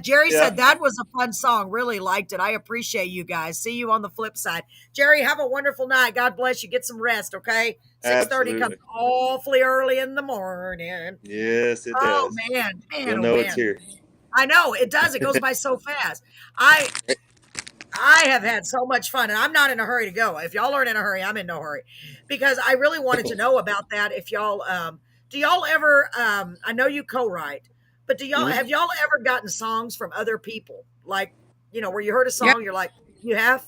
Jerry Yeah. said that was a fun song. Really liked it. I appreciate you guys. See you on the flip side. Jerry, have a wonderful night. God bless you. Get some rest, okay? 6:30 comes Absolutely. awfully early in the morning. Yes, it Oh does. man, You'll oh know man. it's here. I know it does. It goes by so fast. I have had so much fun, and I'm not in a hurry to go. If y'all aren't in a hurry, I'm in no hurry, because I really wanted to know about that. If y'all, do y'all ever? I know you co-write, but do y'all Mhm. have y'all ever gotten songs from other people? Like, where you heard a song, you're like, you have.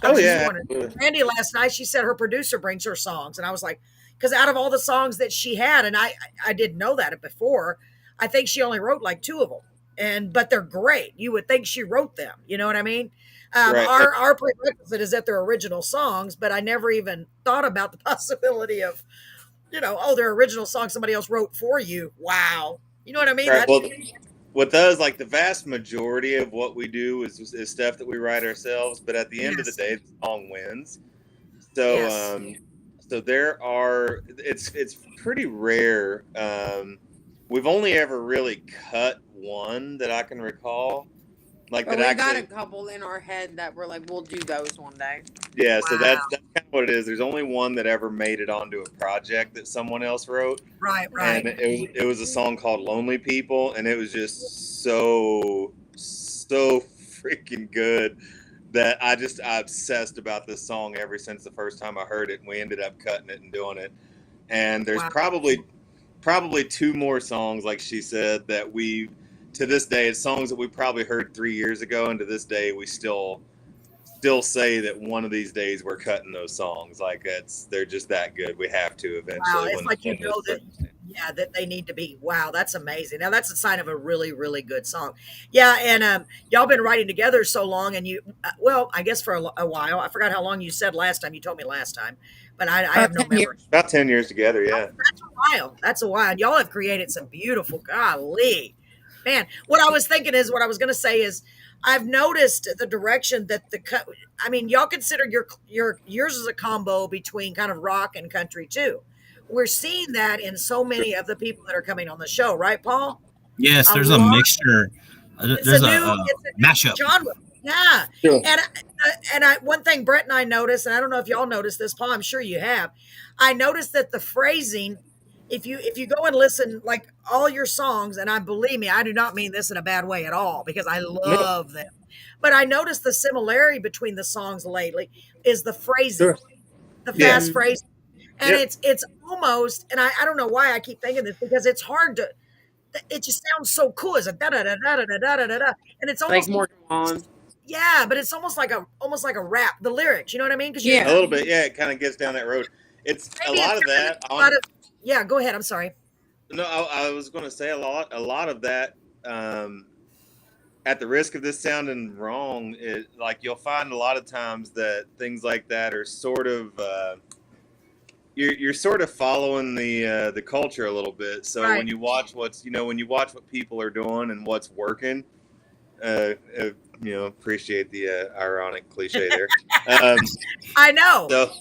I Oh was just yeah. wondering. absolutely. Randy last night, she said her producer brings her songs, and I was like, because out of all the songs that she had, and I didn't know that before. I think she only wrote like 2 of them, but they're great. You would think she wrote them. You know what I mean? Right. Our prerequisite is that they're original songs, but I never even thought about the possibility of, they're original songs somebody else wrote for you. Wow. You know what I mean? Right. Well, with us, like the vast majority of what we do is stuff that we write ourselves. But at the end of the Yes. day, the song wins. So, Yes. so there are. It's pretty rare. We've only ever really cut one that I can recall. Like But that we got actually. a couple in our head that we're like, we'll do those one day. Yeah, so Wow. that's kind of what it is. There's only one that ever made it onto a project that someone else wrote, Right. and it was a song called "Lonely People," and it was just so freaking good that I obsessed about this song ever since the first time I heard it, and we ended up cutting it and doing it. And there's Wow. probably 2 more songs, like she said, that we to this day, it's songs that we probably heard 3 years ago, and to this day we still say that one of these days we're cutting those songs. Like they're just that good. We have to eventually. Wow. It's like, when those that, circumstances- that they need to be. Wow. That's amazing. Now that's a sign of a really, really good song. Yeah. And y'all been writing together so long, and well, I guess for a while. I forgot how long you said last time. You told me last time, but I have no 10 years. memory. About 10 years together, yeah. That's a while. That's a while. Y'all have created some beautiful, golly, man. What I was going to say is, I've noticed the direction that the cut. I mean, y'all consider yours is a combo between kind of rock and country too. We're seeing that in so many of the people that are coming on the show, right, Paul? Yes, A there's a lot. mixture. It's There's a a new mashup. genre. Yeah. Sure. And one thing Brett and I noticed, and I don't know if y'all noticed this, Paul, I'm sure you have. I noticed that the phrasing, if you go and listen, like all your songs, and believe me, I do not mean this in a bad way at all, because I love them. But I noticed the similarity between the songs lately is the phrasing, Sure. the Yeah. fast phrasing. And Yep. it's almost, and I don't know why I keep thinking this, because it's hard to, it just sounds so cool. It's a da da da da da da da da da, and it's Like almost more on. yeah, but it's almost like a rap. The lyrics, you know what I mean? Because Yeah. A little bit, yeah. It kind of gets down that road. It's a lot of that. Yeah, go ahead. I'm sorry. No, I was going to say a lot of that. At the risk of this sounding wrong, like you'll find a lot of times that things like that are sort of you're sort of following the culture a little bit. So Right. when you watch what people are doing and what's working, appreciate the ironic cliche there. I know. So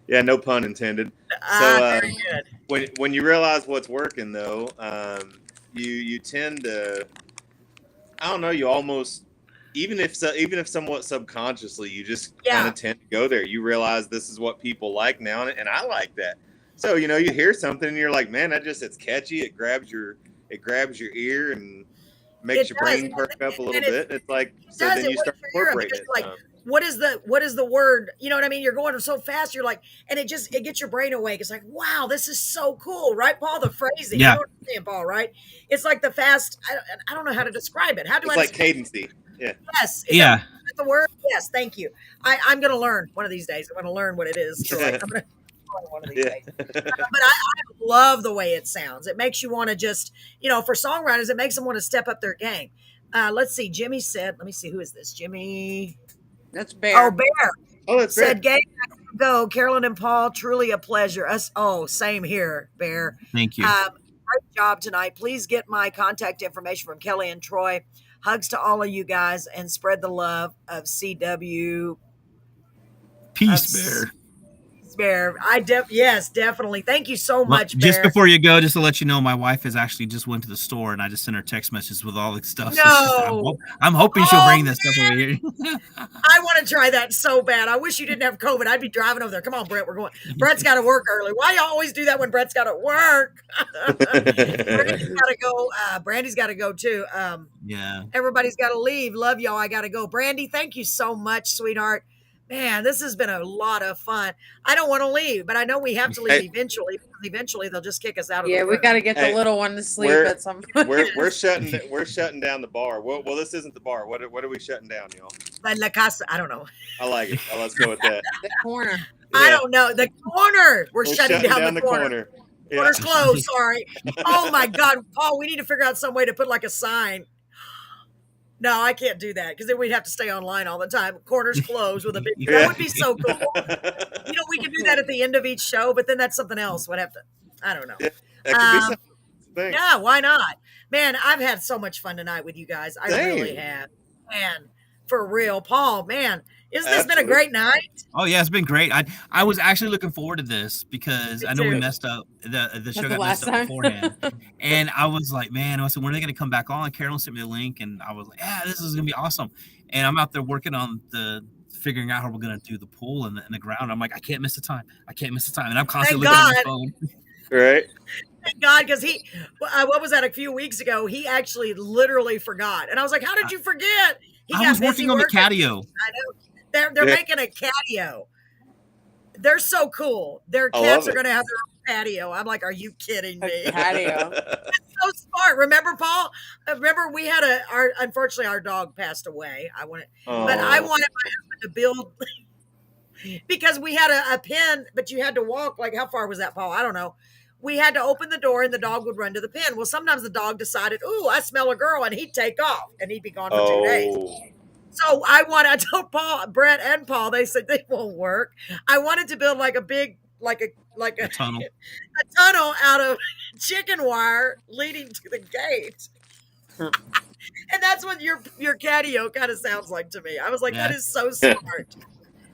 yeah, no pun intended. Very good. When you realize what's working though, you tend to, I don't know, you almost, even if somewhat subconsciously, you just kind of tend to go there. You realize this is what people like now, and I like that. So you hear something and you're like, man, it's catchy. It grabs your ear and makes your brain perk up a little bit. It's like, so then you start incorporating it. Like, what is the word? You know what I mean? You're going so fast. You're like, and it gets your brain awake. It's like, wow, this is so cool, right, Paul? The phrasing. Yeah. You know what I'm saying, Paul? Right? It's like the fast. I don't know how to describe it. How do It's I? like cadency. Yeah. Yes. Yeah. Is that the word? Yes. Thank you. I'm going to learn one of these days. I'm going to learn what it is. Troy. I'm going to learn one of these days. But I love the way it sounds. It makes you want to just, for songwriters, it makes them want to step up their game. Let's see. Jimmy said, let me see. Who is this? Jimmy. That's Bear. Oh, Bear. Oh, that's Said, great. go. Carolyn and Paul, truly a pleasure. Same here, Bear. Thank you. Great job tonight. Please get my contact information from Kelly and Troy. Hugs to all of you guys, and spread the love of CW. Peace, Of Bear. Bear. Yes, definitely. Thank you so Well, much, just Bear. before you go, just to let you know, my wife has actually just went to the store, and I just sent her text messages with all the stuff. No. I'm hoping she'll bring this stuff over here. I want to try that so bad. I wish you didn't have COVID. I'd be driving over there. Come on, Brett, we're going. Brett's got to work early. Why you always do that when Brett's got to work? Brandy's got to go. Brandy's got to go too. Yeah. Everybody's got to leave. Love y'all. I got to go. Brandy, thank you so much, sweetheart. Man, this has been a lot of fun. I don't want to leave, but I know we have to leave eventually. Because eventually, they'll just kick us out of the room. We got to get the little one to sleep at some point. We're shutting down the bar. Well, this isn't the bar. What are we shutting down, y'all? La Casa. I don't know. I like it. Let's go with that. The corner. Yeah. I don't know. The corner. We're shutting down the corner. Yeah. Corner's closed. Sorry. Oh my God, Paul. We need to figure out some way to put like a sign. No, I can't do that because then we'd have to stay online all the time. Corners closed with a big. That would be so cool. We could do that at the end of each show, but then that's something else. We'd have to. I don't know. Yeah, that could be something. Yeah, why not? Man, I've had so much fun tonight with you guys. I really have. Man, for real, Paul. Man, isn't this been a great night? Oh yeah, it's been great. I was actually looking forward to this because I know we messed up. The show got messed up beforehand, and I was like, man, I said, when are they going to come back on? Carolyn sent me the link, and I was like, yeah, this is going to be awesome. And I'm out there working on figuring out how we're going to do the pool and the ground. I'm like, I can't miss the time. And I'm constantly looking at my phone. Right. Thank God, because what was that a few weeks ago? He actually literally forgot, and I was like, how did you forget? I was working on the catio. I know. They're making a catio. They're so cool. Their cats are going to have their own patio. I'm like, are you kidding me? Patio. It's so smart. Remember, Paul? Remember, we had unfortunately, our dog passed away. I wanted my husband to build because we had a pen, but you had to walk. Like, how far was that, Paul? I don't know. We had to open the door and the dog would run to the pen. Well, sometimes the dog decided, ooh, I smell a girl, and he'd take off and he'd be gone for 2 days. So I told Paul, Brett and Paul, they said they won't work. I wanted to build like a big, like a tunnel, out of chicken wire leading to the gate. And that's what your catio kind of sounds like to me. I was like, that is so smart.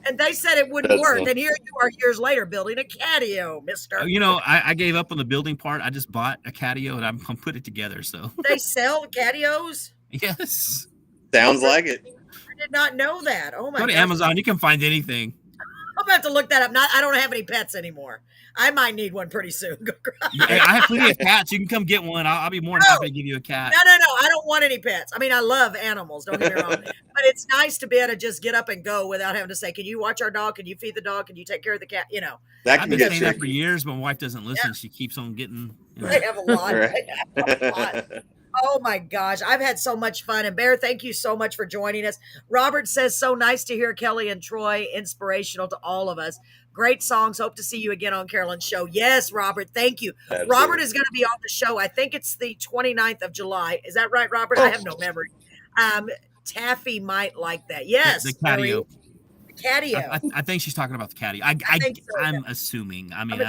And they said it wouldn't work. And here you are years later building a catio, mister. I gave up on the building part. I just bought a catio and I'm put it together. So they sell catios? Yes. Sounds like it. I did not know that. Oh my God. Go to Amazon. You can find anything. I'm about to look that up. I don't have any pets anymore. I might need one pretty soon. I have plenty of cats. You can come get one. I'll be more than happy to give you a cat. No. I don't want any pets. I mean, I love animals. Don't get me wrong. But it's nice to be able to just get up and go without having to say, can you watch our dog? Can you feed the dog? Can you take care of the cat? I've been saying that for years, but my wife doesn't listen. Yeah. She keeps on getting. They have a lot. Oh my gosh. I've had so much fun. And Bear, thank you so much for joining us. Robert says, so nice to hear Kelly and Troy, inspirational to all of us. Great songs. Hope to see you again on Carolyn's show. Yes, Robert. Thank you. Absolutely. Robert is going to be on the show. I think it's the 29th of July. Is that right, Robert? I have no memory. Taffy might like that. Yes. The catio. The catio. I think she's talking about the catio. I'm assuming. I mean,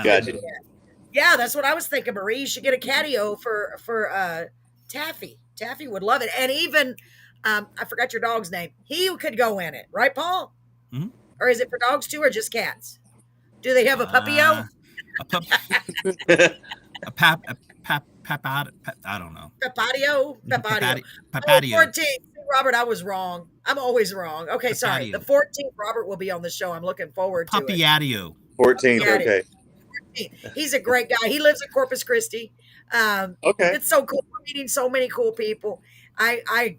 yeah, that's what I was thinking. Marie, you should get a catio for Taffy. Taffy would love it. And even, I forgot your dog's name. He could go in it. Right, Paul? Mm-hmm. Or is it for dogs too or just cats? Do they have a puppy-o? I don't know. Papatio. 14th. Robert, I was wrong. I'm always wrong. Okay, sorry. The 14th, Robert will be on the show. I'm looking forward to it. Papatio. 14th, okay. 14th. He's a great guy. He lives in Corpus Christi. Okay. It's so cool. We're meeting so many cool people. I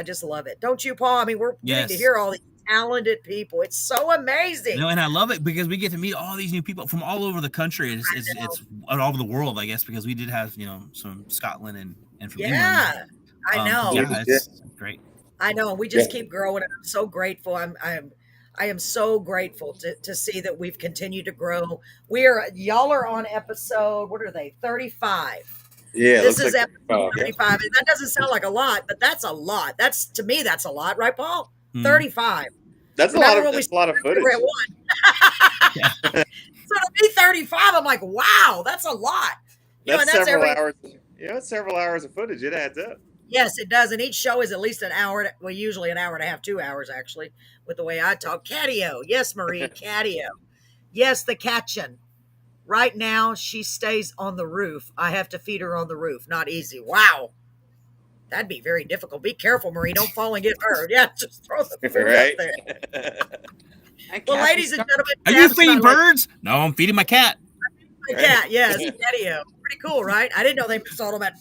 just love it. Don't you, Paul? I mean, we're getting to hear all these talented people. It's so amazing. And I love it because we get to meet all these new people from all over the country. It's all over the world, I guess, because we did have, some Scotland and from England. Yeah, I know. It's great. I know. We just keep growing. And I'm so grateful. I am so grateful to see that we've continued to grow. Y'all are on episode, what are they? 35. Yeah, this is episode 35. And that doesn't sound like a lot, but that's a lot. To me, that's a lot, right, Paul? 35. That's a lot of footage. So to me, 35, I'm like, wow, that's a lot. That's several hours. It's several hours of footage. It adds up. Yes, it does. And each show is at least an hour. Well, usually an hour and a half, 2 hours, actually, with the way I talk. Catio. Yes, Marie, catio. Yes, the catchin'. Right now, she stays on the roof. I have to feed her on the roof. Not easy. Wow. That'd be very difficult. Be careful, Marie. Don't fall and get hurt. Yeah, just throw the food Right? up there. Well, ladies and gentlemen. Are you Dab's feeding not like birds? No, I'm feeding my cat. my cat. Yes, catio. Pretty cool, right? I didn't know they sold them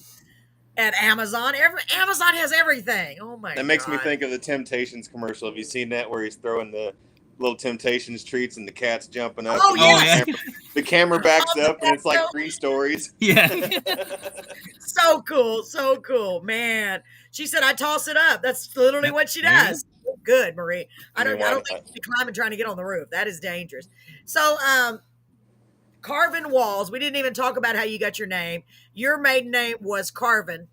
at Amazon. Amazon has everything. Oh, my God. That makes me think of the Temptations commercial. Have you seen that where he's throwing the little Temptations treats and the cat's jumping up? Oh, and yeah. The camera backs Oh, up and it's like so- 3 stories. Yeah. So cool. So cool, man. She said, I toss it up. That's literally what she does. Good, Marie. I don't think you be climbing trying to get on the roof. That is dangerous. So, Carvin Walls. We didn't even talk about how you got your name. Your maiden name was Carvin.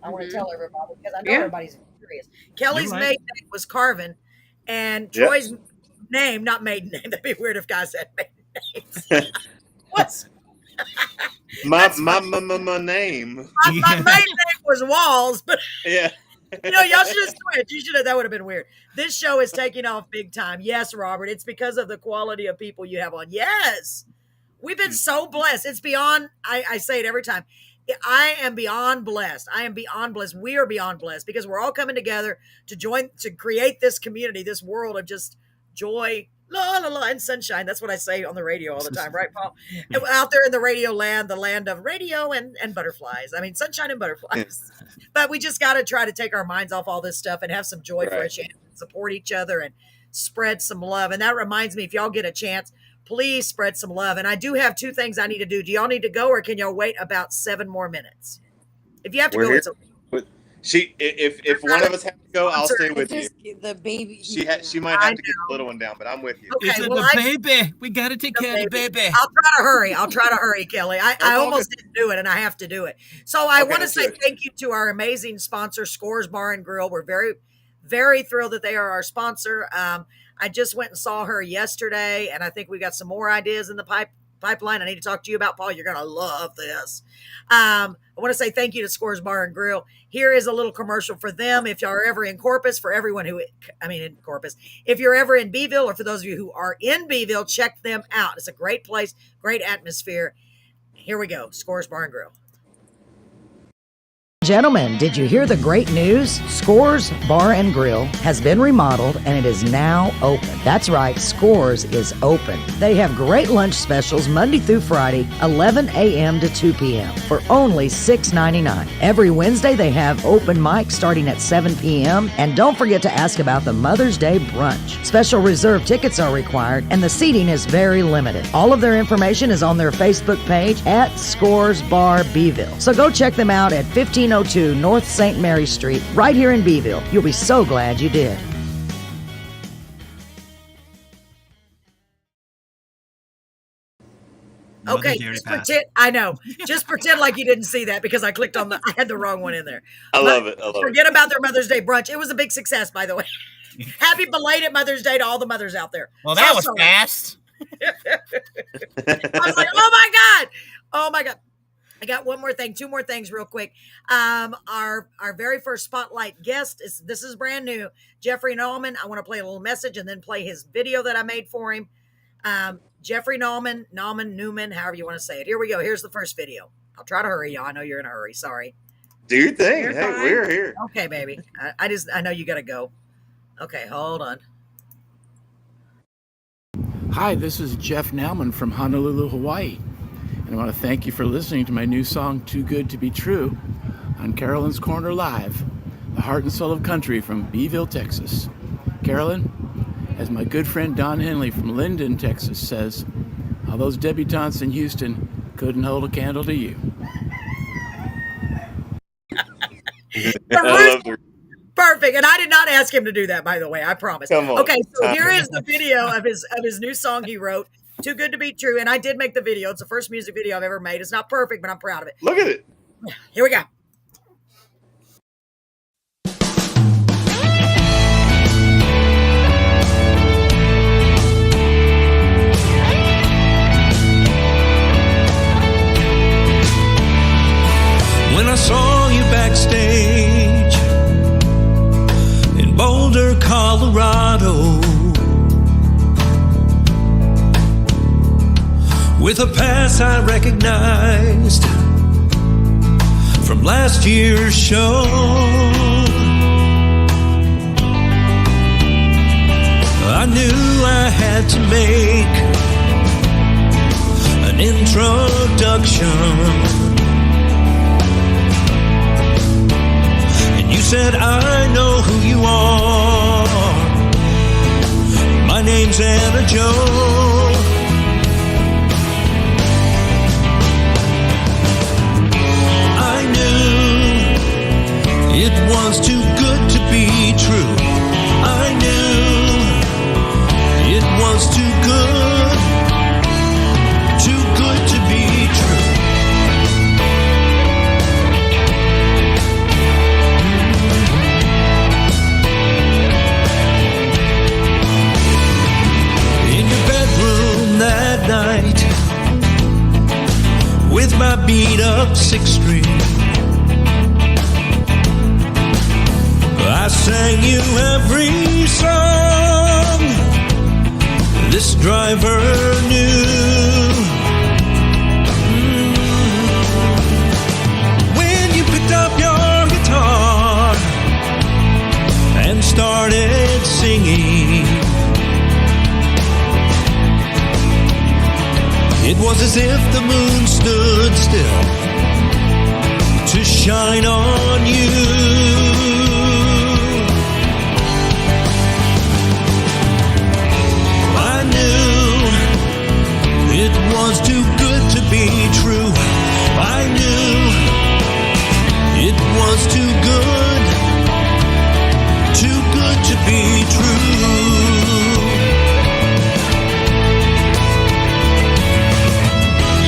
I want to tell everybody because I know everybody's curious. Kelly's right. maiden name was Carvin, and Troy's name, not maiden name. That'd be weird if guys said maiden names. What's My name. my maiden name was Walls, but Yeah. y'all should have switched. You should have. That would have been weird. This show is taking off big time. Yes, Robert. It's because of the quality of people you have on. Yes, we've been so blessed. It's beyond. I say it every time. I am beyond blessed. I am beyond blessed. We are beyond blessed because we're all coming together to create this community, this world of just joy, la la la, and sunshine. That's what I say on the radio all the time, right, Paul? And out there in the radio land, the land of radio and butterflies. I mean, sunshine and butterflies. But we just got to try to take our minds off all this stuff and have some joy for a chance, support each other, and spread some love. And that reminds me, if y'all get a chance, please spread some love. And I do have 2 things I need to do. Do y'all need to go, or can y'all wait about 7 more minutes? If you have to We're go, here. it's okay. If one of us has to go, I'll stay with you. The baby. She might have to get the little one down, but I'm with you. Okay, It's well, the baby. We got to take care of the baby. I'll try to hurry, Kelly. I all almost didn't do it, and I have to do it. So I want to let's say do it. thank you to our amazing sponsor, Scores Bar and Grill. We're very, very thrilled that they are our sponsor. I just went and saw her yesterday, and I think we got some more ideas in the pipeline I need to talk to you about, Paul. You're going to love this. I want to say thank you to Scores Bar and Grill. Here is a little commercial for them. If you're ever in Corpus, in Corpus, if you're ever in Beeville, or for those of you who are in Beeville, check them out. It's a great place, great atmosphere. Here we go. Scores Bar and Grill. Gentlemen, did you hear the great news? Scores Bar and Grill has been remodeled and it is now open. That's right, Scores is open. They have great lunch specials Monday through Friday, 11 a.m. to 2 p.m. for only $6.99. Every Wednesday they have open mic starting at 7 p.m. And don't forget to ask about the Mother's Day brunch. Special reserve tickets are required and the seating is very limited. All of their information is on their Facebook page at Scores Bar Beeville. So go check them out at 1502 North St. Mary Street, right here in Beeville. You'll be so glad you did. Okay, Mother's Day just passed. pretend. I know. Just pretend like you didn't see that because I clicked on I had the wrong one in there. I love it. Forget about their Mother's Day brunch. It was a big success, by the way. Happy belated Mother's Day to all the mothers out there. Well, that was sorry. fast. I was like, oh my God. I got one more thing, 2 more things real quick. Our very first spotlight guest this is brand new. Jeffrey Nauman. I want to play a little message and then play his video that I made for him. Jeffrey Newman, however you want to say it. Here we go. Here's the first video. I'll try to hurry, y'all. I know you're in a hurry. Sorry. Do your thing. You're Hey, fine. we're here. Okay, baby. I know you got to go. Okay, hold on. Hi, this is Jeff Nauman from Honolulu, Hawaii. And I want to thank you for listening to my new song, Too Good to Be True, on Carolyn's Corner Live, the heart and soul of country from Beeville, Texas. Carolyn, as my good friend Don Henley from Linden, Texas says, all those debutantes in Houston couldn't hold a candle to you. I love the Perfect. And I did not ask him to do that, by the way. I promise. Come on. Okay, so here is the video of his new song he wrote, Too Good to Be True. And I did make the video. It's the first music video I've ever made. It's not perfect, but I'm proud of it. Look at it. Here we go. When I saw you with a pass I recognized from last year's show. I knew I had to make an introduction, and you said, I know who you are. My name's Anna Joe. I knew it was too good to be true. I knew it was too good to be true. In your bedroom that night, with my beat up 6th Street, I sang you every song this driver knew. When you picked up your guitar and started singing, it was as if the moon stood still to shine on you. I knew it was too good to be true. I knew it was too good to be true.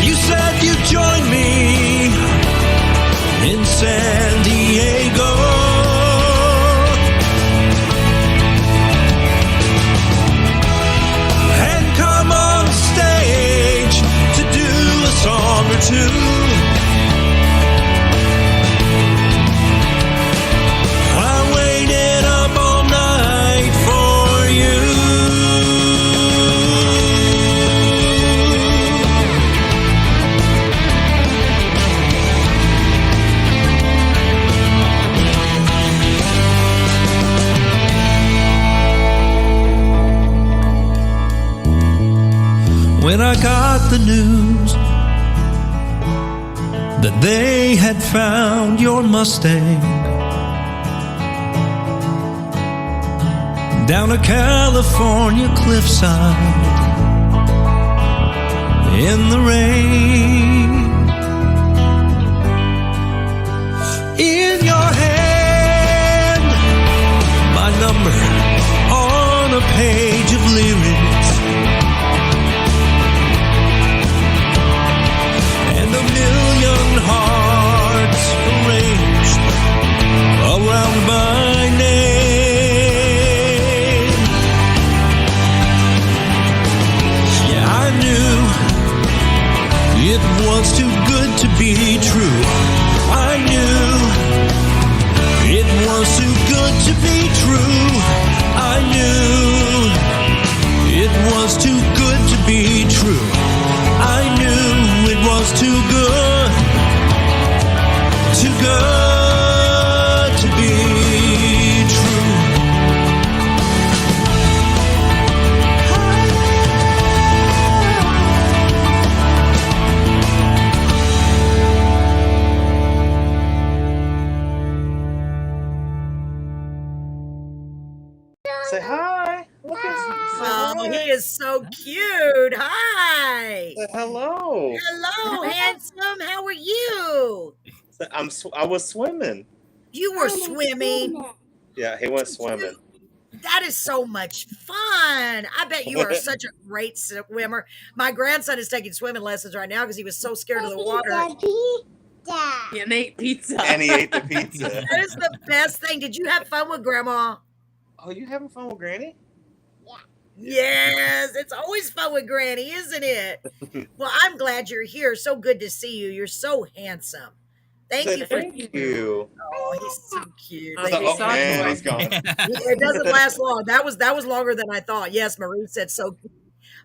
You said you'd join me in San Diego. And come on stage to do a song or two. I waited up all night for you. When I got the news that they had found your Mustang down a California cliffside in the rain, in your hand, my number on a page of lyrics, and a million hearts arranged around my name. Yeah, I knew it was too good to be true. I knew it was too good to be true. I knew it was too good to be true. I knew it was too good to be true. Say hi. Look at Oh, he is so cute. Hi. hello. Hello, handsome. How are you? I was swimming. You were swimming. Yeah, he went swimming. That is so much fun. I bet you are such a great swimmer. My grandson is taking swimming lessons right now because he was so scared of the water. And ate pizza. And he ate the pizza. That is the best thing. Did you have fun with Grandma? Oh, you having fun with Granny? Yes, it's always fun with Granny, isn't it? Well, I'm glad you're here. So good to see you. You're so handsome. Thank you for Thank you. Oh, he's so cute. Oh, man, he's gone. It doesn't last long. That was longer than I thought. Yes, Marie said so.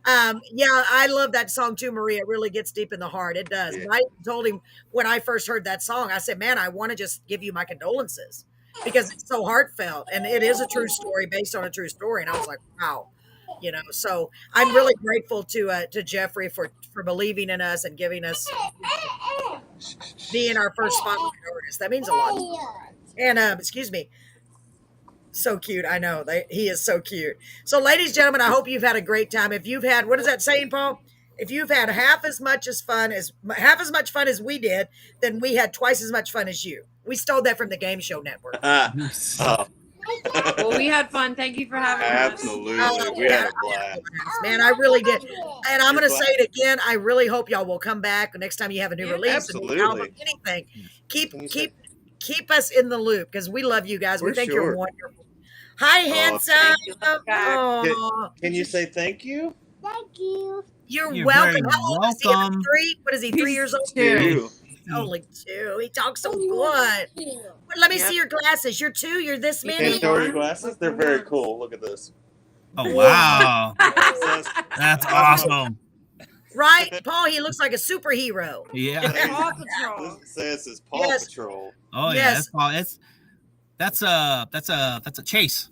Yeah, I love that song too, Maria. It really gets deep in the heart. It does. Yeah. I told him when I first heard that song, I said, man, I want to just give you my condolences because it's so heartfelt. And it is a true story based on a true story. And I was like, wow. So I'm really grateful to Jeffrey for believing in us and giving us being our first spotlight artist. That means a lot. And excuse me, so cute. I know he is so cute. So, ladies and gentlemen, I hope you've had a great time. If you've had, what is that saying, Paul? If you've had half as much fun as we did, then we had twice as much fun as you. We stole that from the Game Show Network. Oh, Well, we had fun. Thank you for having us. absolutely. We had a blast. Man, I really did. And I'm You're going to say it again. I really hope y'all will come back next time you have a new release, a new album, Absolutely. anything. Keep us in the loop because we love you guys. We For think sure. you're wonderful. Hi, handsome. Thank you. Back. Aw. Can you say thank you? You're You're welcome. very How old is he? welcome. 3? What is he? 3 years old? You. Only 2. He talks so good. But let me see your glasses. You're 2. You're this Can you many. show your glasses? They're very cool. Look at this. Oh wow, It says- that's awesome. Right, Paul? He looks like a superhero. Yeah. Paw Patrol. This says it's Paw Yes. Patrol. Oh yeah. Yes. That's a Chase.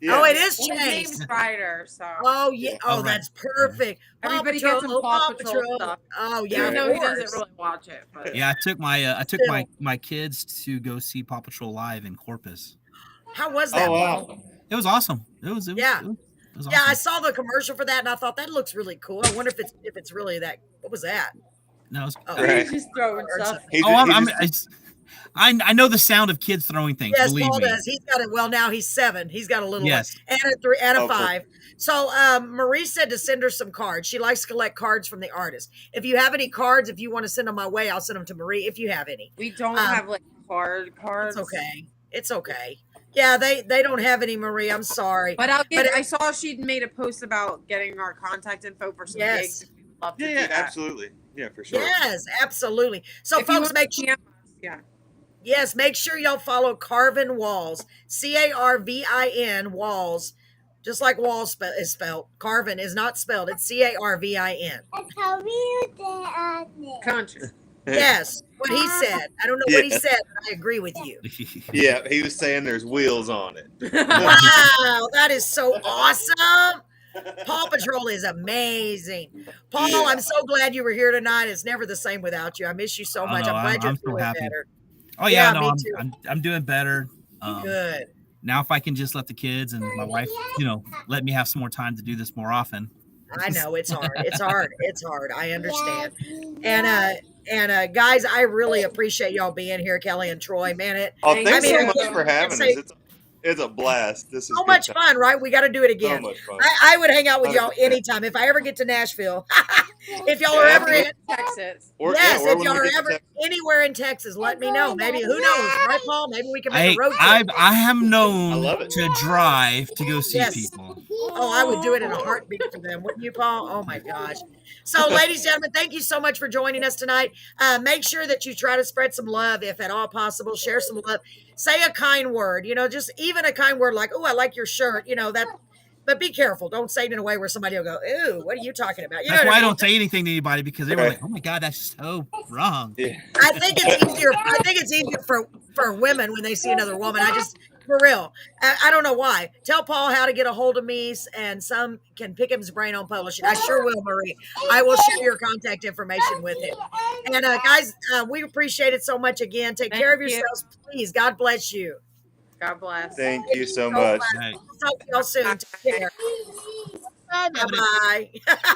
Oh, it is His Chase. name's Ryder, so Oh yeah. Oh, Oh, right. that's perfect. Paw everybody Patrol, gets some Paw Patrol Patrol. stuff. Oh yeah. Even of though he course. doesn't really watch it, but Yeah, I took Still. my kids to go see Paw Patrol live in Corpus. How was that? Oh, Paul? wow. It was awesome. It was Yeah. It was Yeah, I awesome. saw the commercial for that, and I thought that looks really cool. I wonder if it's really that. What was that? No, it was, Oh, Right. he's just throwing Or stuff. He oh, just- I know the sound of kids throwing things. Yes, believe Paul me. does. He's got it. Well, now he's 7. He's got a little Yes. one and a 3 and a Oh, 5. So Marie said to send her some cards. She likes to collect cards from the artist. If you have any cards, if you want to send them my way, I'll send them to Marie. If you have any, We don't have like cards. it's okay. It's okay. Yeah, they don't have any, Marie. I'm sorry. But I'll get. But- I saw she'd made a post about getting our contact info for some Yes. gigs. We'd love to Yeah, do yeah, that. absolutely. Yeah, for sure. Yes, absolutely. So, If you folks, want make to sure. PM us, yeah. Yes, make sure y'all follow Carvin Walls, Carvin Walls, just like Walls is spelled. Carvin is not spelled. It's Carvin. Country. Yes, what he said. I don't know what he Yeah. said, but I agree with you. Yeah, he was saying there's wheels on it. Wow, that is so awesome. Paw Patrol is amazing. Paul, Yeah. I'm so glad you were here tonight. It's never the same without you. I miss you so Oh, much. no, I'm glad I'm you're so feeling happy. better. Oh yeah, Yeah, no, me too. I'm doing better. Good. Now if I can just let the kids and my wife, let me have some more time to do this more often. I know it's hard. It's hard. It's hard. I understand. And guys, I really appreciate y'all being here, Kelly and Troy. Man, Oh, Thank thanks you. so much for having Say- us. It's a blast. This is so good much time. fun, right? We got to do it So again. much fun. I would hang out with y'all 100%. anytime if I ever get to Nashville. If y'all are Yeah, ever in, Texas. Or, yes, or if when y'all we are get to ever Texas. anywhere in Texas, let me know. Maybe who knows, right, Paul? Maybe we can make Hey, a road trip. I am I known love it. to drive to go see Yes. people. Oh, I would do it in a heartbeat for them, wouldn't you, Paul? Oh my gosh. So, ladies and gentlemen, thank you so much for joining us tonight. Make sure that you try to spread some love, if at all possible. Share some love. Say a kind word, just even a kind word like, "Oh, I like your shirt," that. But be careful. Don't say it in a way where somebody will go, "Ooh, what are you talking about?" That's what why I mean? don't say anything to anybody because they were Right. like, "Oh my god, that's so wrong." Yeah. I think it's easier for women when they see another woman. For real. I don't know why. Tell Paul how to get a hold of me, and some can pick his brain on publishing. I sure will, Marie. I will share your contact information with him. And guys, we appreciate it so much again. Take care of Thank you. yourselves, please. God bless you. God bless. Thank you so much. Right. Talk to y'all soon. Take care. Bye-bye.